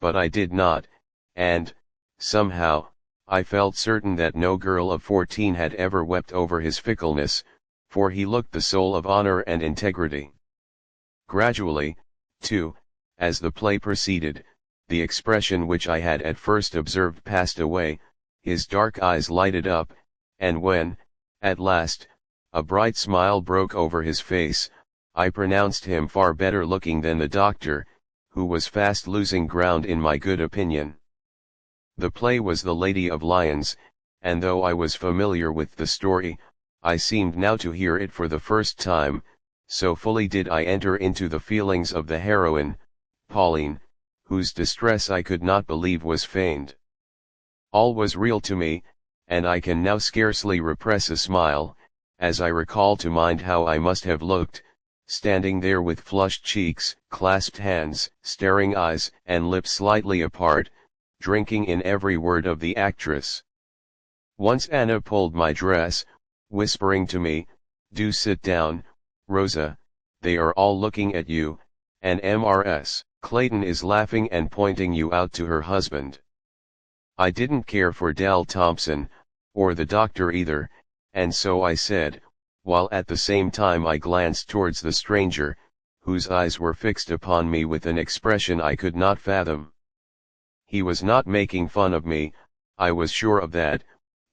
but I did not, and, somehow, I felt certain that no girl of 14 had ever wept over his fickleness, for he looked the soul of honor and integrity. Gradually, too, as the play proceeded, the expression which I had at first observed passed away, his dark eyes lighted up, and when, at last, a bright smile broke over his face, I pronounced him far better looking than the doctor, who was fast losing ground in my good opinion. The play was The Lady of Lyons, and though I was familiar with the story, I seemed now to hear it for the first time, so fully did I enter into the feelings of the heroine, Pauline, whose distress I could not believe was feigned. All was real to me, and I can now scarcely repress a smile, as I recall to mind how I must have looked, standing there with flushed cheeks, clasped hands, staring eyes, and lips slightly apart, drinking in every word of the actress. Once Anna pulled my dress, whispering to me, "Do sit down, Rosa, they are all looking at you, and Mrs. Clayton is laughing and pointing you out to her husband." I didn't care for Dell Thompson, or the doctor either, and so I said, while at the same time I glanced towards the stranger, whose eyes were fixed upon me with an expression I could not fathom. He was not making fun of me, I was sure of that,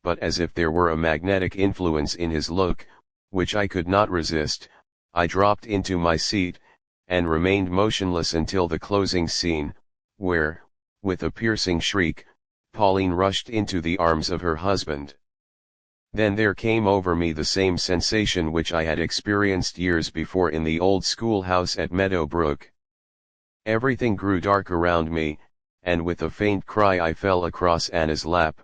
but as if there were a magnetic influence in his look, which I could not resist, I dropped into my seat, and remained motionless until the closing scene, where, with a piercing shriek, Pauline rushed into the arms of her husband. Then there came over me the same sensation which I had experienced years before in the old schoolhouse at Meadow Brook. Everything grew dark around me, and with a faint cry I fell across Anna's lap.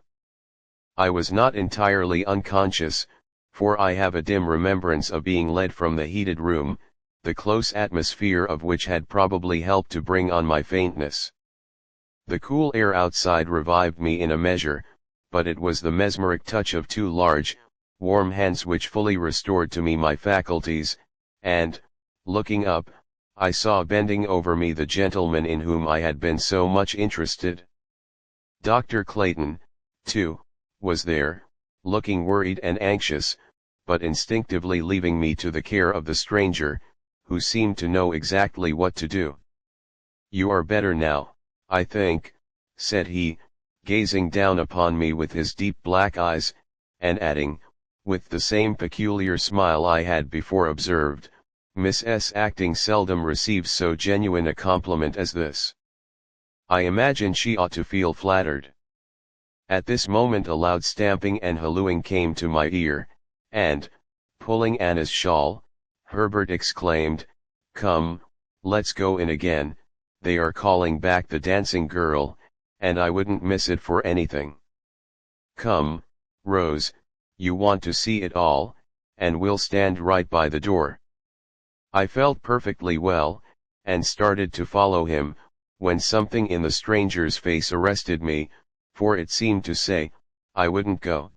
I was not entirely unconscious, for I have a dim remembrance of being led from the heated room, the close atmosphere of which had probably helped to bring on my faintness. The cool air outside revived me in a measure, but it was the mesmeric touch of two large, warm hands which fully restored to me my faculties, and, looking up, I saw bending over me the gentleman in whom I had been so much interested. Dr. Clayton, too, was there, looking worried and anxious, but instinctively leaving me to the care of the stranger, who seemed to know exactly what to do. "You are better now, I think," said he, gazing down upon me with his deep black eyes, and adding, with the same peculiar smile I had before observed, "Miss S. acting seldom receives so genuine a compliment as this. I imagine she ought to feel flattered." At this moment a loud stamping and hallooing came to my ear, and, pulling Anna's shawl, Herbert exclaimed, "Come, let's go in again, they are calling back the dancing girl, and I wouldn't miss it for anything. Come, Rose, you want to see it all, and we'll stand right by the door." I felt perfectly well, and started to follow him, when something in the stranger's face arrested me, for it seemed to say, I wouldn't go.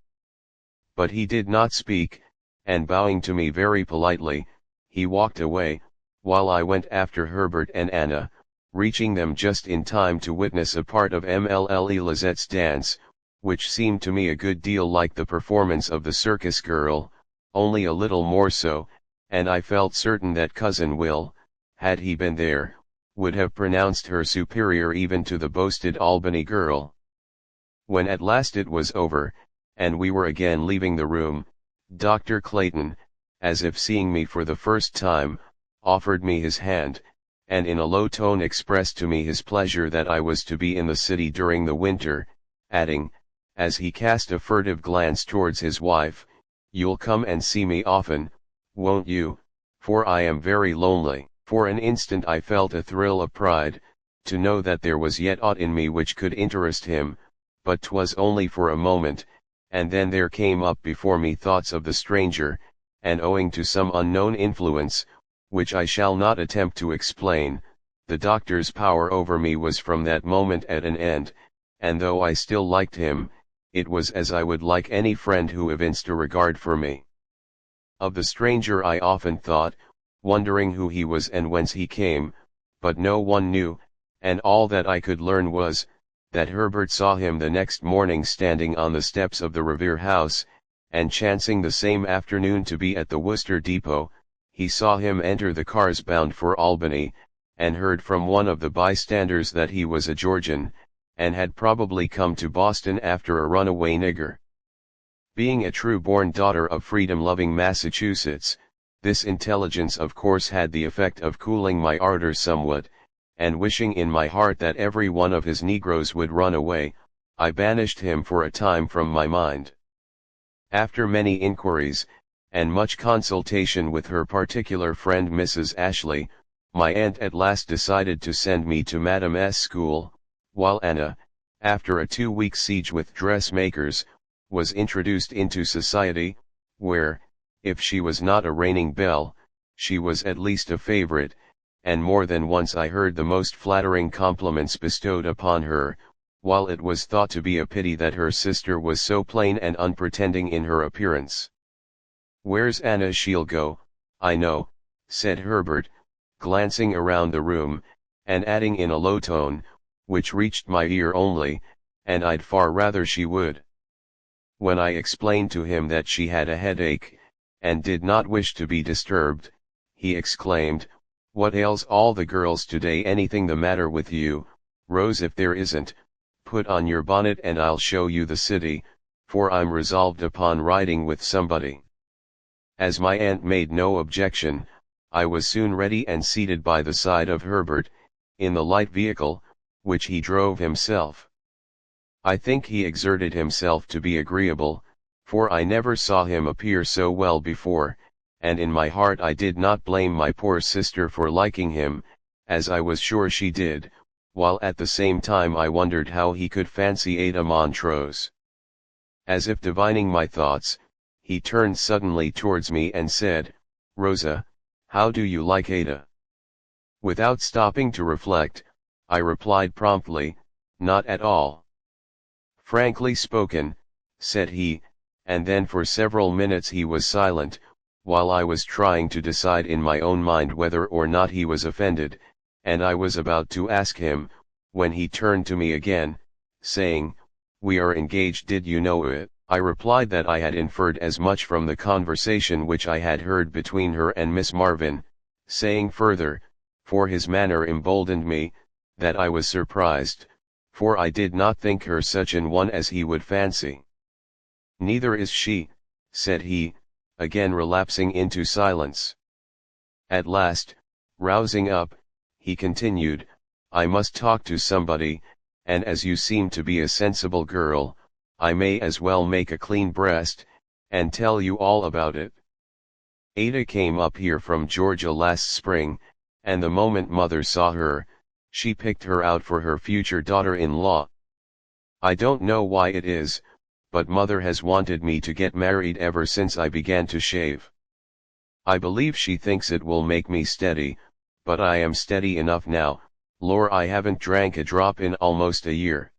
But he did not speak, and bowing to me very politely, he walked away, while I went after Herbert and Anna, reaching them just in time to witness a part of Mlle Lizette's dance, which seemed to me a good deal like the performance of the circus girl, only a little more so, and I felt certain that Cousin Will, had he been there, would have pronounced her superior even to the boasted Albany girl. When at last it was over, and we were again leaving the room, Dr. Clayton, as if seeing me for the first time, offered me his hand, and in a low tone expressed to me his pleasure that I was to be in the city during the winter, adding, as he cast a furtive glance towards his wife, "You'll come and see me often, won't you, for I am very lonely." For an instant I felt a thrill of pride, to know that there was yet aught in me which could interest him, but 'twas only for a moment, and then there came up before me thoughts of the stranger, and owing to some unknown influence, which I shall not attempt to explain, the doctor's power over me was from that moment at an end, and though I still liked him, it was as I would like any friend who evinced a regard for me. Of the stranger I often thought, wondering who he was and whence he came, but no one knew, and all that I could learn was, that Herbert saw him the next morning standing on the steps of the Revere House, and chancing the same afternoon to be at the Worcester depot, he saw him enter the cars bound for Albany, and heard from one of the bystanders that he was a Georgian, and had probably come to Boston after a runaway nigger. Being a true-born daughter of freedom-loving Massachusetts, this intelligence of course had the effect of cooling my ardor somewhat, and wishing in my heart that every one of his negroes would run away, I banished him for a time from my mind. After many inquiries, and much consultation with her particular friend Mrs. Ashley, my aunt at last decided to send me to Madame S. school, while Anna, after a 2-week siege with dressmakers, was introduced into society, where, if she was not a reigning belle, she was at least a favorite, and more than once I heard the most flattering compliments bestowed upon her, while it was thought to be a pity that her sister was so plain and unpretending in her appearance. "Where's Anna? She'll go, I know," said Herbert, glancing around the room, and adding in a low tone, which reached my ear only, "and I'd far rather she would." When I explained to him that she had a headache, and did not wish to be disturbed, he exclaimed, "What ails all the girls today? Anything the matter with you, Rose? If there isn't, put on your bonnet and I'll show you the city, for I'm resolved upon riding with somebody." As my aunt made no objection, I was soon ready and seated by the side of Herbert, in the light vehicle, which he drove himself. I think he exerted himself to be agreeable, for I never saw him appear so well before, and in my heart I did not blame my poor sister for liking him, as I was sure she did, while at the same time I wondered how he could fancy Ada Montrose. As if divining my thoughts, he turned suddenly towards me and said, "Rosa, how do you like Ada?" Without stopping to reflect, I replied promptly, "Not at all." "Frankly spoken," said he, and then for several minutes he was silent, while I was trying to decide in my own mind whether or not he was offended, and I was about to ask him, when he turned to me again, saying, "We are engaged, did you know it?" I replied that I had inferred as much from the conversation which I had heard between her and Miss Marvin, saying further, for his manner emboldened me, that I was surprised, for I did not think her such an one as he would fancy. "Neither is she," said he, again relapsing into silence. At last, rousing up, he continued, "I must talk to somebody, and as you seem to be a sensible girl, I may as well make a clean breast, and tell you all about it. Ada came up here from Georgia last spring, and the moment mother saw her, she picked her out for her future daughter-in-law. I don't know why it is, but mother has wanted me to get married ever since I began to shave. I believe she thinks it will make me steady, but I am steady enough now, lor, I haven't drank a drop in almost a year.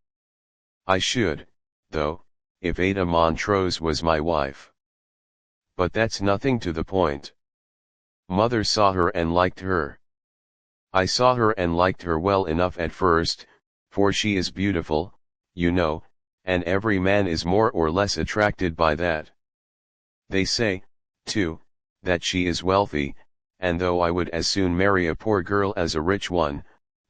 I should, though, if Ada Montrose was my wife. But that's nothing to the point. Mother saw her and liked her. I saw her and liked her well enough at first, for she is beautiful, you know, and every man is more or less attracted by that. They say, too, that she is wealthy, and though I would as soon marry a poor girl as a rich one,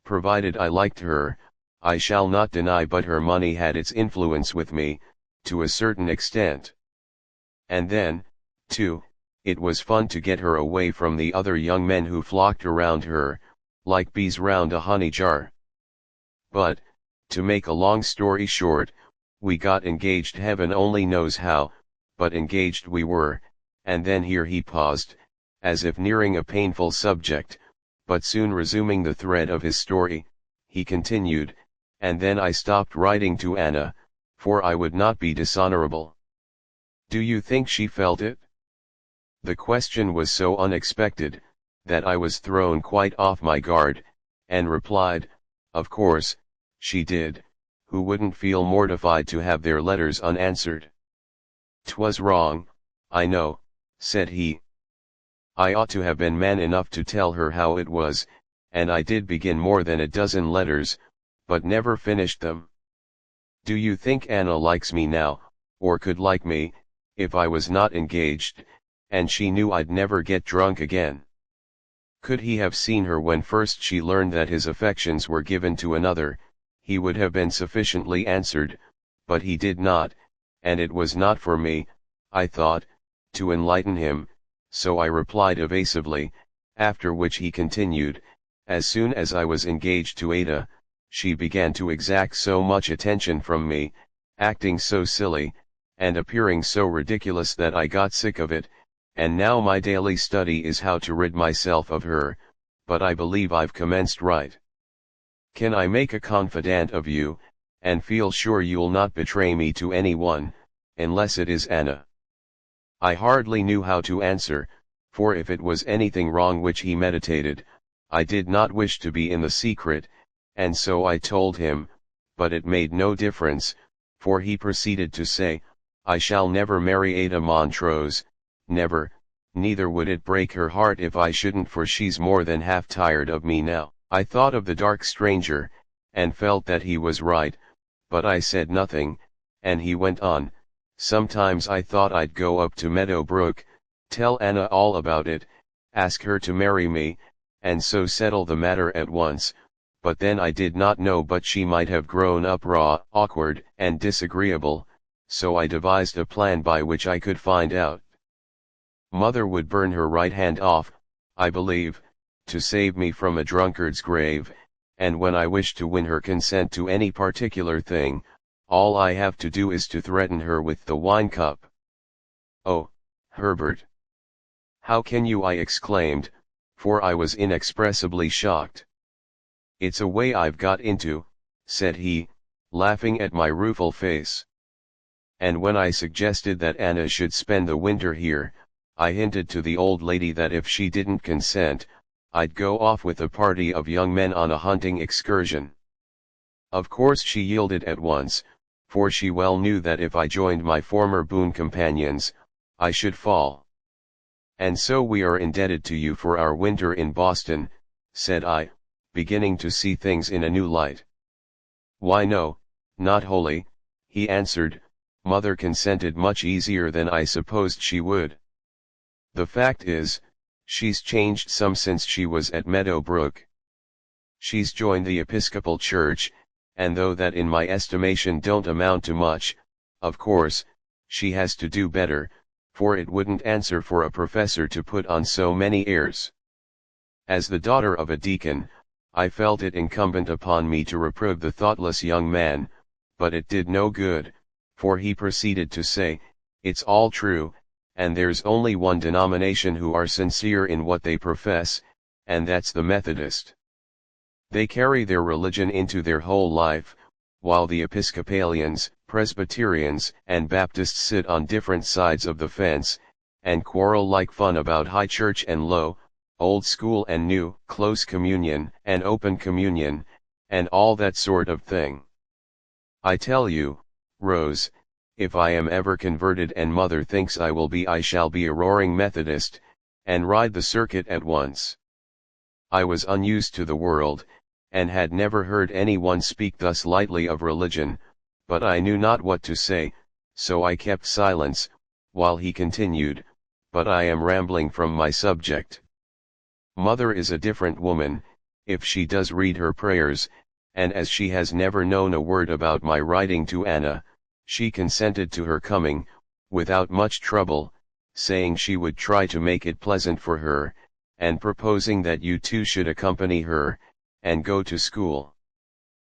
provided I liked her, I shall not deny but her money had its influence with me, to a certain extent. And then, too, it was fun to get her away from the other young men who flocked around her, like bees round a honey jar. But, to make a long story short, we got engaged, heaven only knows how, but engaged we were, and then here he paused, as if nearing a painful subject, but soon resuming the thread of his story, he continued, and then I stopped writing to Anna, for I would not be dishonorable. Do you think she felt it? The question was so unexpected, that I was thrown quite off my guard, and replied, "Of course, she did, who wouldn't feel mortified to have their letters unanswered?" "'Twas wrong, I know," said he. "I ought to have been man enough to tell her how it was, and I did begin more than a dozen letters, but never finished them. Do you think Anna likes me now, or could like me, if I was not engaged, and she knew I'd never get drunk again? Could he have seen her when first she learned that his affections were given to another, he would have been sufficiently answered, but he did not, and it was not for me, I thought, to enlighten him, so I replied evasively, after which he continued, as soon as I was engaged to Ada, she began to exact so much attention from me, acting so silly, and appearing so ridiculous that I got sick of it, and now my daily study is how to rid myself of her, but I believe I've commenced right. Can I make a confidant of you, and feel sure you'll not betray me to anyone, unless it is Anna?" I hardly knew how to answer, for if it was anything wrong which he meditated, I did not wish to be in the secret, and so I told him, but it made no difference, for he proceeded to say, "I shall never marry Ada Montrose, never, neither would it break her heart if I shouldn't, for she's more than half tired of me now." I thought of the dark stranger, and felt that he was right, but I said nothing, and he went on, "Sometimes I thought I'd go up to Meadow Brook, tell Anna all about it, ask her to marry me, and so settle the matter at once, but then I did not know but she might have grown up raw, awkward, and disagreeable, so I devised a plan by which I could find out. Mother would burn her right hand off, I believe, to save me from a drunkard's grave, and when I wish to win her consent to any particular thing, all I have to do is to threaten her with the wine cup. "Oh, Herbert! How can you?" I exclaimed, for I was inexpressibly shocked. "It's a way I've got into," said he, laughing at my rueful face. And when I suggested that Anna should spend the winter here, I hinted to the old lady that if she didn't consent, I'd go off with a party of young men on a hunting excursion. Of course she yielded at once, for she well knew that if I joined my former boon companions, I should fall. "And so we are indebted to you for our winter in Boston," said I, beginning to see things in a new light. "Why no, not wholly," he answered. "Mother consented much easier than I supposed she would. The fact is, she's changed some since she was at Meadow Brook. She's joined the Episcopal Church, and though that in my estimation don't amount to much, of course, she has to do better, for it wouldn't answer for a professor to put on so many airs." As the daughter of a deacon, I felt it incumbent upon me to reprove the thoughtless young man, but it did no good, for he proceeded to say, "It's all true, and there's only one denomination who are sincere in what they profess, and that's the Methodist. They carry their religion into their whole life, while the Episcopalians, Presbyterians, and Baptists sit on different sides of the fence, and quarrel like fun about high church and low, old school and new, close communion and open communion, and all that sort of thing. I tell you, Rose, if I am ever converted and mother thinks I will be, I shall be a roaring Methodist, and ride the circuit at once." I was unused to the world, and had never heard anyone speak thus lightly of religion, but I knew not what to say, so I kept silence, while he continued, "But I am rambling from my subject. Mother is a different woman, if she does read her prayers, and as she has never known a word about my writing to Anna, she consented to her coming, without much trouble, saying she would try to make it pleasant for her, and proposing that you two should accompany her, and go to school.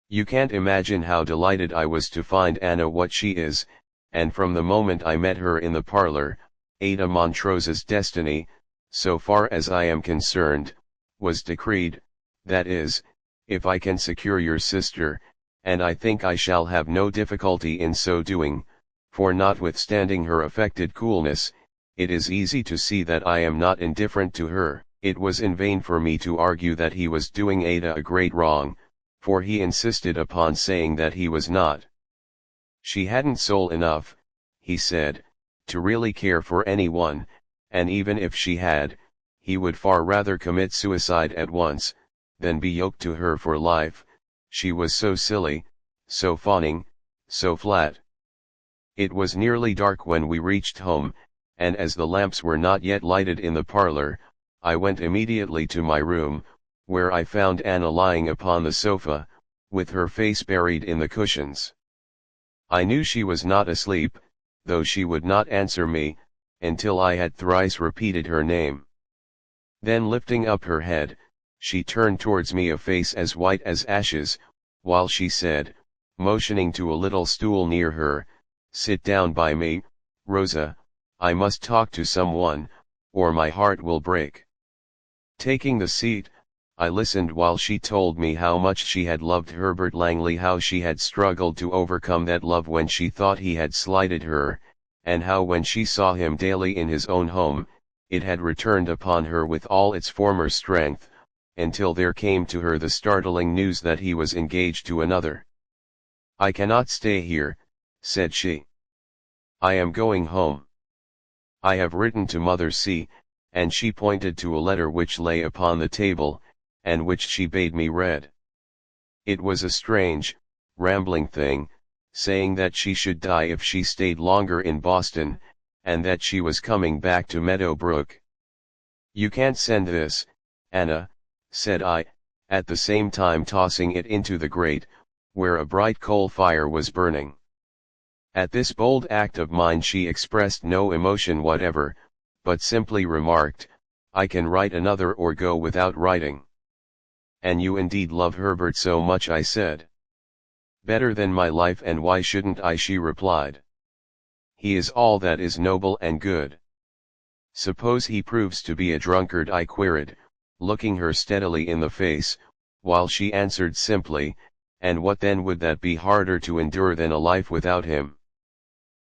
You can't imagine how delighted I was to find Anna what she is, and from the moment I met her in the parlor, Ada Montrose's destiny, so far as I am concerned, was decreed, that is, if I can secure your sister, and I think I shall have no difficulty in so doing, for notwithstanding her affected coolness, it is easy to see that I am not indifferent to her." It was in vain for me to argue that he was doing Ada a great wrong, for he insisted upon saying that he was not. She hadn't soul enough, he said, to really care for anyone, and even if she had, he would far rather commit suicide at once, than be yoked to her for life. She was so silly, so fawning, so flat. It was nearly dark when we reached home, and as the lamps were not yet lighted in the parlor, I went immediately to my room, where I found Anna lying upon the sofa, with her face buried in the cushions. I knew she was not asleep, though she would not answer me, until I had thrice repeated her name. Then lifting up her head, she turned towards me a face as white as ashes, while she said, motioning to a little stool near her, "Sit down by me, Rosa, I must talk to someone, or my heart will break." Taking the seat, I listened while she told me how much she had loved Herbert Langley, how she had struggled to overcome that love when she thought he had slighted her, and how when she saw him daily in his own home, it had returned upon her with all its former strength, until there came to her the startling news that he was engaged to another. "I cannot stay here," said she. "I am going home. I have written to Mother C., and she pointed to a letter which lay upon the table, and which she bade me read. It was a strange, rambling thing, saying that she should die if she stayed longer in Boston, and that she was coming back to Meadow Brook. "You can't send this, Anna," said I, at the same time tossing it into the grate, where a bright coal fire was burning. At this bold act of mine she expressed no emotion whatever, but simply remarked, "I can write another or go without writing." "And you indeed love Herbert so much?" I said. "Better than my life, and why shouldn't I?" she replied. He is all that is noble and good. Suppose he proves to be a drunkard, I queried, looking her steadily in the face, while she answered simply, and what then? Would that be harder to endure than a life without him?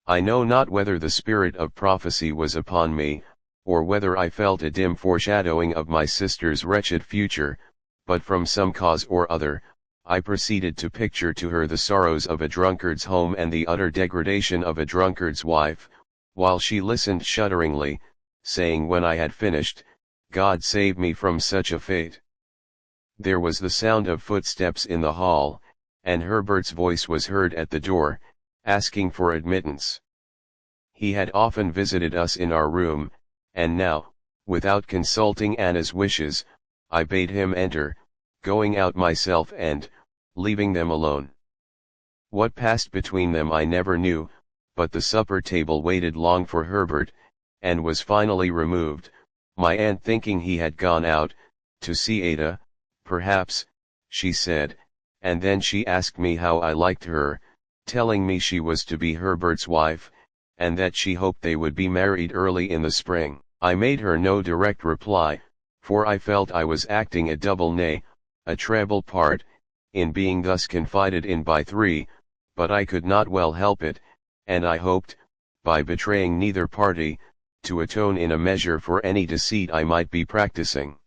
I know not whether the spirit of prophecy was upon me, or whether I felt a dim foreshadowing of my sister's wretched future, but from some cause or other, I proceeded to picture to her the sorrows of a drunkard's home and the utter degradation of a drunkard's wife, while she listened shudderingly, saying when I had finished, "God save me from such a fate." There was the sound of footsteps in the hall, and Herbert's voice was heard at the door, asking for admittance. He had often visited us in our room, and now, without consulting Anna's wishes, I bade him enter, going out myself and, leaving them alone. What passed between them I never knew, but the supper table waited long for Herbert, and was finally removed, my aunt thinking he had gone out, to see Ada, perhaps, she said, and then she asked me how I liked her, telling me she was to be Herbert's wife, and that she hoped they would be married early in the spring. I made her no direct reply, for I felt I was acting a double, nay, a treble part, in being thus confided in by three, but I could not well help it, and I hoped, by betraying neither party, to atone in a measure for any deceit I might be practicing.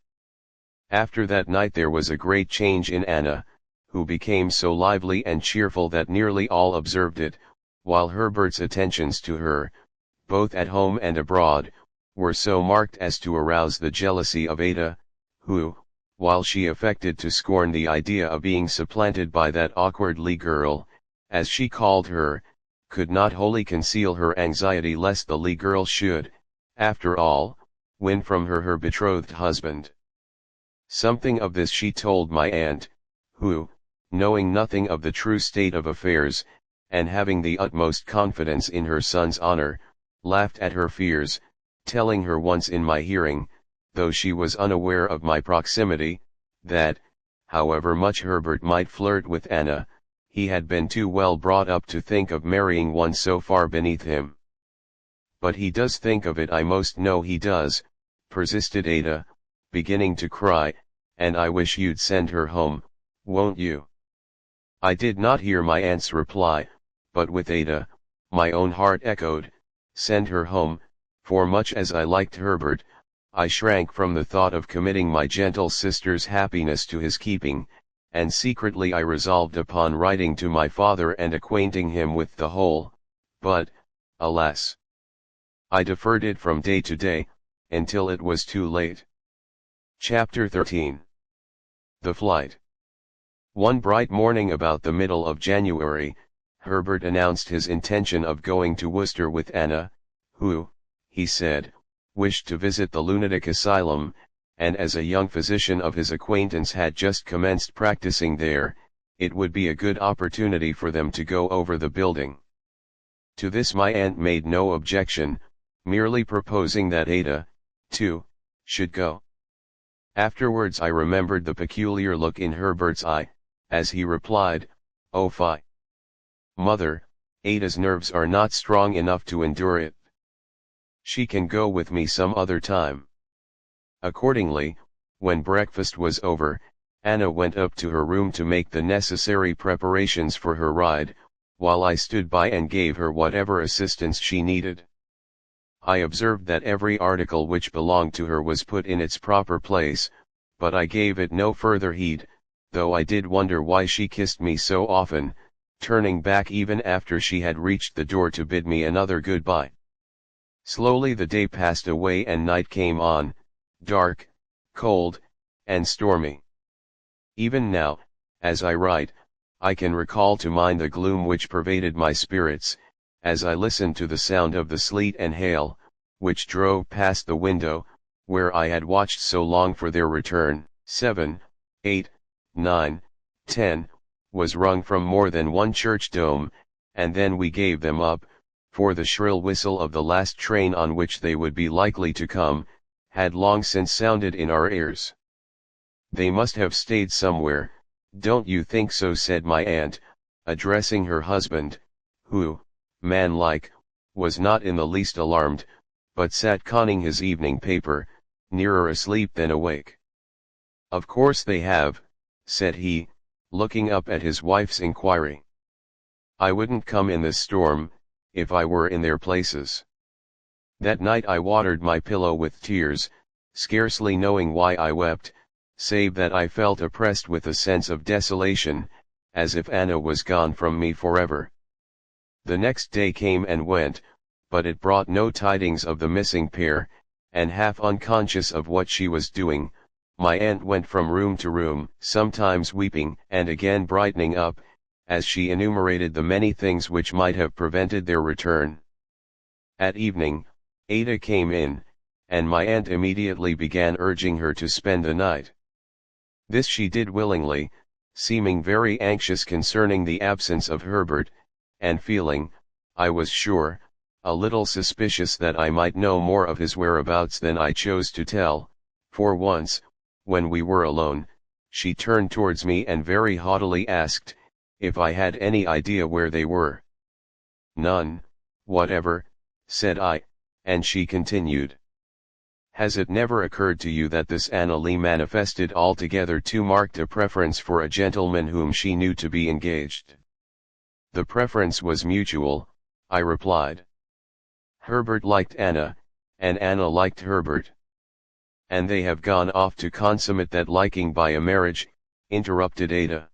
After that night there was a great change in Anna, who became so lively and cheerful that nearly all observed it, while Herbert's attentions to her, both at home and abroad, were so marked as to arouse the jealousy of Ada, who, while she affected to scorn the idea of being supplanted by that awkward Lee girl, as she called her, could not wholly conceal her anxiety lest the Lee girl should, after all, win from her betrothed husband. Something of this she told my aunt, who, knowing nothing of the true state of affairs, and having the utmost confidence in her son's honor, laughed at her fears, telling her once in my hearing, though she was unaware of my proximity, that, however much Herbert might flirt with Anna, he had been too well brought up to think of marrying one so far beneath him. "But he does think of it, I most know he does," persisted Ada, beginning to cry, "and I wish you'd send her home, won't you?" I did not hear my aunt's reply, but with Ada, my own heart echoed, "Send her home," for much as I liked Herbert, I shrank from the thought of committing my gentle sister's happiness to his keeping, and secretly I resolved upon writing to my father and acquainting him with the whole, but, alas! I deferred it from day to day, until it was too late. Chapter 13. The Flight. One bright morning about the middle of January, Herbert announced his intention of going to Worcester with Anna, who, he said, wished to visit the lunatic asylum, and as a young physician of his acquaintance had just commenced practicing there, it would be a good opportunity for them to go over the building. To this my aunt made no objection, merely proposing that Ada, too, should go. Afterwards I remembered the peculiar look in Herbert's eye, as he replied, "Oh fie! Mother, Ada's nerves are not strong enough to endure it. She can go with me some other time." Accordingly, when breakfast was over, Anna went up to her room to make the necessary preparations for her ride, while I stood by and gave her whatever assistance she needed. I observed that every article which belonged to her was put in its proper place, but I gave it no further heed, though I did wonder why she kissed me so often, turning back even after she had reached the door to bid me another good-bye. Slowly the day passed away and night came on, dark, cold, and stormy. Even now, as I write, I can recall to mind the gloom which pervaded my spirits, as I listened to the sound of the sleet and hail, which drove past the window, where I had watched so long for their return. 7, 8, 9, 10, was rung from more than one church dome, and then we gave them up, for the shrill whistle of the last train on which they would be likely to come, had long since sounded in our ears. "They must have stayed somewhere, don't you think so?" said my aunt, addressing her husband, who, man-like, was not in the least alarmed, but sat conning his evening paper, nearer asleep than awake. "Of course they have," said he, looking up at his wife's inquiry. "I wouldn't come in this storm, if I were in their places." That night I watered my pillow with tears, scarcely knowing why I wept, save that I felt oppressed with a sense of desolation, as if Anna was gone from me forever. The next day came and went, but it brought no tidings of the missing pair, and half unconscious of what she was doing, my aunt went from room to room, sometimes weeping and again brightening up, as she enumerated the many things which might have prevented their return. At evening, Ada came in, and my aunt immediately began urging her to spend the night. This she did willingly, seeming very anxious concerning the absence of Herbert, and feeling, I was sure, a little suspicious that I might know more of his whereabouts than I chose to tell, for once, when we were alone, she turned towards me and very haughtily asked, if I had any idea where they were. "None, whatever," said I, and she continued. "Has it never occurred to you that this Anna Lee manifested altogether too marked a preference for a gentleman whom she knew to be engaged?" "The preference was mutual," I replied. "Herbert liked Anna, and Anna liked Herbert." "And they have gone off to consummate that liking by a marriage," interrupted Ada.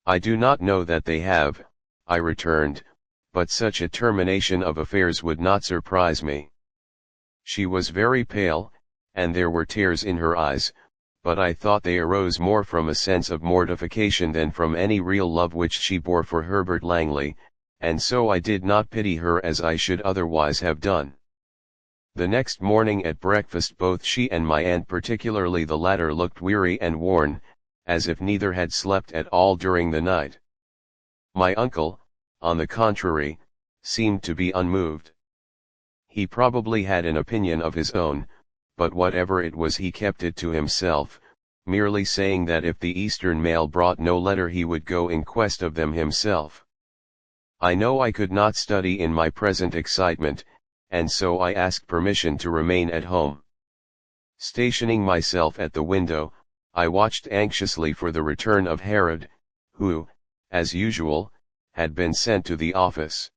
"I do not know that they have," I returned, "but such a termination of affairs would not surprise me." She was very pale, and there were tears in her eyes, but I thought they arose more from a sense of mortification than from any real love which she bore for Herbert Langley, and so I did not pity her as I should otherwise have done. The next morning at breakfast both she and my aunt, particularly the latter, looked weary and worn, as if neither had slept at all during the night. My uncle, on the contrary, seemed to be unmoved. He probably had an opinion of his own, but whatever it was he kept it to himself, merely saying that if the Eastern mail brought no letter he would go in quest of them himself. I know I could not study in my present excitement, and so I asked permission to remain at home. Stationing myself at the window, I watched anxiously for the return of Herod, who, as usual, had been sent to the office.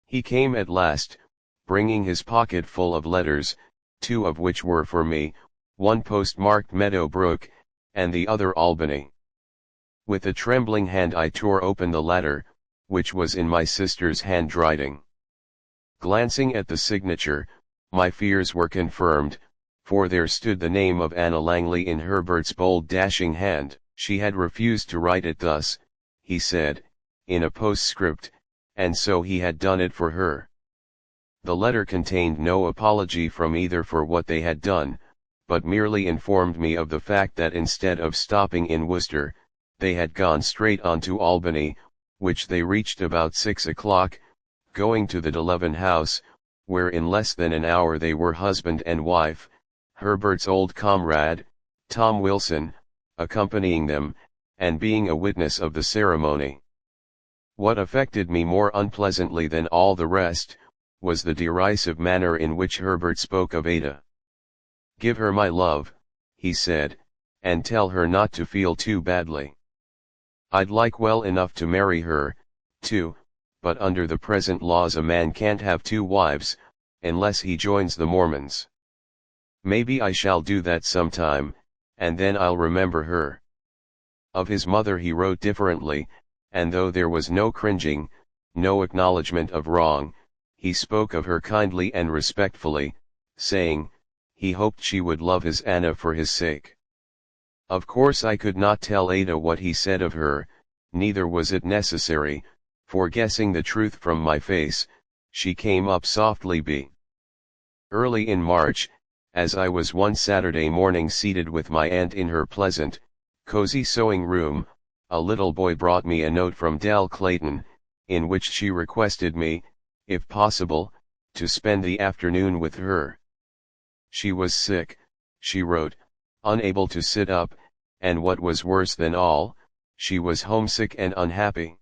He came at last, bringing his pocket full of letters, two of which were for me, one postmarked Meadow Brook, and the other Albany. With a trembling hand I tore open the latter, which was in my sister's handwriting. Glancing at the signature, my fears were confirmed, for there stood the name of Anna Langley in Herbert's bold dashing hand. She had refused to write it thus, he said, in a postscript, and so he had done it for her. The letter contained no apology from either for what they had done, but merely informed me of the fact that instead of stopping in Worcester, they had gone straight on to Albany, which they reached about 6 o'clock, going to the Delevan house, where in less than an hour they were husband and wife, Herbert's old comrade, Tom Wilson, accompanying them, and being a witness of the ceremony. What affected me more unpleasantly than all the rest, was the derisive manner in which Herbert spoke of Ada. "Give her my love," he said, "and tell her not to feel too badly. I'd like well enough to marry her, too, but under the present laws a man can't have two wives, unless he joins the Mormons. Maybe I shall do that sometime, and then I'll remember her." Of his mother he wrote differently, and though there was no cringing, no acknowledgement of wrong, he spoke of her kindly and respectfully, saying, he hoped she would love his Anna for his sake. Of course I could not tell Ada what he said of her, neither was it necessary, for guessing the truth from my face, she came up softly Early in March, as I was one Saturday morning seated with my aunt in her pleasant, cozy sewing room, a little boy brought me a note from Dell Clayton, in which she requested me, if possible, to spend the afternoon with her. She was sick, she wrote, unable to sit up, and what was worse than all, she was homesick and unhappy.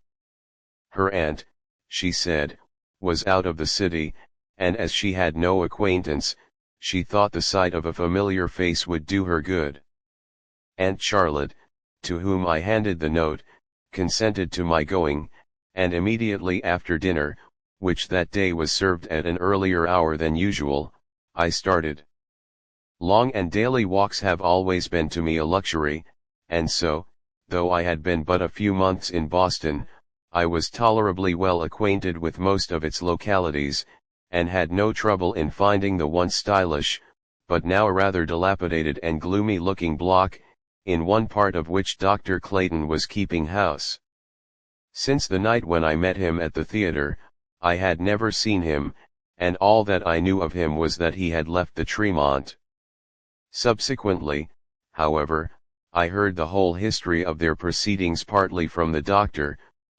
Her aunt, she said, was out of the city, and as she had no acquaintance, she thought the sight of a familiar face would do her good. Aunt Charlotte, to whom I handed the note, consented to my going, and immediately after dinner, which that day was served at an earlier hour than usual, I started. Long and daily walks have always been to me a luxury, and so, though I had been but a few months in Boston, I was tolerably well acquainted with most of its localities, and had no trouble in finding the once stylish, but now rather dilapidated and gloomy-looking block, in one part of which Dr. Clayton was keeping house. Since the night when I met him at the theater, I had never seen him, and all that I knew of him was that he had left the Tremont. Subsequently, however, I heard the whole history of their proceedings partly from the doctor,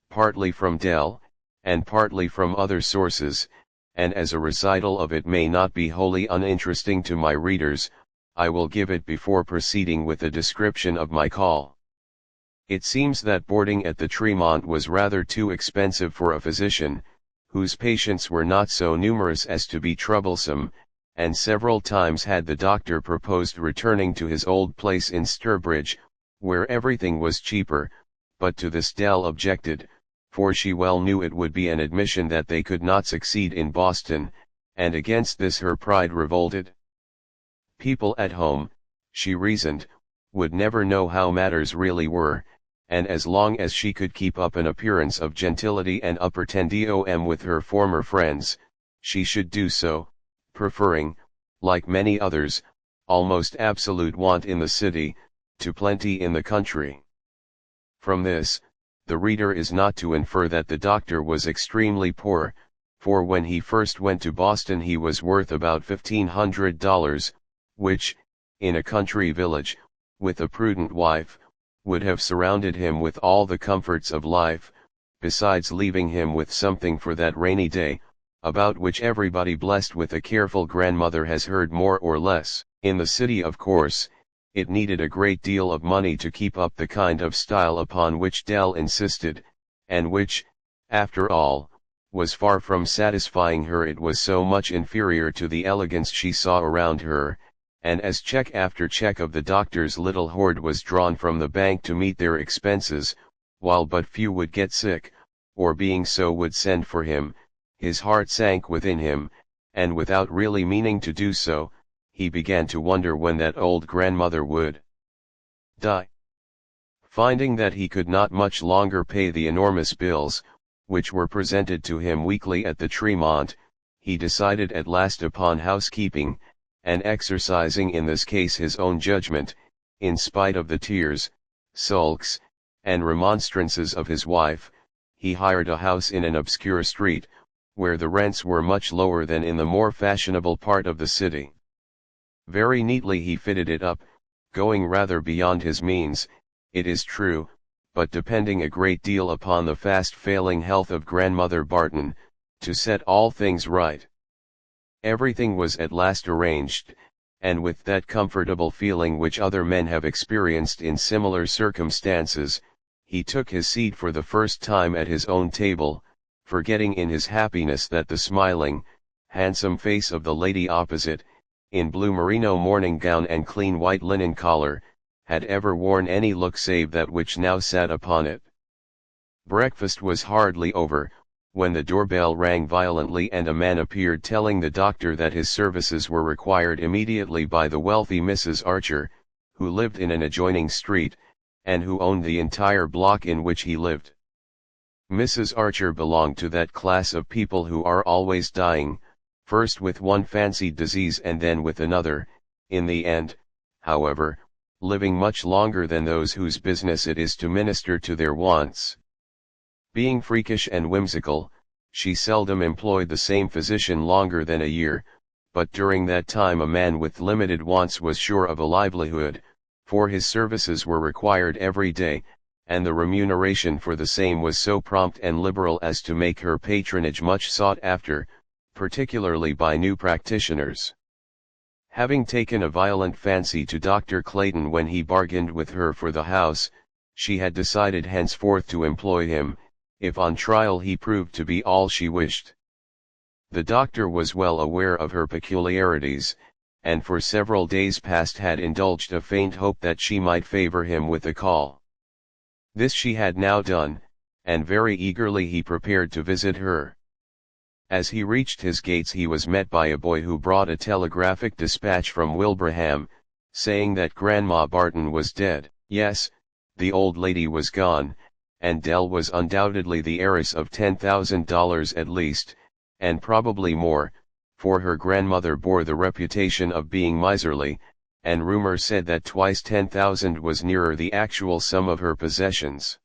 partly from Dell, and partly from other sources, and as a recital of it may not be wholly uninteresting to my readers, I will give it before proceeding with a description of my call. It seems that boarding at the Tremont was rather too expensive for a physician, whose patients were not so numerous as to be troublesome, and several times had the doctor proposed returning to his old place in Sturbridge, where everything was cheaper, but to this Dell objected, for she well knew it would be an admission that they could not succeed in Boston, and against this her pride revolted. People at home, she reasoned, would never know how matters really were, and as long as she could keep up an appearance of gentility and upper tendium with her former friends, she should do so, preferring, like many others, almost absolute want in the city, to plenty in the country. From this, the reader is not to infer that the doctor was extremely poor, for when he first went to Boston he was worth about $1,500, which, in a country village, with a prudent wife, would have surrounded him with all the comforts of life, besides leaving him with something for that rainy day, about which everybody blessed with a careful grandmother has heard more or less. In the city, of course, it needed a great deal of money to keep up the kind of style upon which Dell insisted, and which, after all, was far from satisfying her. It was so much inferior to the elegance she saw around her, and as check after check of the doctor's little hoard was drawn from the bank to meet their expenses, while but few would get sick, or being so would send for him, his heart sank within him, and without really meaning to do so, he began to wonder when that old grandmother would die. Finding that he could not much longer pay the enormous bills, which were presented to him weekly at the Tremont, he decided at last upon housekeeping, and exercising in this case his own judgment, in spite of the tears, sulks, and remonstrances of his wife, he hired a house in an obscure street, where the rents were much lower than in the more fashionable part of the city. Very neatly he fitted it up, going rather beyond his means, it is true, but depending a great deal upon the fast failing health of Grandmother Barton, to set all things right. Everything was at last arranged, and with that comfortable feeling which other men have experienced in similar circumstances, he took his seat for the first time at his own table, forgetting in his happiness that the smiling, handsome face of the lady opposite, in blue merino morning gown and clean white linen collar, had ever worn any look save that which now sat upon it. Breakfast was hardly over, when the doorbell rang violently and a man appeared telling the doctor that his services were required immediately by the wealthy Mrs. Archer, who lived in an adjoining street, and who owned the entire block in which he lived. Mrs. Archer belonged to that class of people who are always dying, first with one fancied disease and then with another, in the end, however, living much longer than those whose business it is to minister to their wants. Being freakish and whimsical, she seldom employed the same physician longer than a year, but during that time a man with limited wants was sure of a livelihood, for his services were required every day, and the remuneration for the same was so prompt and liberal as to make her patronage much sought after, particularly by new practitioners. Having taken a violent fancy to Dr. Clayton when he bargained with her for the house, she had decided henceforth to employ him, if on trial he proved to be all she wished. The doctor was well aware of her peculiarities, and for several days past had indulged a faint hope that she might favor him with a call. This she had now done, and very eagerly he prepared to visit her. As he reached his gates he was met by a boy who brought a telegraphic dispatch from Wilbraham, saying that Grandma Barton was dead. Yes, the old lady was gone, and Dell was undoubtedly the heiress of $10,000 at least, and probably more, for her grandmother bore the reputation of being miserly, and rumor said that twice 10,000 was nearer the actual sum of her possessions.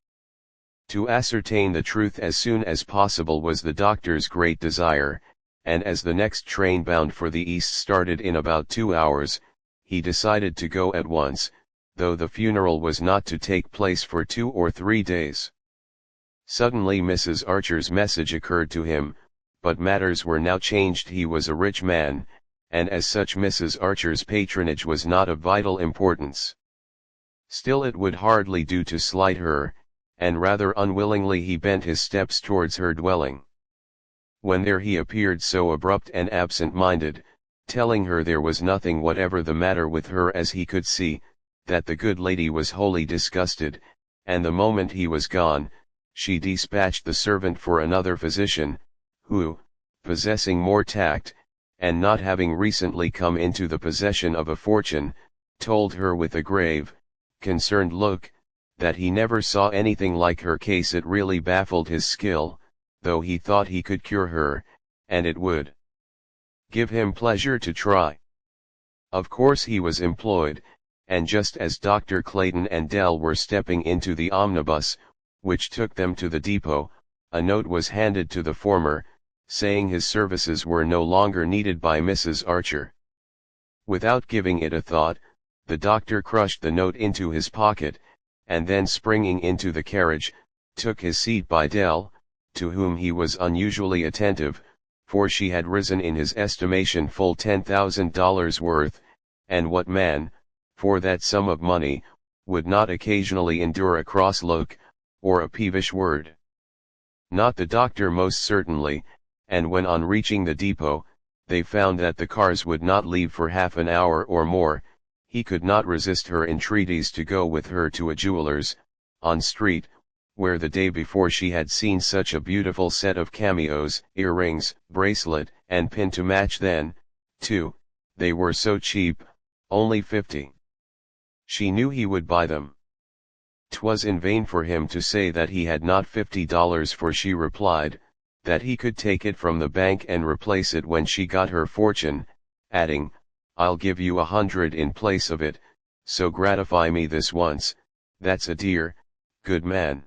To ascertain the truth as soon as possible was the doctor's great desire, and as the next train bound for the east started in about 2 hours, he decided to go at once, though the funeral was not to take place for 2 or 3 days. Suddenly Mrs. Archer's message occurred to him, but matters were now changed. He was a rich man, and as such Mrs. Archer's patronage was not of vital importance. Still it would hardly do to slight her, and rather unwillingly he bent his steps towards her dwelling. When there he appeared so abrupt and absent-minded, telling her there was nothing whatever the matter with her as he could see, that the good lady was wholly disgusted, and the moment he was gone, she dispatched the servant for another physician, who, possessing more tact, and not having recently come into the possession of a fortune, told her with a grave, concerned look, that he never saw anything like her case. It really baffled his skill, though he thought he could cure her, and it would give him pleasure to try. Of course he was employed, and just as Dr. Clayton and Dell were stepping into the omnibus, which took them to the depot, a note was handed to the former, saying his services were no longer needed by Mrs. Archer. Without giving it a thought, the doctor crushed the note into his pocket, and then springing into the carriage, took his seat by Dell, to whom he was unusually attentive, for she had risen in his estimation full $10,000 worth, and what man, for that sum of money, would not occasionally endure a cross look, or a peevish word? Not the doctor most certainly, and when on reaching the depot, they found that the cars would not leave for half an hour or more, he could not resist her entreaties to go with her to a jeweler's, on street, where the day before she had seen such a beautiful set of cameos, earrings, bracelet, and pin to match. Then, too, they were so cheap, only 50. She knew he would buy them. 'Twas in vain for him to say that he had not $50, for she replied, that he could take it from the bank and replace it when she got her fortune, adding, "I'll give you 100 in place of it, so gratify me this once, that's a dear, good man."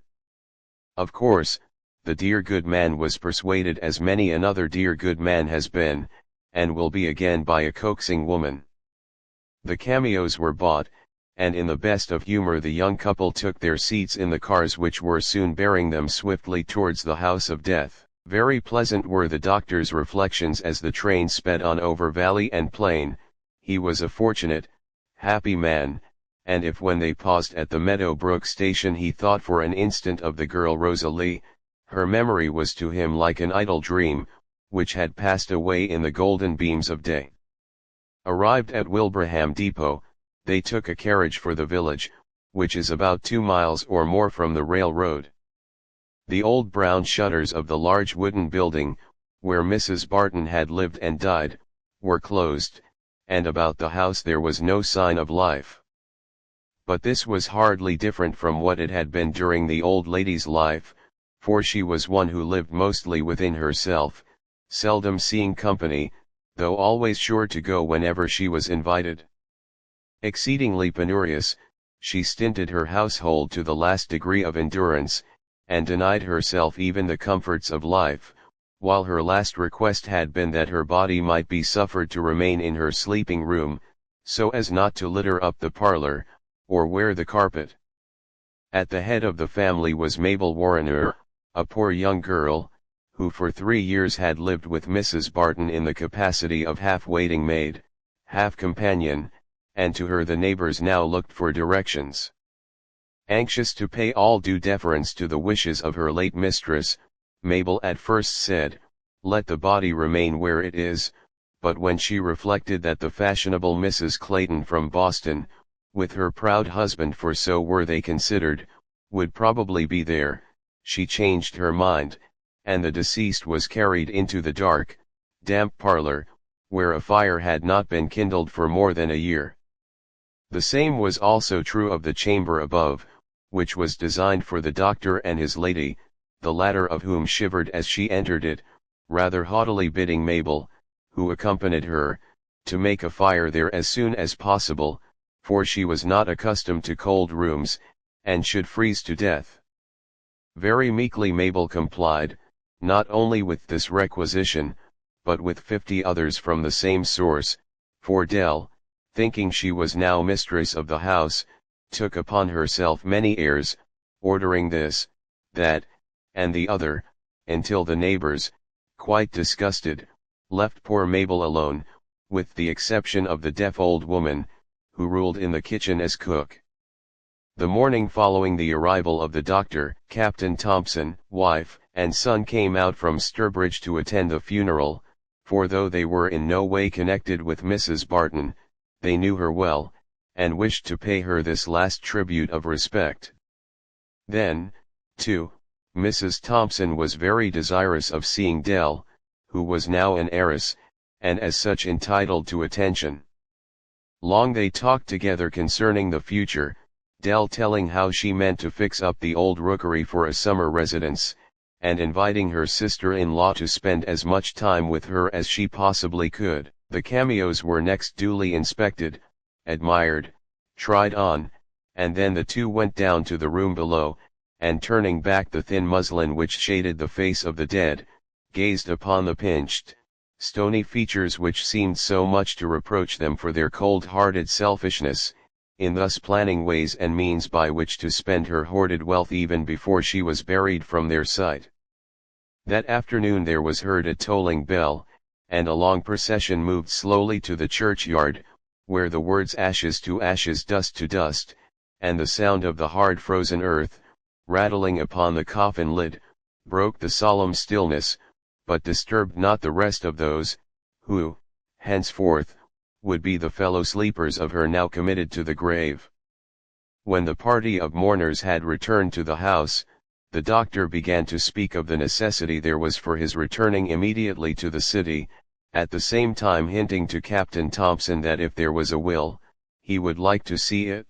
Of course, the dear good man was persuaded, as many another dear good man has been, and will be again, by a coaxing woman. The cameos were bought, and in the best of humor the young couple took their seats in the cars which were soon bearing them swiftly towards the house of death. Very pleasant were the doctor's reflections as the train sped on over valley and plain. He was a fortunate, happy man, and if when they paused at the Meadow Brook station he thought for an instant of the girl Rosalie, her memory was to him like an idle dream, which had passed away in the golden beams of day. Arrived at Wilbraham Depot, they took a carriage for the village, which is about 2 miles or more from the railroad. The old brown shutters of the large wooden building, where Mrs. Barton had lived and died, were closed, and about the house there was no sign of life. But this was hardly different from what it had been during the old lady's life, for she was one who lived mostly within herself, seldom seeing company, though always sure to go whenever she was invited. Exceedingly penurious, she stinted her household to the last degree of endurance, and denied herself even the comforts of life, while her last request had been that her body might be suffered to remain in her sleeping room, so as not to litter up the parlor, or wear the carpet. At the head of the family was Mabel Warrener, a poor young girl, who for 3 years had lived with Mrs. Barton in the capacity of half waiting maid, half companion, and to her the neighbors now looked for directions. Anxious to pay all due deference to the wishes of her late mistress, Mabel at first said, let the body remain where it is, but when she reflected that the fashionable Mrs. Clayton from Boston, with her proud husband for so were they considered, would probably be there, she changed her mind, and the deceased was carried into the dark, damp parlor, where a fire had not been kindled for more than a year. The same was also true of the chamber above, which was designed for the doctor and his lady, the latter of whom shivered as she entered it, rather haughtily bidding Mabel, who accompanied her, to make a fire there as soon as possible, for she was not accustomed to cold rooms, and should freeze to death. Very meekly Mabel complied, not only with this requisition, but with 50 others from the same source, for Dell, thinking she was now mistress of the house, took upon herself many airs, ordering this, that, and the other, until the neighbors, quite disgusted, left poor Mabel alone, with the exception of the deaf old woman, who ruled in the kitchen as cook. The morning following the arrival of the doctor, Captain Thompson, wife, and son came out from Sturbridge to attend the funeral, for though they were in no way connected with Mrs. Barton, they knew her well, and wished to pay her this last tribute of respect. Then, too, Mrs. Thompson was very desirous of seeing Dell, who was now an heiress, and as such entitled to attention. Long they talked together concerning the future, Dell telling how she meant to fix up the old rookery for a summer residence, and inviting her sister-in-law to spend as much time with her as she possibly could. The cameos were next duly inspected, admired, tried on, and then the two went down to the room below, and turning back the thin muslin which shaded the face of the dead, gazed upon the pinched, stony features which seemed so much to reproach them for their cold-hearted selfishness, in thus planning ways and means by which to spend her hoarded wealth even before she was buried from their sight. That afternoon there was heard a tolling bell, and a long procession moved slowly to the churchyard, where the words ashes to ashes, dust to dust, and the sound of the hard frozen earth, rattling upon the coffin lid, broke the solemn stillness, but disturbed not the rest of those, who, henceforth, would be the fellow sleepers of her now committed to the grave. When the party of mourners had returned to the house, the doctor began to speak of the necessity there was for his returning immediately to the city, at the same time hinting to Captain Thompson that if there was a will, he would like to see it.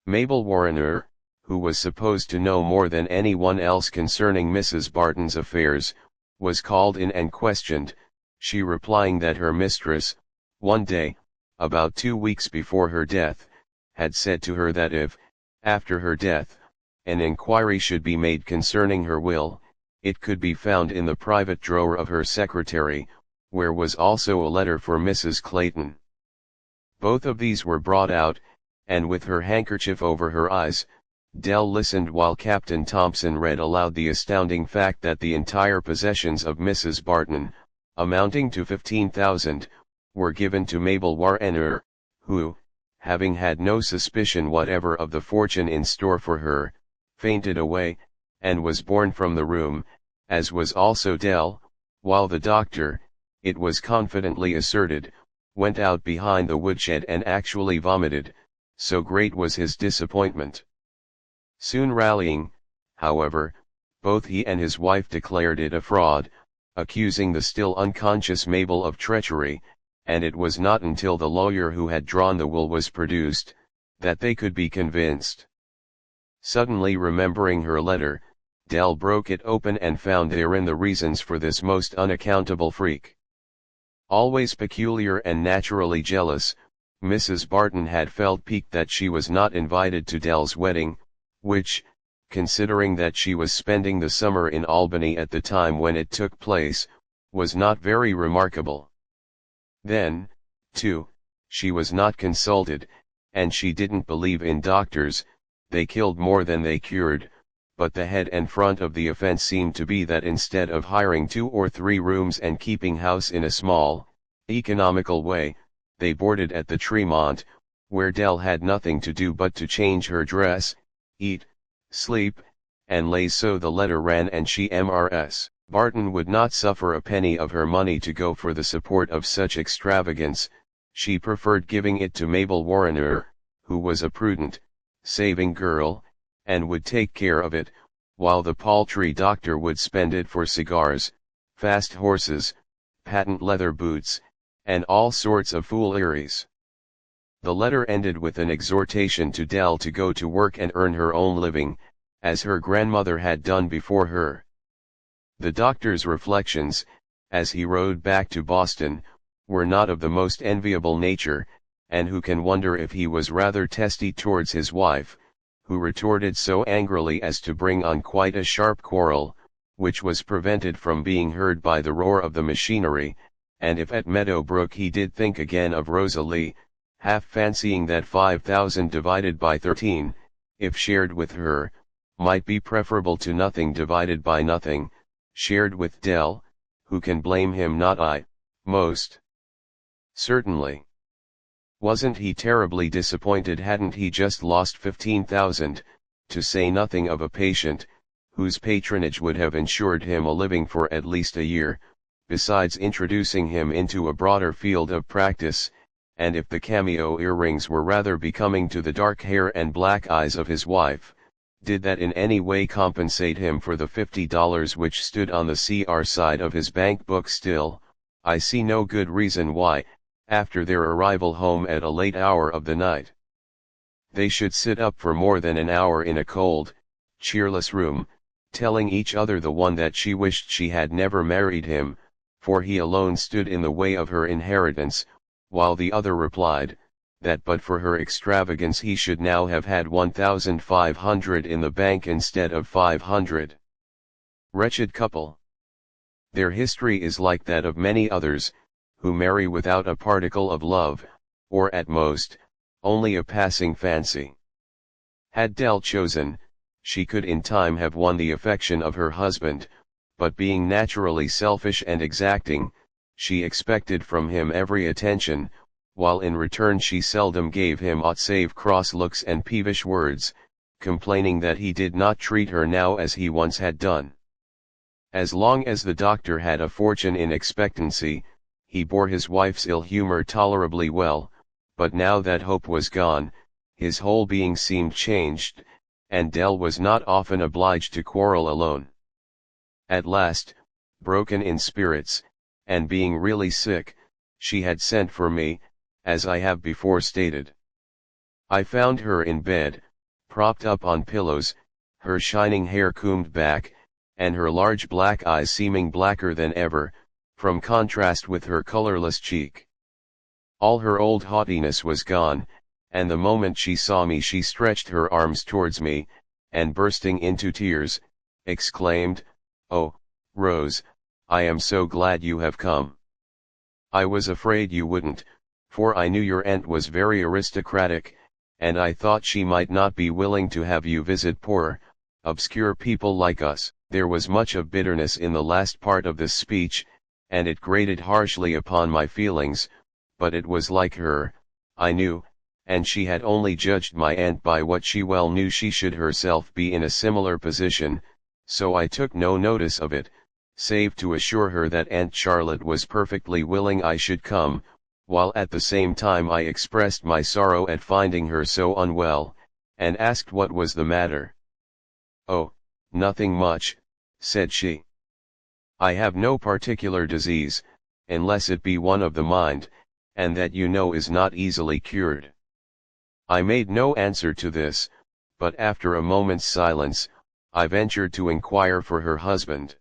Mabel Warriner, who was supposed to know more than anyone else concerning Mrs. Barton's affairs, was called in and questioned, she replying that her mistress, one day, about 2 weeks before her death, had said to her that if, after her death, an inquiry should be made concerning her will, it could be found in the private drawer of her secretary, where was also a letter for Mrs. Clayton. Both of these were brought out, and with her handkerchief over her eyes, Dell listened while Captain Thompson read aloud the astounding fact that the entire possessions of Mrs. Barton, amounting to 15,000, were given to Mabel Warriner, who, having had no suspicion whatever of the fortune in store for her, fainted away, and was borne from the room, as was also Dell, while the doctor, it was confidently asserted, went out behind the woodshed and actually vomited, so great was his disappointment. Soon rallying, however, both he and his wife declared it a fraud, accusing the still unconscious Mabel of treachery, and it was not until the lawyer who had drawn the will was produced, that they could be convinced. Suddenly remembering her letter, Dell broke it open and found therein the reasons for this most unaccountable freak. Always peculiar and naturally jealous, Mrs. Barton had felt piqued that she was not invited to Dell's wedding, which, considering that she was spending the summer in Albany at the time when it took place, was not very remarkable. Then, too, she was not consulted, and she didn't believe in doctors, they killed more than they cured, but the head and front of the offense seemed to be that instead of hiring 2 or 3 rooms and keeping house in a small, economical way, they boarded at the Tremont, where Dell had nothing to do but to change her dress, eat, sleep, and lay. So the letter ran, and she Mrs. Barton would not suffer a penny of her money to go for the support of such extravagance. She preferred giving it to Mabel Warriner, who was a prudent, saving girl, and would take care of it, while the paltry doctor would spend it for cigars, fast horses, patent leather boots, and all sorts of fooleries. The letter ended with an exhortation to Dell to go to work and earn her own living, as her grandmother had done before her. The doctor's reflections, as he rode back to Boston, were not of the most enviable nature, and who can wonder if he was rather testy towards his wife, who retorted so angrily as to bring on quite a sharp quarrel, which was prevented from being heard by the roar of the machinery, and if at Meadow Brook he did think again of Rosalie, half fancying that 5,000 divided by 13, if shared with her, might be preferable to nothing divided by nothing, shared with Dell. Who can blame him? Not I, most certainly. Wasn't he terribly disappointed? Hadn't he just lost 15,000, to say nothing of a patient, whose patronage would have ensured him a living for at least a year, besides introducing him into a broader field of practice? And if the cameo earrings were rather becoming to the dark hair and black eyes of his wife, did that in any way compensate him for the $50 which stood on the CR side of his bank book? Still, I see no good reason why, after their arrival home at a late hour of the night, they should sit up for more than an hour in a cold, cheerless room, telling each other the one that she wished she had never married him, for he alone stood in the way of her inheritance, while the other replied, that but for her extravagance he should now have had 1,500 in the bank instead of 500. Wretched couple! Their history is like that of many others, who marry without a particle of love, or at most, only a passing fancy. Had Dell chosen, she could in time have won the affection of her husband, but being naturally selfish and exacting, she expected from him every attention, while in return she seldom gave him aught save cross looks and peevish words, complaining that he did not treat her now as he once had done. As long as the doctor had a fortune in expectancy, he bore his wife's ill humor tolerably well, but now that hope was gone, his whole being seemed changed, and Dell was not often obliged to quarrel alone. At last, broken in spirits, and being really sick, she had sent for me, as I have before stated. I found her in bed, propped up on pillows, her shining hair combed back, and her large black eyes seeming blacker than ever, from contrast with her colorless cheek. All her old haughtiness was gone, and the moment she saw me she stretched her arms towards me, and bursting into tears, exclaimed, "Oh, Rose, I am so glad you have come. I was afraid you wouldn't, for I knew your aunt was very aristocratic, and I thought she might not be willing to have you visit poor, obscure people like us." There was much of bitterness in the last part of this speech, and it grated harshly upon my feelings, but it was like her, I knew, and she had only judged my aunt by what she well knew she should herself be in a similar position, so I took no notice of it, save to assure her that Aunt Charlotte was perfectly willing I should come, while at the same time I expressed my sorrow at finding her so unwell, and asked what was the matter. "Oh, nothing much," said she. "I have no particular disease, unless it be one of the mind, and that you know is not easily cured." I made no answer to this, but after a moment's silence, I ventured to inquire for her husband.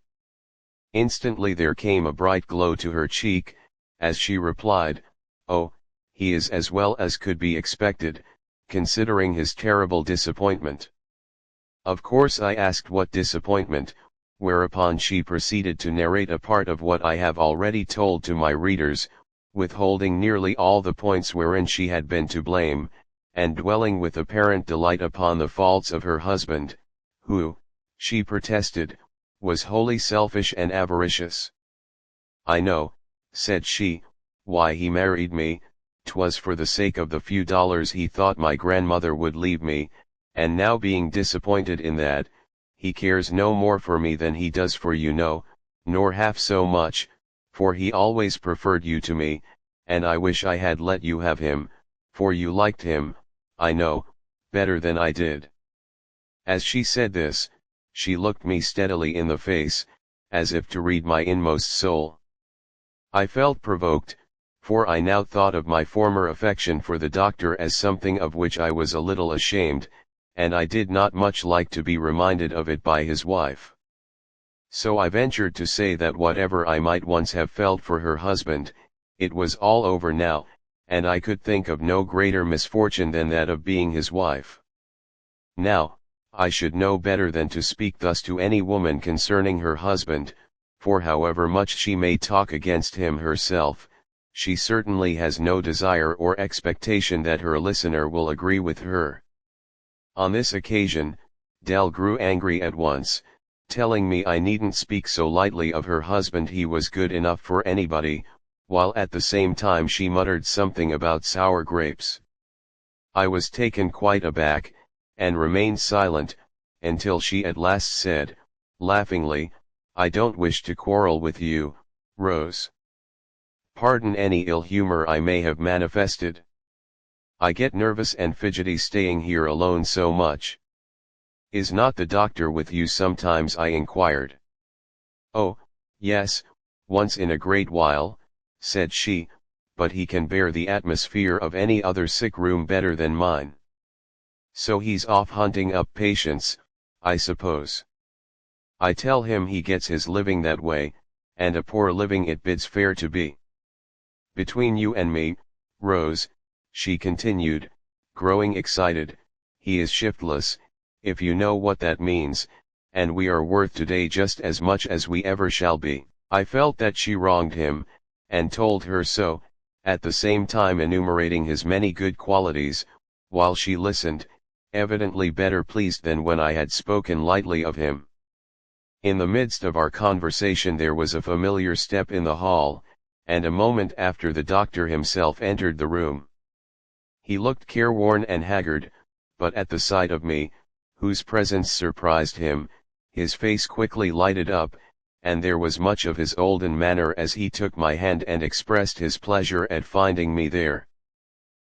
Instantly there came a bright glow to her cheek, as she replied, "Oh, he is as well as could be expected, considering his terrible disappointment." Of course I asked what disappointment, whereupon she proceeded to narrate a part of what I have already told to my readers, withholding nearly all the points wherein she had been to blame, and dwelling with apparent delight upon the faults of her husband, who, she protested, was wholly selfish and avaricious. "I know," said she, "why he married me, 'twas for the sake of the few dollars he thought my grandmother would leave me, and now being disappointed in that, he cares no more for me than he does for you. No, nor half so much, for he always preferred you to me, and I wish I had let you have him, for you liked him, I know, better than I did." As she said this, she looked me steadily in the face, as if to read my inmost soul. I felt provoked, for I now thought of my former affection for the doctor as something of which I was a little ashamed, and I did not much like to be reminded of it by his wife. So I ventured to say that whatever I might once have felt for her husband, it was all over now, and I could think of no greater misfortune than that of being his wife. Now, I should know better than to speak thus to any woman concerning her husband, for however much she may talk against him herself, she certainly has no desire or expectation that her listener will agree with her. On this occasion, Dell grew angry at once, telling me I needn't speak so lightly of her husband, he was good enough for anybody, while at the same time she muttered something about sour grapes. I was taken quite aback, and remained silent, until she at last said, laughingly, "I don't wish to quarrel with you, Rose. Pardon any ill humor I may have manifested. I get nervous and fidgety staying here alone so much." "Is not the doctor with you sometimes?" I inquired. "Oh, yes, once in a great while," said she, "but he can bear the atmosphere of any other sick room better than mine. So he's off hunting up patients, I suppose. I tell him he gets his living that way, and a poor living it bids fair to be. Between you and me, Rose," she continued, growing excited, "he is shiftless, if you know what that means, and we are worth today just as much as we ever shall be." I felt that she wronged him, and told her so, at the same time enumerating his many good qualities, while she listened, evidently better pleased than when I had spoken lightly of him. In the midst of our conversation there was a familiar step in the hall, and a moment after the doctor himself entered the room. He looked careworn and haggard, but at the sight of me, whose presence surprised him, his face quickly lighted up, and there was much of his olden manner as he took my hand and expressed his pleasure at finding me there.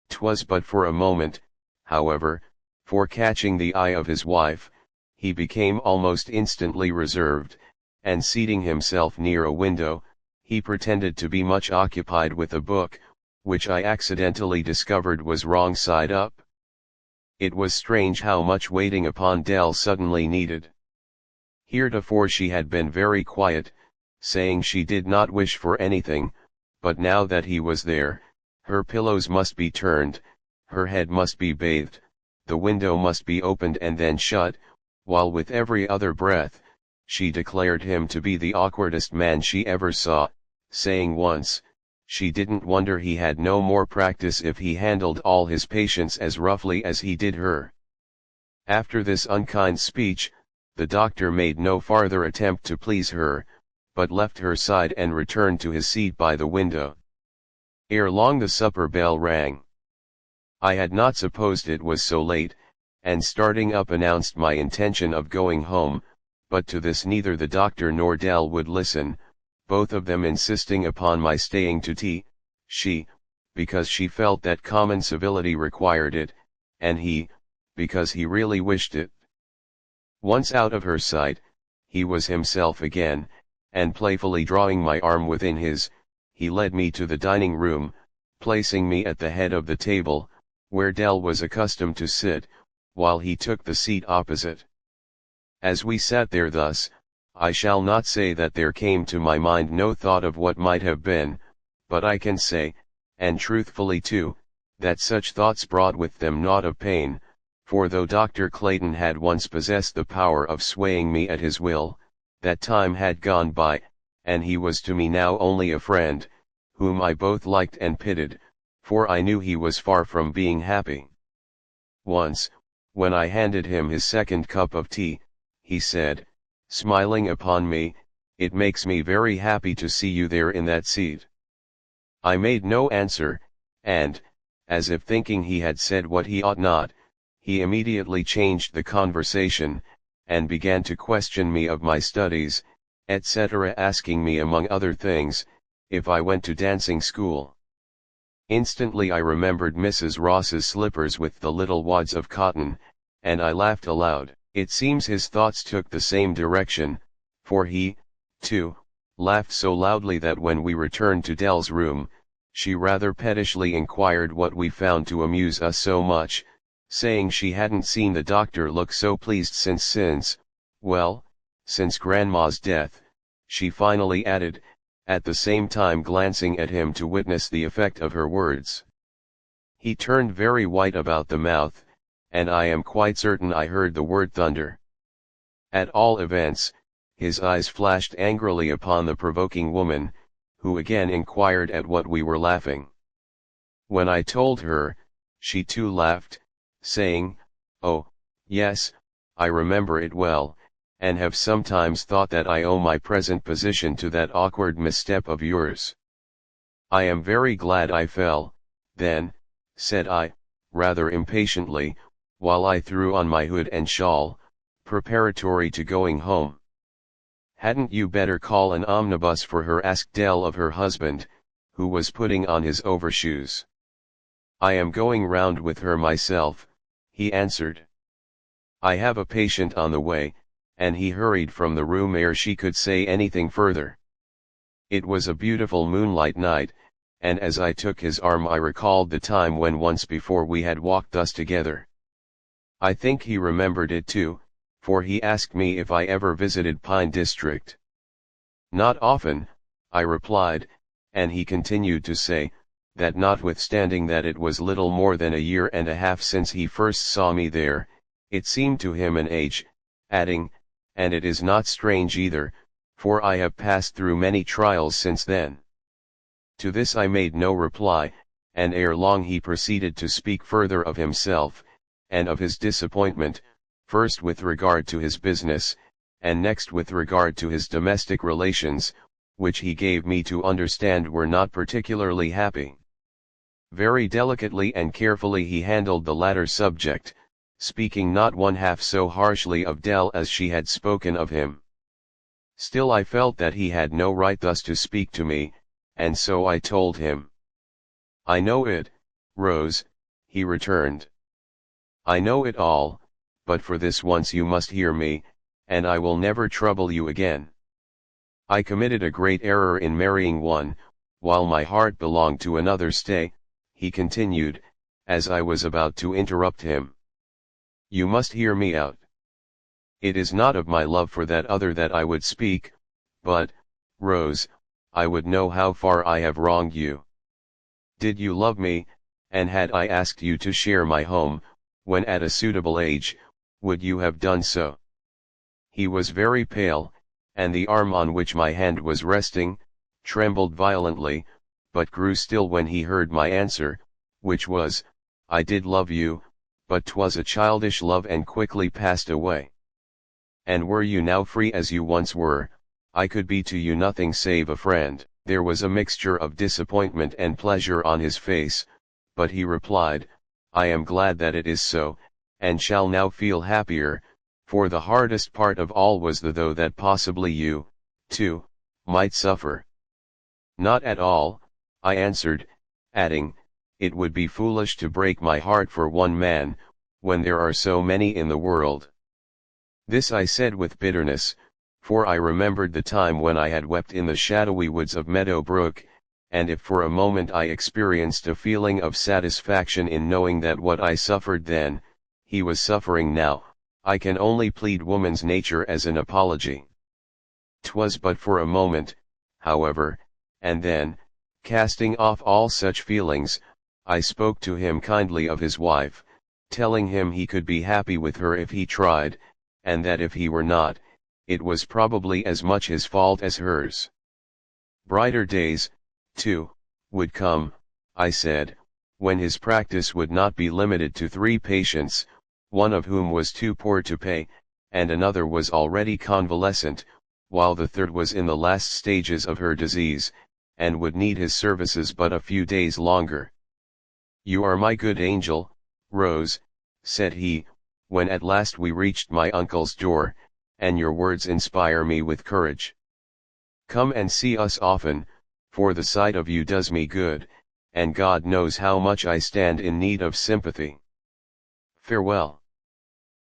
'Twas but for a moment, however, for catching the eye of his wife, he became almost instantly reserved, and seating himself near a window, he pretended to be much occupied with a book, which I accidentally discovered was wrong side up. It was strange how much waiting upon Dell suddenly needed. Heretofore she had been very quiet, saying she did not wish for anything, but now that he was there, her pillows must be turned, her head must be bathed, the window must be opened and then shut, while with every other breath, she declared him to be the awkwardest man she ever saw, saying once, she didn't wonder he had no more practice if he handled all his patients as roughly as he did her. After this unkind speech, the doctor made no farther attempt to please her, but left her side and returned to his seat by the window. Ere long the supper bell rang. I had not supposed it was so late, and starting up announced my intention of going home, but to this neither the doctor nor Dell would listen, both of them insisting upon my staying to tea, she, because she felt that common civility required it, and he, because he really wished it. Once out of her sight, he was himself again, and playfully drawing my arm within his, he led me to the dining room, placing me at the head of the table, where Dell was accustomed to sit, while he took the seat opposite. As we sat there thus, I shall not say that there came to my mind no thought of what might have been, but I can say, and truthfully too, that such thoughts brought with them naught of pain, for though Dr. Clayton had once possessed the power of swaying me at his will, that time had gone by, and he was to me now only a friend, whom I both liked and pitied, for I knew he was far from being happy. Once, when I handed him his second cup of tea, he said, smiling upon me, "It makes me very happy to see you there in that seat." I made no answer, and, as if thinking he had said what he ought not, he immediately changed the conversation, and began to question me of my studies, etc., asking me among other things, if I went to dancing school. Instantly I remembered Mrs. Ross's slippers with the little wads of cotton, and I laughed aloud. It seems his thoughts took the same direction, for he, too, laughed so loudly that when we returned to Dell's room, she rather pettishly inquired what we found to amuse us so much, saying she hadn't seen the doctor look so pleased since Grandma's death, she finally added, at the same time glancing at him to witness the effect of her words. He turned very white about the mouth, and I am quite certain I heard the word thunder. At all events, his eyes flashed angrily upon the provoking woman, who again inquired at what we were laughing. When I told her, she too laughed, saying, "Oh, yes, I remember it well, and have sometimes thought that I owe my present position to that awkward misstep of yours." "I am very glad I fell, then," said I, rather impatiently, while I threw on my hood and shawl, preparatory to going home. "Hadn't you better call an omnibus for her?" asked Dell of her husband, who was putting on his overshoes. "I am going round with her myself," he answered. "I have a patient on the way," and he hurried from the room ere she could say anything further. It was a beautiful moonlight night, and as I took his arm I recalled the time when once before we had walked thus together. I think he remembered it too, for he asked me if I ever visited Pine District. "Not often," I replied, and he continued to say, that notwithstanding that it was little more than a year and a half since he first saw me there, it seemed to him an age, adding, "and it is not strange either, for I have passed through many trials since then." To this I made no reply, and ere long he proceeded to speak further of himself, and of his disappointment, first with regard to his business, and next with regard to his domestic relations, which he gave me to understand were not particularly happy. Very delicately and carefully he handled the latter subject, speaking not one half so harshly of Dell as she had spoken of him. Still I felt that he had no right thus to speak to me, and so I told him. "I know it, Rose," he returned. "I know it all, but for this once you must hear me, and I will never trouble you again. I committed a great error in marrying one, while my heart belonged to another. Stay," he continued, as I was about to interrupt him. "You must hear me out. It is not of my love for that other that I would speak, but, Rose, I would know how far I have wronged you. Did you love me, and had I asked you to share my home, when at a suitable age, would you have done so?" He was very pale, and the arm on which my hand was resting, trembled violently, but grew still when he heard my answer, which was, "I did love you, but 'twas a childish love and quickly passed away. And were you now free as you once were, I could be to you nothing save a friend." There was a mixture of disappointment and pleasure on his face, but he replied, "I am glad that it is so, and shall now feel happier, for the hardest part of all was the though that possibly you, too, might suffer." "Not at all," I answered, adding, "it would be foolish to break my heart for one man, when there are so many in the world." This I said with bitterness, for I remembered the time when I had wept in the shadowy woods of Meadow Brook, and if for a moment I experienced a feeling of satisfaction in knowing that what I suffered then, he was suffering now, I can only plead woman's nature as an apology. 'Twas but for a moment, however, and then, casting off all such feelings, I spoke to him kindly of his wife, telling him he could be happy with her if he tried, and that if he were not, it was probably as much his fault as hers. Brighter days, too, would come, I said, when his practice would not be limited to 3 patients, one of whom was too poor to pay, and another was already convalescent, while the third was in the last stages of her disease, and would need his services but a few days longer. "You are my good angel, Rose," said he, when at last we reached my uncle's door, "and your words inspire me with courage. Come and see us often, for the sight of you does me good, and God knows how much I stand in need of sympathy. Farewell.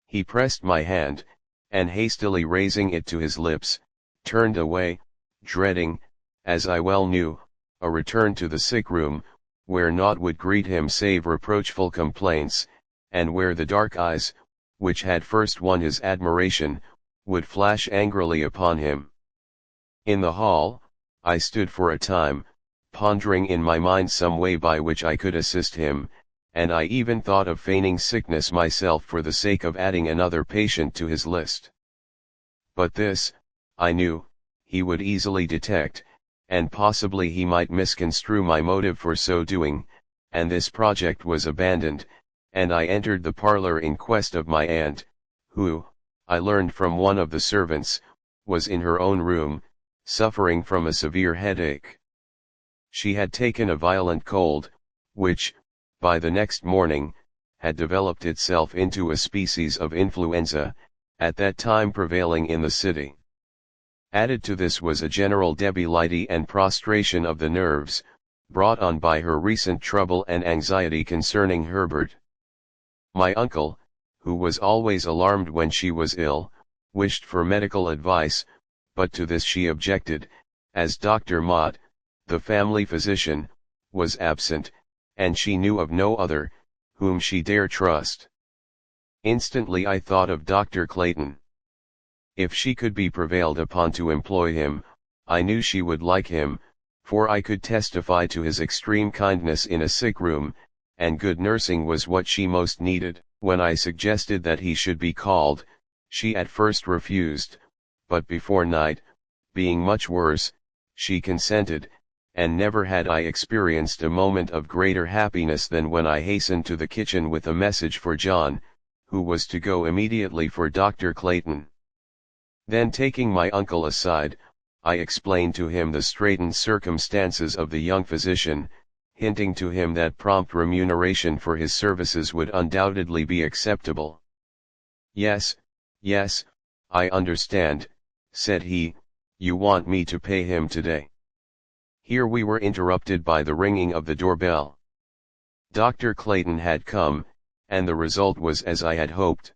He pressed my hand, and hastily raising it to his lips, turned away, dreading, as I well knew, a return to the sick room, where naught would greet him save reproachful complaints, and where the dark eyes, which had first won his admiration, would flash angrily upon him. In the hall, I stood for a time, pondering in my mind some way by which I could assist him, and I even thought of feigning sickness myself for the sake of adding another patient to his list. But this, I knew, he would easily detect, and possibly he might misconstrue my motive for so doing, and this project was abandoned, and I entered the parlor in quest of my aunt, who, I learned from one of the servants, was in her own room, suffering from a severe headache. She had taken a violent cold, which, by the next morning, had developed itself into a species of influenza, at that time prevailing in the city. Added to this was a general debility and prostration of the nerves, brought on by her recent trouble and anxiety concerning Herbert. My uncle, who was always alarmed when she was ill, wished for medical advice, but to this she objected, as Dr. Mott, the family physician, was absent, and she knew of no other, whom she dare trust. Instantly I thought of Dr. Clayton. If she could be prevailed upon to employ him, I knew she would like him, for I could testify to his extreme kindness in a sick room, and good nursing was what she most needed. When I suggested that he should be called, she at first refused, but before night, being much worse, she consented, and never had I experienced a moment of greater happiness than when I hastened to the kitchen with a message for John, who was to go immediately for Dr. Clayton. Then taking my uncle aside, I explained to him the straitened circumstances of the young physician, hinting to him that prompt remuneration for his services would undoubtedly be acceptable. Yes, yes, I understand, said he, you want me to pay him today. Here we were interrupted by the ringing of the doorbell. Dr. Clayton had come, and the result was as I had hoped.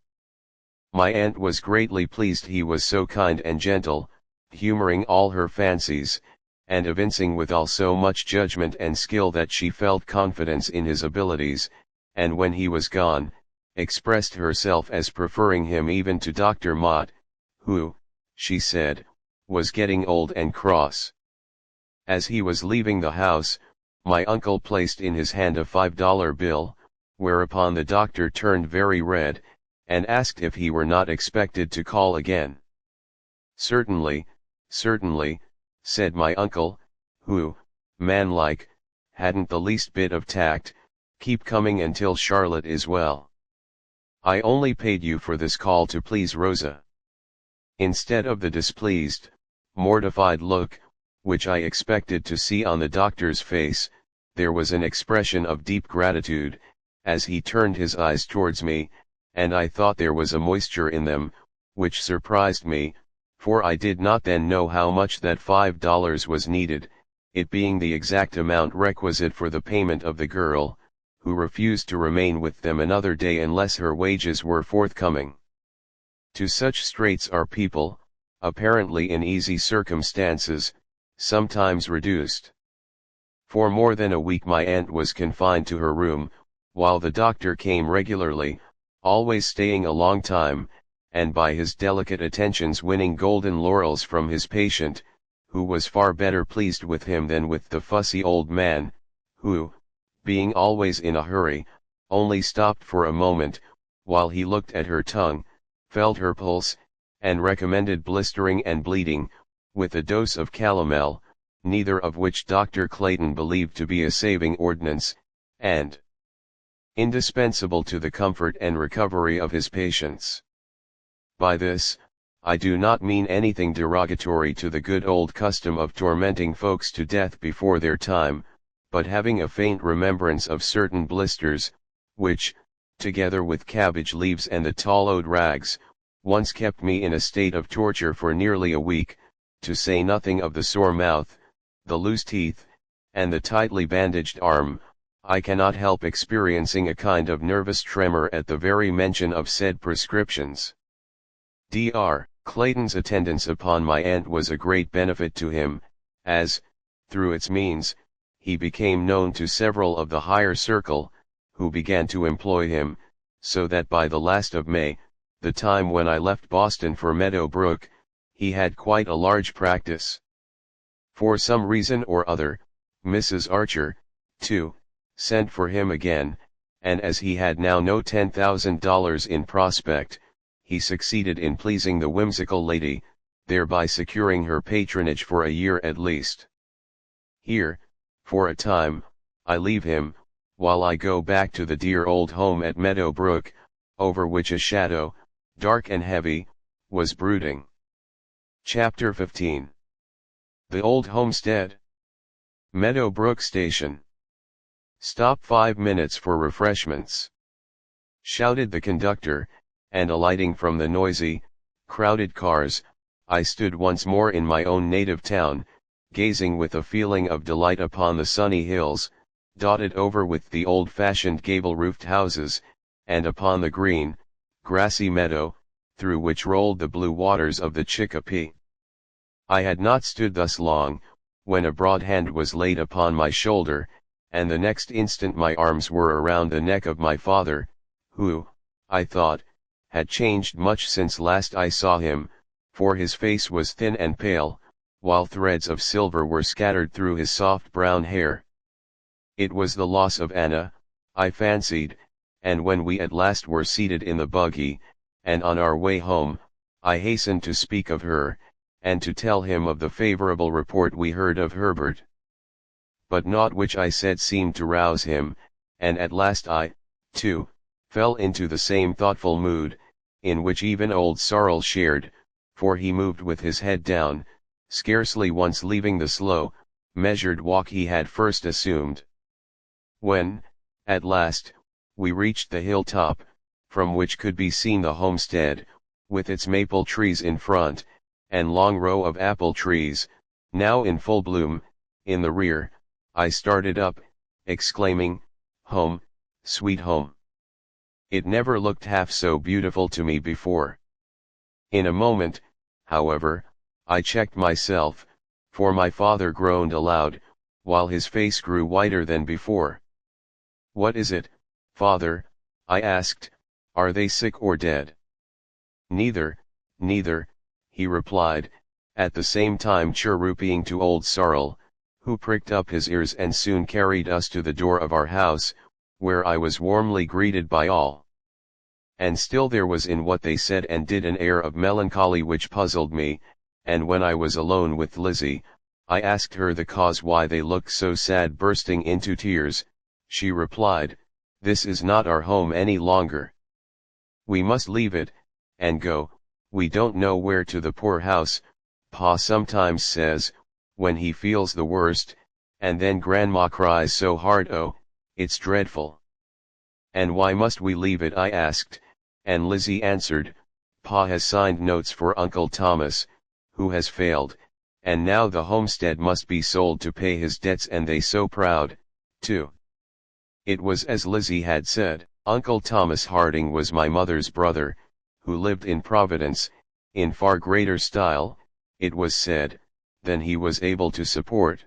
My aunt was greatly pleased he was so kind and gentle, humoring all her fancies, and evincing withal so much judgment and skill that she felt confidence in his abilities, and when he was gone, expressed herself as preferring him even to Dr. Mott, who, she said, was getting old and cross. As he was leaving the house, my uncle placed in his hand a $5 bill, whereupon the doctor turned very red, and asked if he were not expected to call again. Certainly, certainly, said my uncle, who, manlike, hadn't the least bit of tact, keep coming until Charlotte is well. I only paid you for this call to please Rosa. Instead of the displeased, mortified look, which I expected to see on the doctor's face, there was an expression of deep gratitude, as he turned his eyes towards me, and I thought there was a moisture in them, which surprised me, for I did not then know how much that $5 was needed, it being the exact amount requisite for the payment of the girl, who refused to remain with them another day unless her wages were forthcoming. To such straits are people, apparently in easy circumstances, sometimes reduced. For more than a week my aunt was confined to her room, while the doctor came regularly, always staying a long time, and by his delicate attentions winning golden laurels from his patient, who was far better pleased with him than with the fussy old man, who, being always in a hurry, only stopped for a moment, while he looked at her tongue, felt her pulse, and recommended blistering and bleeding, with a dose of calomel, neither of which Dr. Clayton believed to be a saving ordinance, and indispensable to the comfort and recovery of his patients. By this, I do not mean anything derogatory to the good old custom of tormenting folks to death before their time, but having a faint remembrance of certain blisters, which, together with cabbage leaves and the tall old rags, once kept me in a state of torture for nearly a week, to say nothing of the sore mouth, the loose teeth, and the tightly bandaged arm. I cannot help experiencing a kind of nervous tremor at the very mention of said prescriptions. Dr. Clayton's attendance upon my aunt was a great benefit to him, as, through its means, he became known to several of the higher circle, who began to employ him, so that by the last of May, the time when I left Boston for Meadow Brook, he had quite a large practice. For some reason or other, Mrs. Archer, too, sent for him again, and as he had now no $10,000 in prospect, he succeeded in pleasing the whimsical lady, thereby securing her patronage for a year at least. Here, for a time, I leave him, while I go back to the dear old home at Meadow Brook, over which a shadow, dark and heavy, was brooding. Chapter 15. The Old Homestead. Meadow Brook Station. "Stop 5 minutes for refreshments," shouted the conductor, and alighting from the noisy, crowded cars, I stood once more in my own native town, gazing with a feeling of delight upon the sunny hills, dotted over with the old-fashioned gable-roofed houses, and upon the green, grassy meadow, through which rolled the blue waters of the Chicopee. I had not stood thus long, when a broad hand was laid upon my shoulder, and the next instant my arms were around the neck of my father, who, I thought, had changed much since last I saw him, for his face was thin and pale, while threads of silver were scattered through his soft brown hair. It was the loss of Anna, I fancied, and when we at last were seated in the buggy, and on our way home, I hastened to speak of her, and to tell him of the favorable report we heard of Herbert. But naught which I said seemed to rouse him, and at last I, too, fell into the same thoughtful mood, in which even old Sorrel shared, for he moved with his head down, scarcely once leaving the slow, measured walk he had first assumed. When, at last, we reached the hilltop, from which could be seen the homestead, with its maple trees in front, and long row of apple trees, now in full bloom, in the rear, I started up, exclaiming, "Home, sweet home!" It never looked half so beautiful to me before. In a moment, however, I checked myself, for my father groaned aloud, while his face grew whiter than before. "What is it, father?" I asked. "Are they sick or dead?" "Neither, neither," he replied, at the same time chirruping to old Sorrel, who pricked up his ears and soon carried us to the door of our house, where I was warmly greeted by all. And still there was in what they said and did an air of melancholy which puzzled me, and when I was alone with Lizzie, I asked her the cause why they looked so sad. Bursting into tears, she replied, "This is not our home any longer. We must leave it, and go, we don't know where, to the poorhouse, Pa sometimes says, when he feels the worst, and then Grandma cries so hard, oh, it's dreadful." "And why must we leave it?" I asked, and Lizzie answered, "Pa has signed notes for Uncle Thomas, who has failed, and now the homestead must be sold to pay his debts, and they so proud, too." It was as Lizzie had said. Uncle Thomas Harding was my mother's brother, who lived in Providence, in far greater style, it was said, than he was able to support.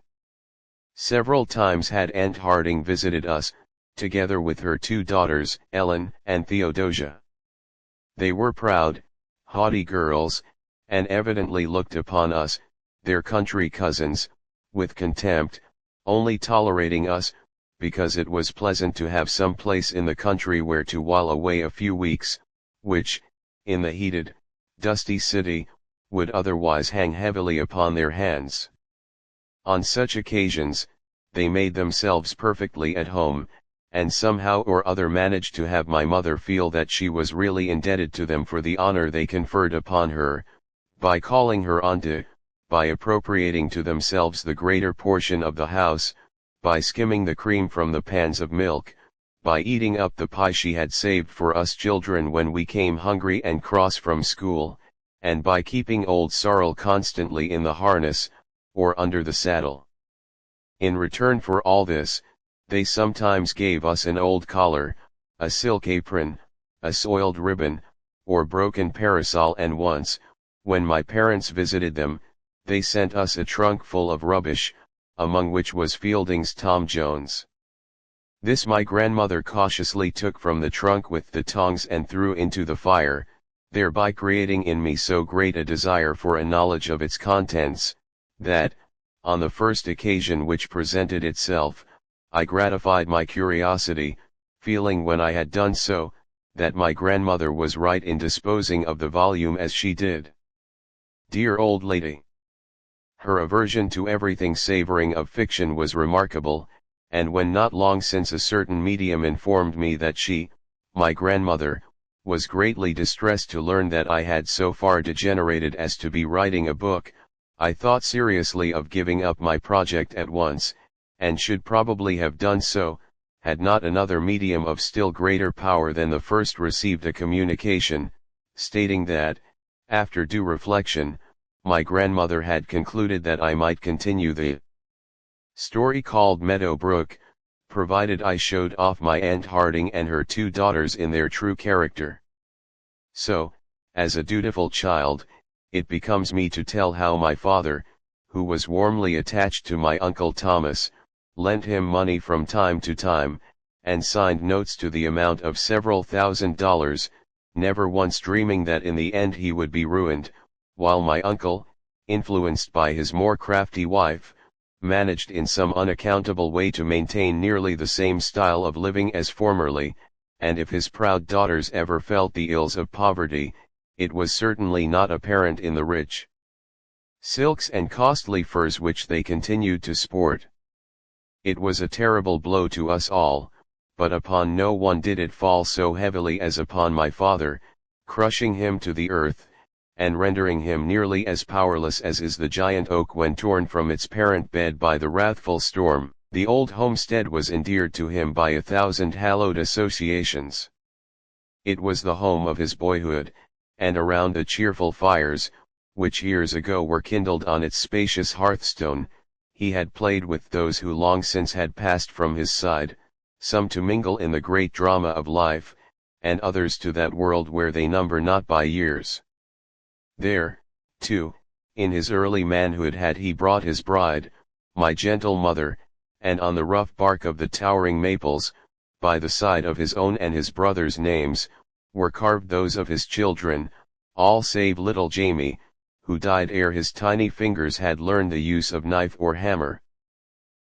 Several times had Aunt Harding visited us, together with her 2 daughters, Ellen and Theodosia. They were proud, haughty girls, and evidently looked upon us, their country cousins, with contempt, only tolerating us, because it was pleasant to have some place in the country where to while away a few weeks, which, in the heated, dusty city, would otherwise hang heavily upon their hands. On such occasions, they made themselves perfectly at home, and somehow or other managed to have my mother feel that she was really indebted to them for the honor they conferred upon her, by calling her auntie, by appropriating to themselves the greater portion of the house, by skimming the cream from the pans of milk, by eating up the pie she had saved for us children when we came hungry and cross from school, and by keeping old sorrel constantly in the harness, or under the saddle. In return for all this, they sometimes gave us an old collar, a silk apron, a soiled ribbon, or broken parasol, and once, when my parents visited them, they sent us a trunk full of rubbish, among which was Fielding's Tom Jones. This my grandmother cautiously took from the trunk with the tongs and threw into the fire, thereby creating in me so great a desire for a knowledge of its contents, that, on the first occasion which presented itself, I gratified my curiosity, feeling when I had done so, that my grandmother was right in disposing of the volume as she did. Dear old lady! Her aversion to everything savoring of fiction was remarkable, and when not long since a certain medium informed me that she, my grandmother, was greatly distressed to learn that I had so far degenerated as to be writing a book, I thought seriously of giving up my project at once, and should probably have done so, had not another medium of still greater power than the first received a communication, stating that, after due reflection, my grandmother had concluded that I might continue the story called Meadow Brook, provided I showed off my Aunt Harding and her two daughters in their true character. So, as a dutiful child, it becomes me to tell how my father, who was warmly attached to my Uncle Thomas, lent him money from time to time, and signed notes to the amount of several $1,000s, never once dreaming that in the end he would be ruined, while my uncle, influenced by his more crafty wife, managed in some unaccountable way to maintain nearly the same style of living as formerly, and if his proud daughters ever felt the ills of poverty, it was certainly not apparent in the rich silks and costly furs which they continued to sport. It was a terrible blow to us all, but upon no one did it fall so heavily as upon my father, crushing him to the earth, and rendering him nearly as powerless as is the giant oak when torn from its parent bed by the wrathful storm. The old homestead was endeared to him by 1,000 hallowed associations. It was the home of his boyhood, and around the cheerful fires, which years ago were kindled on its spacious hearthstone, he had played with those who long since had passed from his side, some to mingle in the great drama of life, and others to that world where they number not by years. There, too, in his early manhood had he brought his bride, my gentle mother, and on the rough bark of the towering maples, by the side of his own and his brother's names, were carved those of his children, all save little Jamie, who died ere his tiny fingers had learned the use of knife or hammer.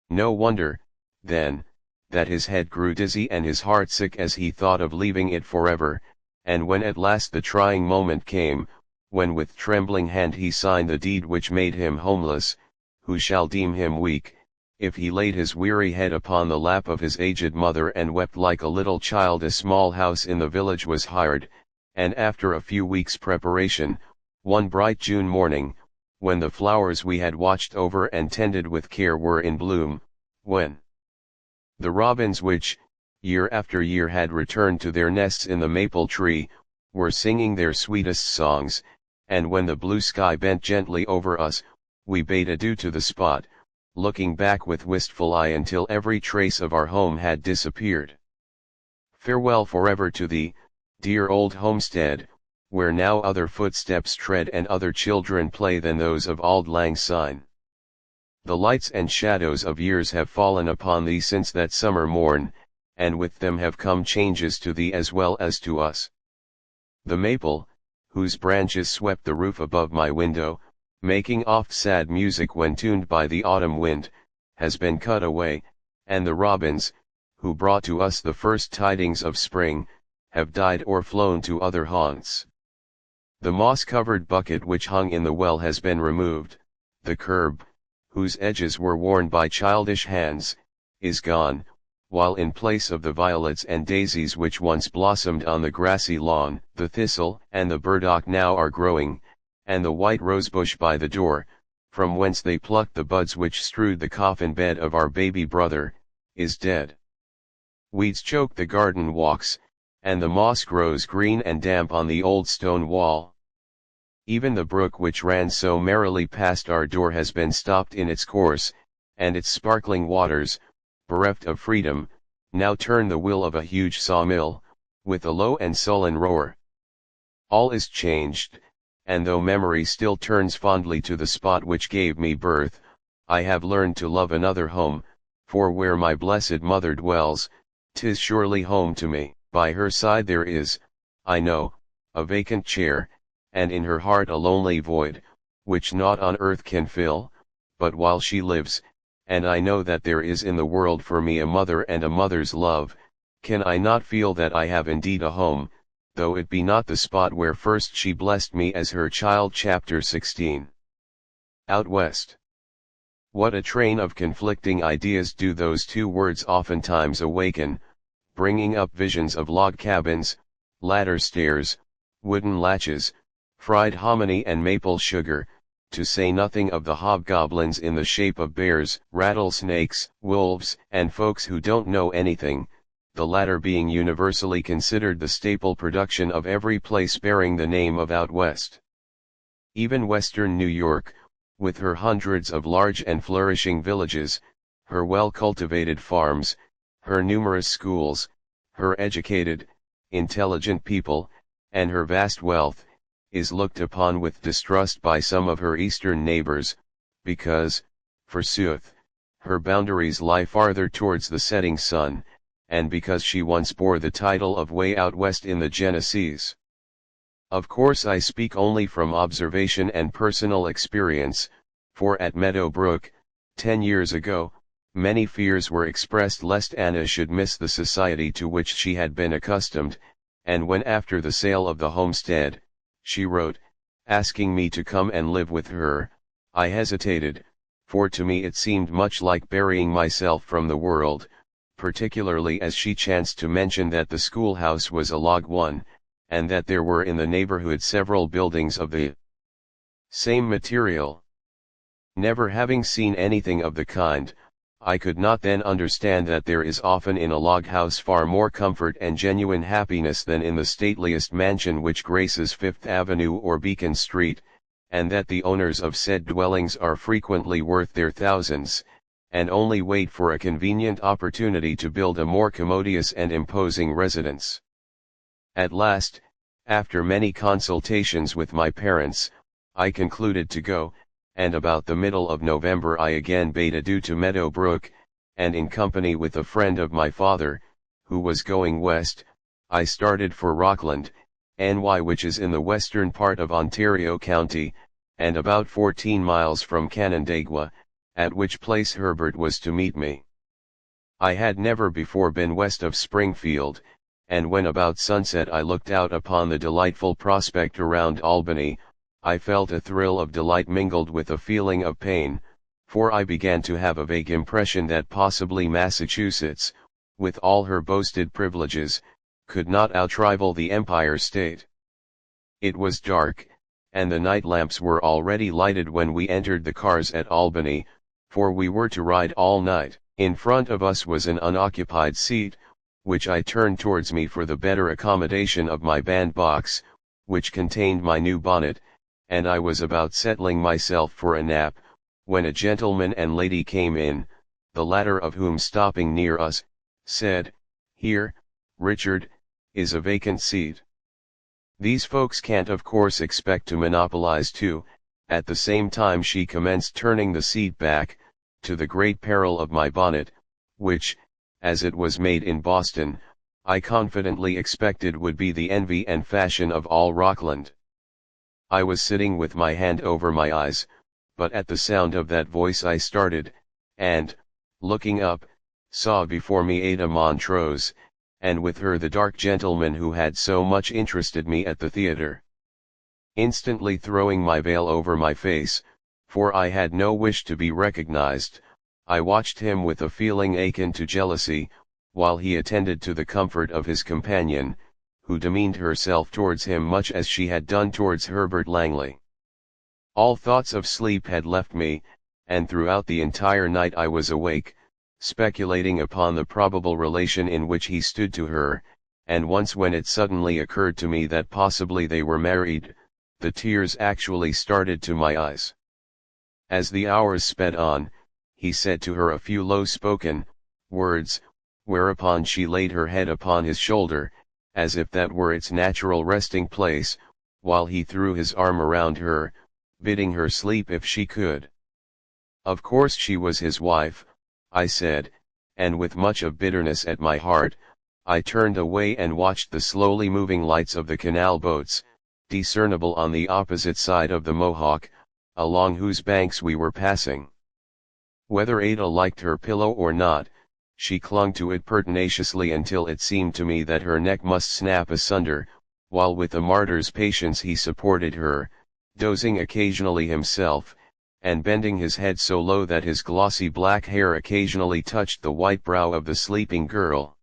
No wonder, then, that his head grew dizzy and his heart sick as he thought of leaving it forever, and when at last the trying moment came, when with trembling hand he signed the deed which made him homeless, who shall deem him weak, if he laid his weary head upon the lap of his aged mother and wept like a little child? A small house in the village was hired, and after a few weeks' preparation, one bright June morning, when the flowers we had watched over and tended with care were in bloom, when the robins which, year after year had returned to their nests in the maple tree, were singing their sweetest songs, and when the blue sky bent gently over us, we bade adieu to the spot, looking back with wistful eye until every trace of our home had disappeared. Farewell forever to thee, dear old homestead, where now other footsteps tread and other children play than those of Auld Lang Syne. The lights and shadows of years have fallen upon thee since that summer morn, and with them have come changes to thee as well as to us. The maple, whose branches swept the roof above my window, making oft sad music when tuned by the autumn wind, has been cut away, and the robins, who brought to us the first tidings of spring, have died or flown to other haunts. The moss-covered bucket which hung in the well has been removed, the curb, whose edges were worn by childish hands, is gone, while in place of the violets and daisies which once blossomed on the grassy lawn, the thistle and the burdock now are growing, and the white rosebush by the door, from whence they plucked the buds which strewed the coffin bed of our baby brother, is dead. Weeds choke the garden walks, and the moss grows green and damp on the old stone wall. Even the brook which ran so merrily past our door has been stopped in its course, and its sparkling waters, bereft of freedom, now turn the wheel of a huge sawmill, with a low and sullen roar. All is changed, and though memory still turns fondly to the spot which gave me birth, I have learned to love another home, for where my blessed mother dwells, 'tis surely home to me. By her side there is, I know, a vacant chair, and in her heart a lonely void, which naught on earth can fill, but while she lives, and I know that there is in the world for me a mother and a mother's love, can I not feel that I have indeed a home, though it be not the spot where first she blessed me as her child. Chapter 16. Out West. What a train of conflicting ideas do those two words oftentimes awaken, bringing up visions of log cabins, ladder stairs, wooden latches, fried hominy and maple sugar, to say nothing of the hobgoblins in the shape of bears, rattlesnakes, wolves, and folks who don't know anything, the latter being universally considered the staple production of every place bearing the name of Out West. Even western New York, with her hundreds of large and flourishing villages, her well-cultivated farms, her numerous schools, her educated, intelligent people, and her vast wealth, is looked upon with distrust by some of her eastern neighbors, because, forsooth, her boundaries lie farther towards the setting sun, and because she once bore the title of Way Out West in the Genesee. Of course I speak only from observation and personal experience, for at Meadow Brook, 10 years ago, many fears were expressed lest Anna should miss the society to which she had been accustomed, and when after the sale of the homestead, she wrote, asking me to come and live with her, I hesitated, for to me it seemed much like burying myself from the world, particularly as she chanced to mention that the schoolhouse was a log one, and that there were in the neighborhood several buildings of the same material. Never having seen anything of the kind, I could not then understand that there is often in a log house far more comfort and genuine happiness than in the stateliest mansion which graces Fifth Avenue or Beacon Street, and that the owners of said dwellings are frequently worth their thousands, and only wait for a convenient opportunity to build a more commodious and imposing residence. At last, after many consultations with my parents, I concluded to go, and about the middle of November I again bade adieu to Meadow Brook, and in company with a friend of my father, who was going west, I started for Rockland, NY, which is in the western part of Ontario County, and about 14 miles from Canandaigua, at which place Herbert was to meet me. I had never before been west of Springfield, and when about sunset I looked out upon the delightful prospect around Albany, I felt a thrill of delight mingled with a feeling of pain, for I began to have a vague impression that possibly Massachusetts, with all her boasted privileges, could not outrival the Empire State. It was dark, and the night lamps were already lighted when we entered the cars at Albany, for we were to ride all night. In front of us was an unoccupied seat, which I turned towards me for the better accommodation of my bandbox, which contained my new bonnet, and I was about settling myself for a nap, when a gentleman and lady came in, the latter of whom stopping near us, said, "Here, Richard, is a vacant seat." These folks can't of course expect to monopolize two. At the same time she commenced turning the seat back, to the great peril of my bonnet, which, as it was made in Boston, I confidently expected would be the envy and fashion of all Rockland. I was sitting with my hand over my eyes, but at the sound of that voice I started, and, looking up, saw before me Ada Montrose, and with her the dark gentleman who had so much interested me at the theatre. Instantly throwing my veil over my face, for I had no wish to be recognized, I watched him with a feeling akin to jealousy, while he attended to the comfort of his companion, who demeaned herself towards him much as she had done towards Herbert Langley. All thoughts of sleep had left me, and throughout the entire night I was awake, speculating upon the probable relation in which he stood to her, and once when it suddenly occurred to me that possibly they were married, the tears actually started to my eyes. As the hours sped on, he said to her a few low-spoken words, whereupon she laid her head upon his shoulder, as if that were its natural resting place, while he threw his arm around her, bidding her sleep if she could. Of course she was his wife, I said, and with much of bitterness at my heart, I turned away and watched the slowly moving lights of the canal boats, discernible on the opposite side of the Mohawk, along whose banks we were passing. Whether Ada liked her pillow or not, she clung to it pertinaciously until it seemed to me that her neck must snap asunder, while with a martyr's patience he supported her, dozing occasionally himself, and bending his head so low that his glossy black hair occasionally touched the white brow of the sleeping girl.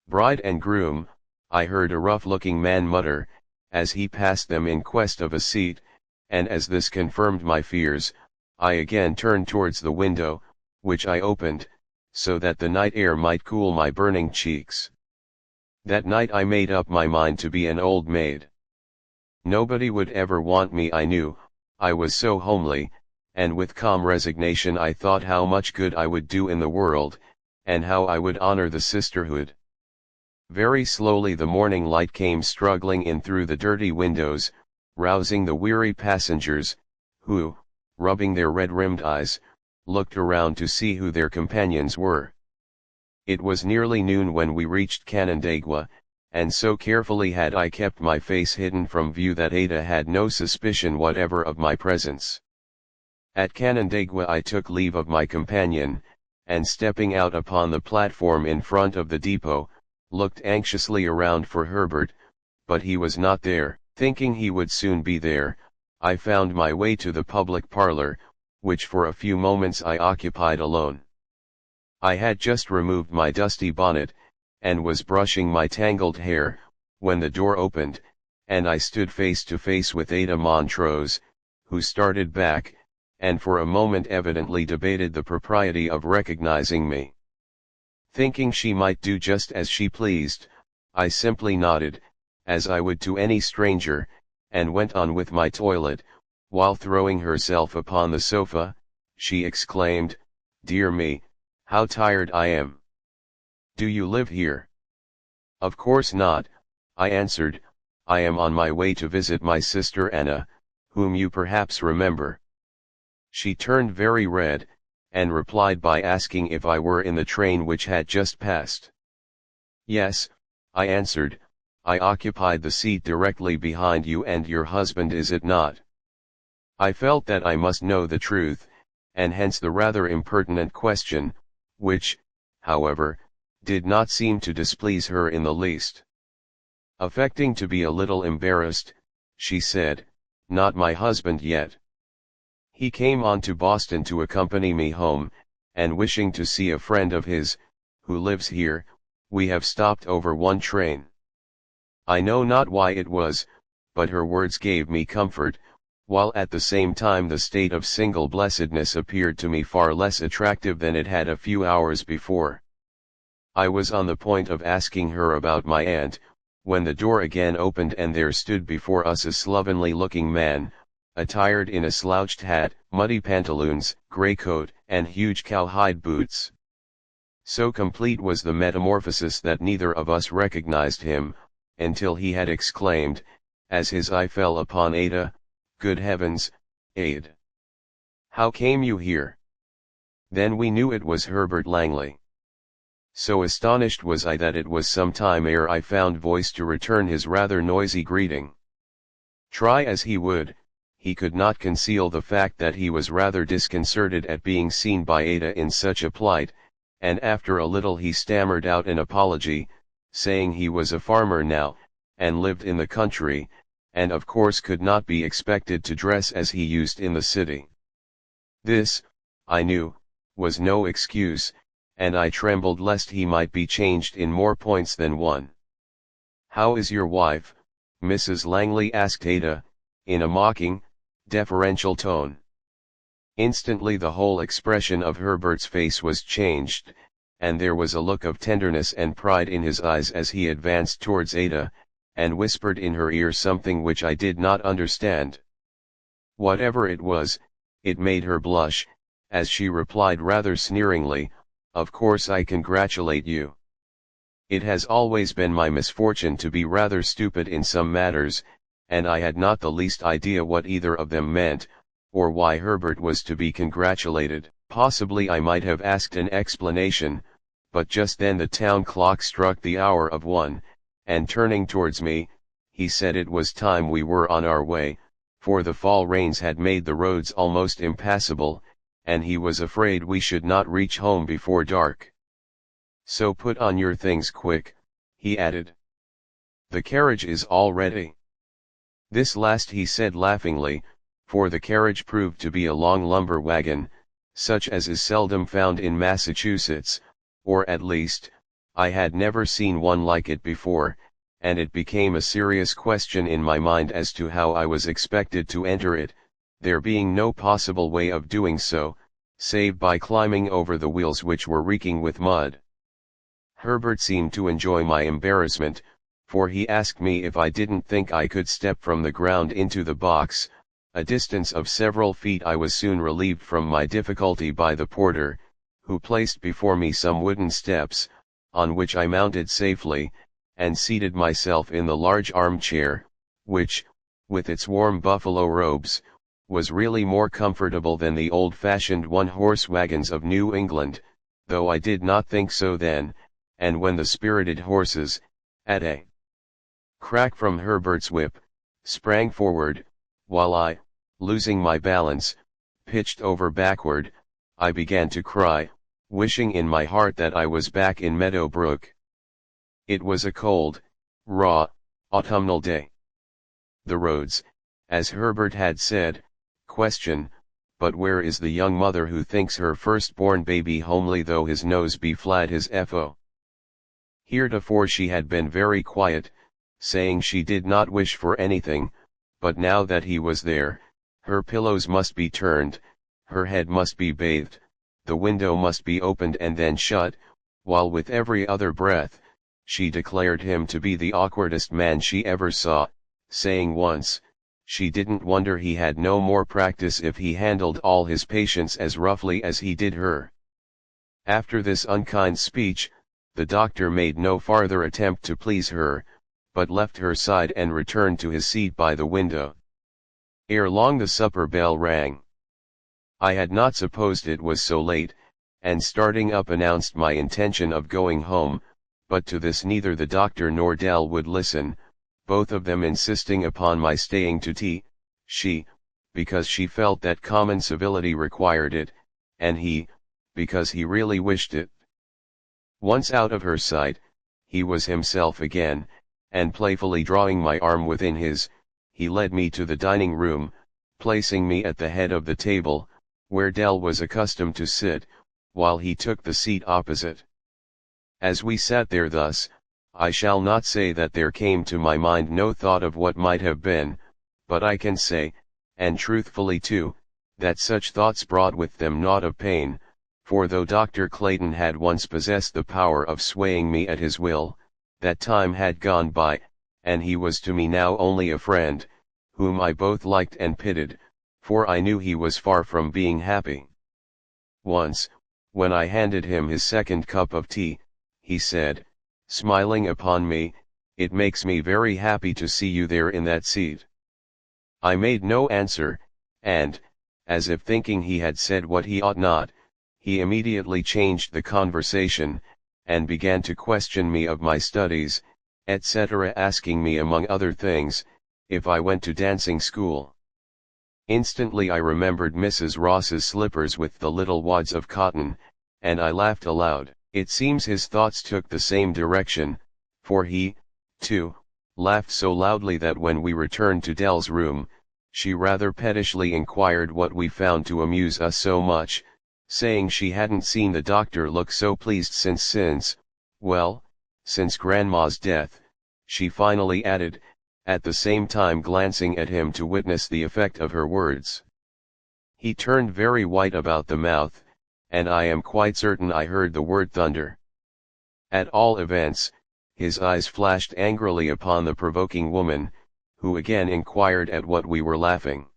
"Bride and groom," I heard a rough-looking man mutter, as he passed them in quest of a seat, and as this confirmed my fears, I again turned towards the window, which I opened, so that the night air might cool my burning cheeks. That night I made up my mind to be an old maid. Nobody would ever want me, I knew, I was so homely, and with calm resignation I thought how much good I would do in the world, and how I would honor the sisterhood. Very slowly the morning light came struggling in through the dirty windows, rousing the weary passengers, who, rubbing their red-rimmed eyes, looked around to see who their companions were. It was nearly noon when we reached Canandaigua, and so carefully had I kept my face hidden from view that Ada had no suspicion whatever of my presence. At Canandaigua I took leave of my companion, and stepping out upon the platform in front of the depot, looked anxiously around for Herbert, but he was not there. Thinking he would soon be there, I found my way to the public parlor, which for a few moments I occupied alone. I had just removed my dusty bonnet, and was brushing my tangled hair, when the door opened, and I stood face to face with Ada Montrose, who started back, and for a moment evidently debated the propriety of recognizing me. Thinking she might do just as she pleased, I simply nodded, as I would to any stranger, and went on with my toilet, while throwing herself upon the sofa, she exclaimed, "Dear me, how tired I am! Do you live here?" "Of course not," I answered, "I am on my way to visit my sister Anna, whom you perhaps remember." She turned very red, and replied by asking if I were in the train which had just passed. "Yes," I answered, "I occupied the seat directly behind you and your husband, is it not?" I felt that I must know the truth, and hence the rather impertinent question, which, however, did not seem to displease her in the least. Affecting to be a little embarrassed, she said, "Not my husband yet. He came on to Boston to accompany me home, and wishing to see a friend of his, who lives here, we have stopped over one train." I know not why it was, but her words gave me comfort, while at the same time the state of single blessedness appeared to me far less attractive than it had a few hours before. I was on the point of asking her about my aunt, when the door again opened and there stood before us a slovenly-looking man, attired in a slouched hat, muddy pantaloons, grey coat, and huge cowhide boots. So complete was the metamorphosis that neither of us recognized him, until he had exclaimed, as his eye fell upon Ada, "Good heavens, Ade! How came you here?" Then we knew it was Herbert Langley. So astonished was I that it was some time ere I found voice to return his rather noisy greeting. Try as he would, he could not conceal the fact that he was rather disconcerted at being seen by Ada in such a plight, and after a little he stammered out an apology, saying he was a farmer now, and lived in the country, and of course could not be expected to dress as he used in the city. This, I knew, was no excuse, and I trembled lest he might be changed in more points than one. "How is your wife, Mrs. Langley?" asked Ada, in a mocking, deferential tone. Instantly the whole expression of Herbert's face was changed, and there was a look of tenderness and pride in his eyes as he advanced towards Ada, and whispered in her ear something which I did not understand. Whatever it was, it made her blush, as she replied rather sneeringly, "Of course I congratulate you. It has always been my misfortune to be rather stupid in some matters, and I had not the least idea what either of them meant, or why Herbert was to be congratulated. Possibly I might have asked an explanation, but just then the town clock struck the hour of 1, and turning towards me, he said it was time we were on our way, for the fall rains had made the roads almost impassable, and he was afraid we should not reach home before dark. So put on your things quick," he added. "The carriage is all ready." This last he said laughingly, for the carriage proved to be a long lumber wagon, such as is seldom found in Massachusetts, or at least, I had never seen one like it before, and it became a serious question in my mind as to how I was expected to enter it, there being no possible way of doing so, save by climbing over the wheels which were reeking with mud. Herbert seemed to enjoy my embarrassment, for he asked me if I didn't think I could step from the ground into the box. A distance of several feet. I was soon relieved from my difficulty by the porter, who placed before me some wooden steps, on which I mounted safely, and seated myself in the large armchair, which, with its warm buffalo robes, was really more comfortable than the old-fashioned one-horse wagons of New England, though I did not think so then, and when the spirited horses, at a crack from Herbert's whip, sprang forward, while I, losing my balance, pitched over backward, I began to cry, wishing in my heart that I was back in Meadow Brook. It was a cold, raw, autumnal day. The roads, as Herbert had said, but where is the young mother who thinks her firstborn baby homely though his nose be flat his fo? Heretofore she had been very quiet, saying she did not wish for anything, but now that he was there, her pillows must be turned, her head must be bathed, the window must be opened and then shut, while with every other breath, she declared him to be the awkwardest man she ever saw, saying once, she didn't wonder he had no more practice if he handled all his patients as roughly as he did her. After this unkind speech, the doctor made no farther attempt to please her, but left her side and returned to his seat by the window. Ere long the supper bell rang. I had not supposed it was so late, and starting up announced my intention of going home, but to this neither the doctor nor Dell would listen, both of them insisting upon my staying to tea, she, because she felt that common civility required it, and he, because he really wished it. Once out of her sight, he was himself again, and playfully drawing my arm within his, he led me to the dining room, placing me at the head of the table, where Dell was accustomed to sit, while he took the seat opposite. As we sat there thus, I shall not say that there came to my mind no thought of what might have been, but I can say, and truthfully too, that such thoughts brought with them naught of pain, for though Dr. Clayton had once possessed the power of swaying me at his will, that time had gone by, and he was to me now only a friend, whom I both liked and pitied, for I knew he was far from being happy. Once, when I handed him his second cup of tea, he said, smiling upon me, "It makes me very happy to see you there in that seat." I made no answer, and, as if thinking he had said what he ought not, he immediately changed the conversation, and began to question me of my studies, etc., asking me among other things, if I went to dancing school. Instantly I remembered Mrs. Ross's slippers with the little wads of cotton, and I laughed aloud. It seems his thoughts took the same direction, for he, too, laughed so loudly that when we returned to Dell's room, she rather pettishly inquired what we found to amuse us so much, saying she hadn't seen the doctor look so pleased since Grandma's death, she finally added, at the same time glancing at him to witness the effect of her words. He turned very white about the mouth, and I am quite certain I heard the word thunder. At all events, his eyes flashed angrily upon the provoking woman, who again inquired at what we were laughing.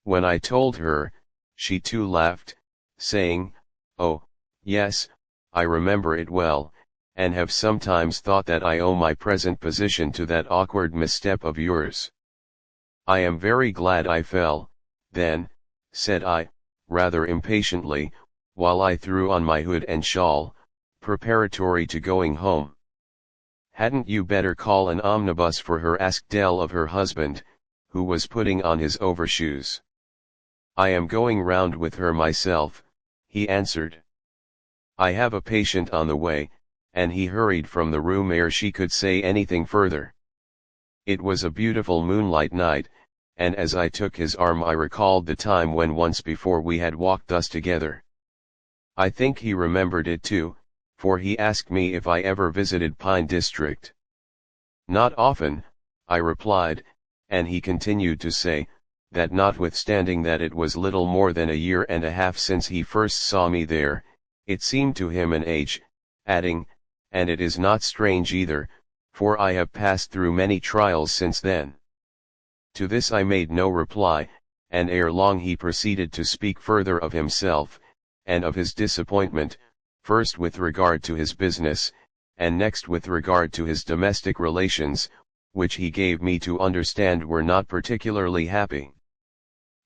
When I told her, she too laughed, saying, "Oh, yes, I remember it well, and have sometimes thought that I owe my present position to that awkward misstep of yours." "I am very glad I fell, then," said I, rather impatiently, while I threw on my hood and shawl, preparatory to going home. "Hadn't you better call an omnibus for her?" asked Dell of her husband, who was putting on his overshoes. "I am going round with her myself," he answered. "I have a patient on the way," and he hurried from the room ere she could say anything further. It was a beautiful moonlight night, and as I took his arm I recalled the time when once before we had walked thus together. I think he remembered it too, for he asked me if I ever visited Pine District. "Not often," I replied, and he continued to say, that notwithstanding that it was little more than a year and a half since he first saw me there, it seemed to him an age, adding, "and it is not strange either, for I have passed through many trials since then." To this I made no reply, and ere long he proceeded to speak further of himself, and of his disappointment, first with regard to his business, and next with regard to his domestic relations, which he gave me to understand were not particularly happy.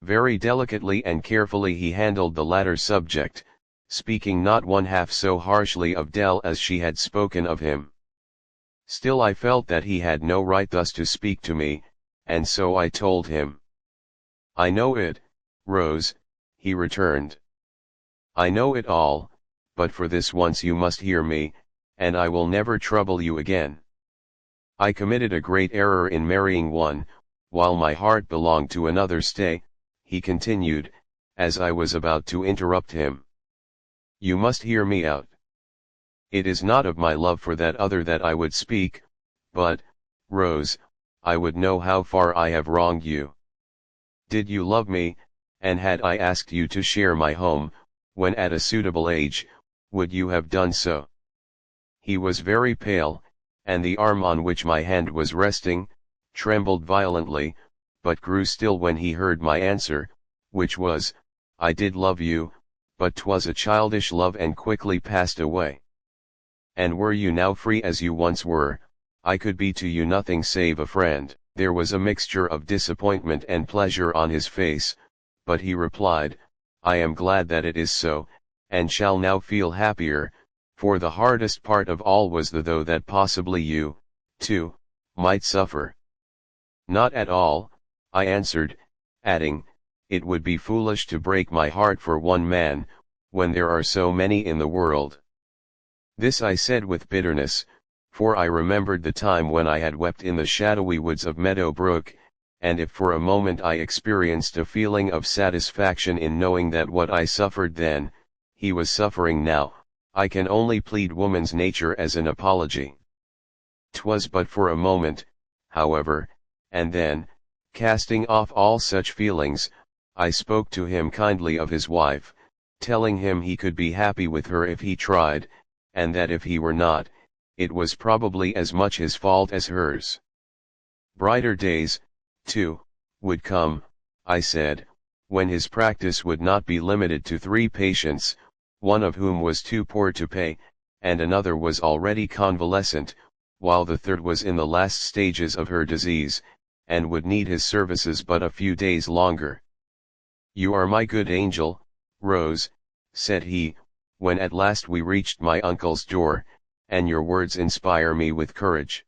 Very delicately and carefully he handled the latter subject, speaking not one half so harshly of Dell as she had spoken of him. Still I felt that he had no right thus to speak to me, and so I told him. "I know it, Rose," he returned. "I know it all, but for this once you must hear me, and I will never trouble you again. I committed a great error in marrying one, while my heart belonged to another. Stay," he continued, as I was about to interrupt him. "You must hear me out. It is not of my love for that other that I would speak, but, Rose, I would know how far I have wronged you. Did you love me, and had I asked you to share my home, when at a suitable age, would you have done so?" He was very pale, and the arm on which my hand was resting, trembled violently, but grew still when he heard my answer, which was, "I did love you, but 'twas a childish love and quickly passed away. And were you now free as you once were, I could be to you nothing save a friend." There was a mixture of disappointment and pleasure on his face, but he replied, "I am glad that it is so, and shall now feel happier, for the hardest part of all was the though that possibly you, too, might suffer." "Not at all," I answered, adding, "it would be foolish to break my heart for one man, when there are so many in the world." This I said with bitterness, for I remembered the time when I had wept in the shadowy woods of Meadow Brook, and if for a moment I experienced a feeling of satisfaction in knowing that what I suffered then, he was suffering now, I can only plead woman's nature as an apology. 'Twas but for a moment, however, and then, casting off all such feelings, I spoke to him kindly of his wife, telling him he could be happy with her if he tried, and that if he were not, it was probably as much his fault as hers. Brighter days, too, would come, I said, when his practice would not be limited to 3 patients, one of whom was too poor to pay, and another was already convalescent, while the third was in the last stages of her disease, and would need his services but a few days longer. "You are my good angel, Rose," said he, when at last we reached my uncle's door, "and your words inspire me with courage.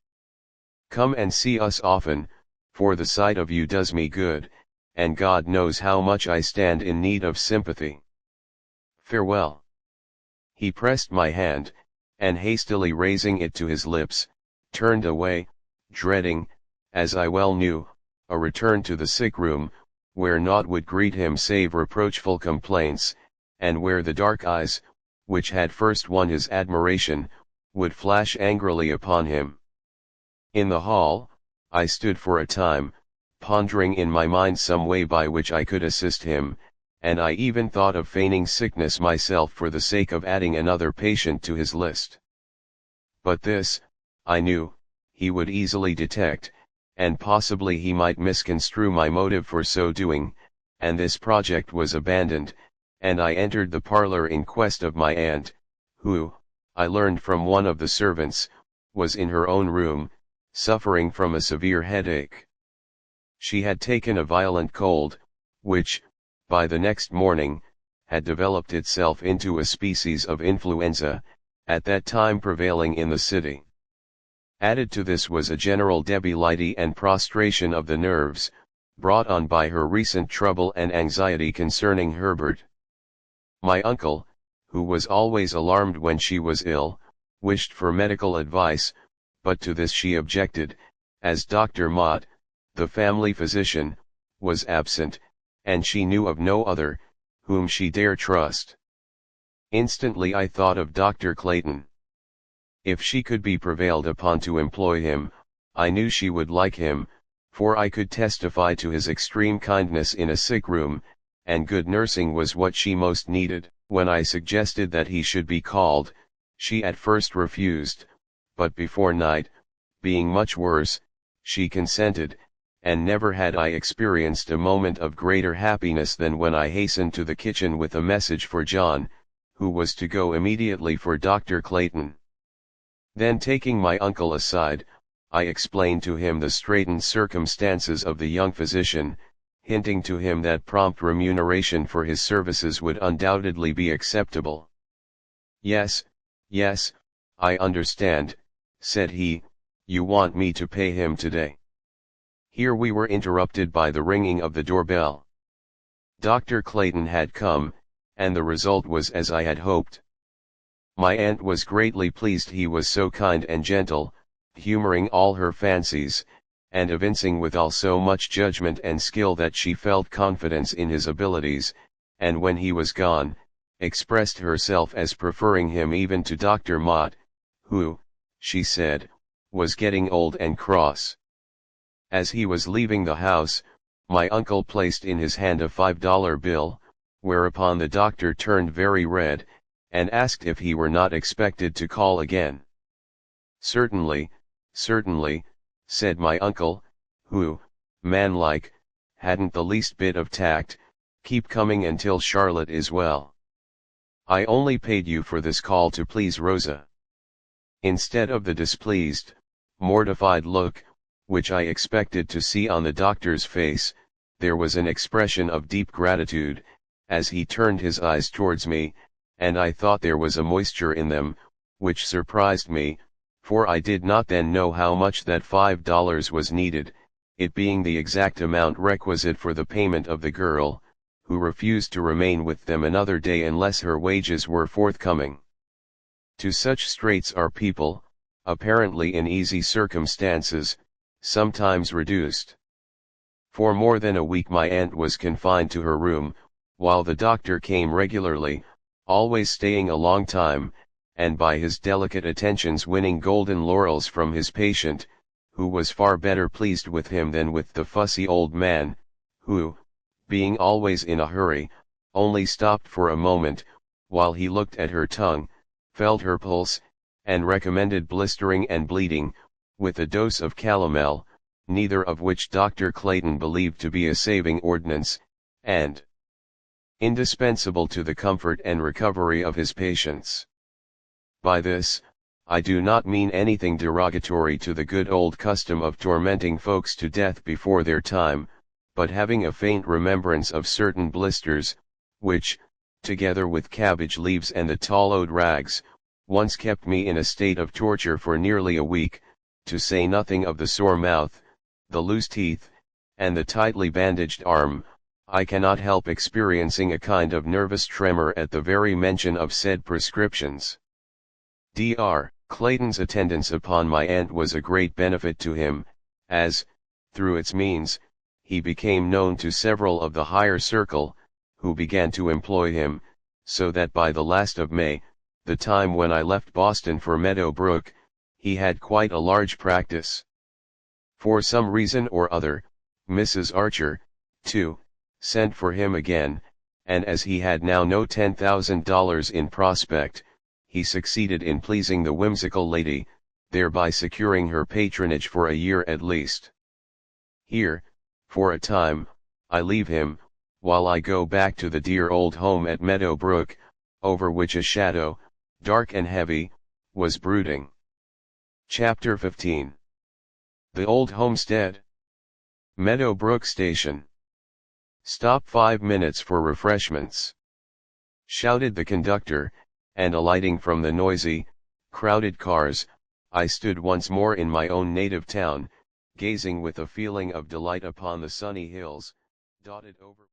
Come and see us often, for the sight of you does me good, and God knows how much I stand in need of sympathy. Farewell." He pressed my hand, and hastily raising it to his lips, turned away, dreading, as I well knew, a return to the sick room, where naught would greet him save reproachful complaints, and where the dark eyes, which had first won his admiration, would flash angrily upon him. In the hall, I stood for a time, pondering in my mind some way by which I could assist him, and I even thought of feigning sickness myself for the sake of adding another patient to his list. But this, I knew, he would easily detect, and possibly he might misconstrue my motive for so doing, and this project was abandoned, and I entered the parlor in quest of my aunt, who, I learned from one of the servants, was in her own room, suffering from a severe headache. She had taken a violent cold, which, by the next morning, had developed itself into a species of influenza, at that time prevailing in the city. Added to this was a general debility and prostration of the nerves, brought on by her recent trouble and anxiety concerning Herbert. My uncle, who was always alarmed when she was ill, wished for medical advice, but to this she objected, as Dr. Mott, the family physician, was absent, and she knew of no other, whom she dare trust. Instantly I thought of Dr. Clayton. If she could be prevailed upon to employ him, I knew she would like him, for I could testify to his extreme kindness in a sick room, and good nursing was what she most needed. When I suggested that he should be called, she at first refused, but before night, being much worse, she consented, and never had I experienced a moment of greater happiness than when I hastened to the kitchen with a message for John, who was to go immediately for Dr. Clayton. Then taking my uncle aside, I explained to him the straitened circumstances of the young physician, hinting to him that prompt remuneration for his services would undoubtedly be acceptable. Yes, yes, I understand, said he, you want me to pay him today. Here we were interrupted by the ringing of the doorbell. Dr. Clayton had come, and the result was as I had hoped. My aunt was greatly pleased he was so kind and gentle, humoring all her fancies, and evincing withal so much judgment and skill that she felt confidence in his abilities, and when he was gone, expressed herself as preferring him even to Dr. Mott, who, she said, was getting old and cross. As he was leaving the house, my uncle placed in his hand a $5 bill, whereupon the doctor turned very red, and asked if he were not expected to call again. Certainly, certainly, said my uncle, who, manlike, hadn't the least bit of tact, keep coming until Charlotte is well. I only paid you for this call to please Rosa. Instead of the displeased, mortified look, which I expected to see on the doctor's face, there was an expression of deep gratitude, as he turned his eyes towards me, and I thought there was a moisture in them, which surprised me, for I did not then know how much that $5 was needed, it being the exact amount requisite for the payment of the girl, who refused to remain with them another day unless her wages were forthcoming. To such straits are people, apparently in easy circumstances, sometimes reduced. For more than a week my aunt was confined to her room, while the doctor came regularly, always staying a long time, and by his delicate attentions winning golden laurels from his patient, who was far better pleased with him than with the fussy old man, who, being always in a hurry, only stopped for a moment, while he looked at her tongue, felt her pulse, and recommended blistering and bleeding, with a dose of calomel, neither of which Dr. Clayton believed to be a saving ordinance, and indispensable to the comfort and recovery of his patients. By this, I do not mean anything derogatory to the good old custom of tormenting folks to death before their time, but having a faint remembrance of certain blisters, which, together with cabbage leaves and the tallowed rags, once kept me in a state of torture for nearly a week, to say nothing of the sore mouth, the loose teeth, and the tightly bandaged arm, I cannot help experiencing a kind of nervous tremor at the very mention of said prescriptions. Dr. Clayton's attendance upon my aunt was a great benefit to him, as, through its means, he became known to several of the higher circle, who began to employ him, so that by the last of May, the time when I left Boston for Meadow Brook, he had quite a large practice. For some reason or other, Mrs. Archer, too, sent for him again, and as he had now no $10,000 in prospect, he succeeded in pleasing the whimsical lady, thereby securing her patronage for a year at least. Here, for a time, I leave him, while I go back to the dear old home at Meadow Brook, over which a shadow, dark and heavy, was brooding. Chapter 15. The Old Homestead. Meadow Brook Station. "Stop 5 minutes for refreshments," shouted the conductor, and alighting from the noisy, crowded cars, I stood once more in my own native town, gazing with a feeling of delight upon the sunny hills, dotted over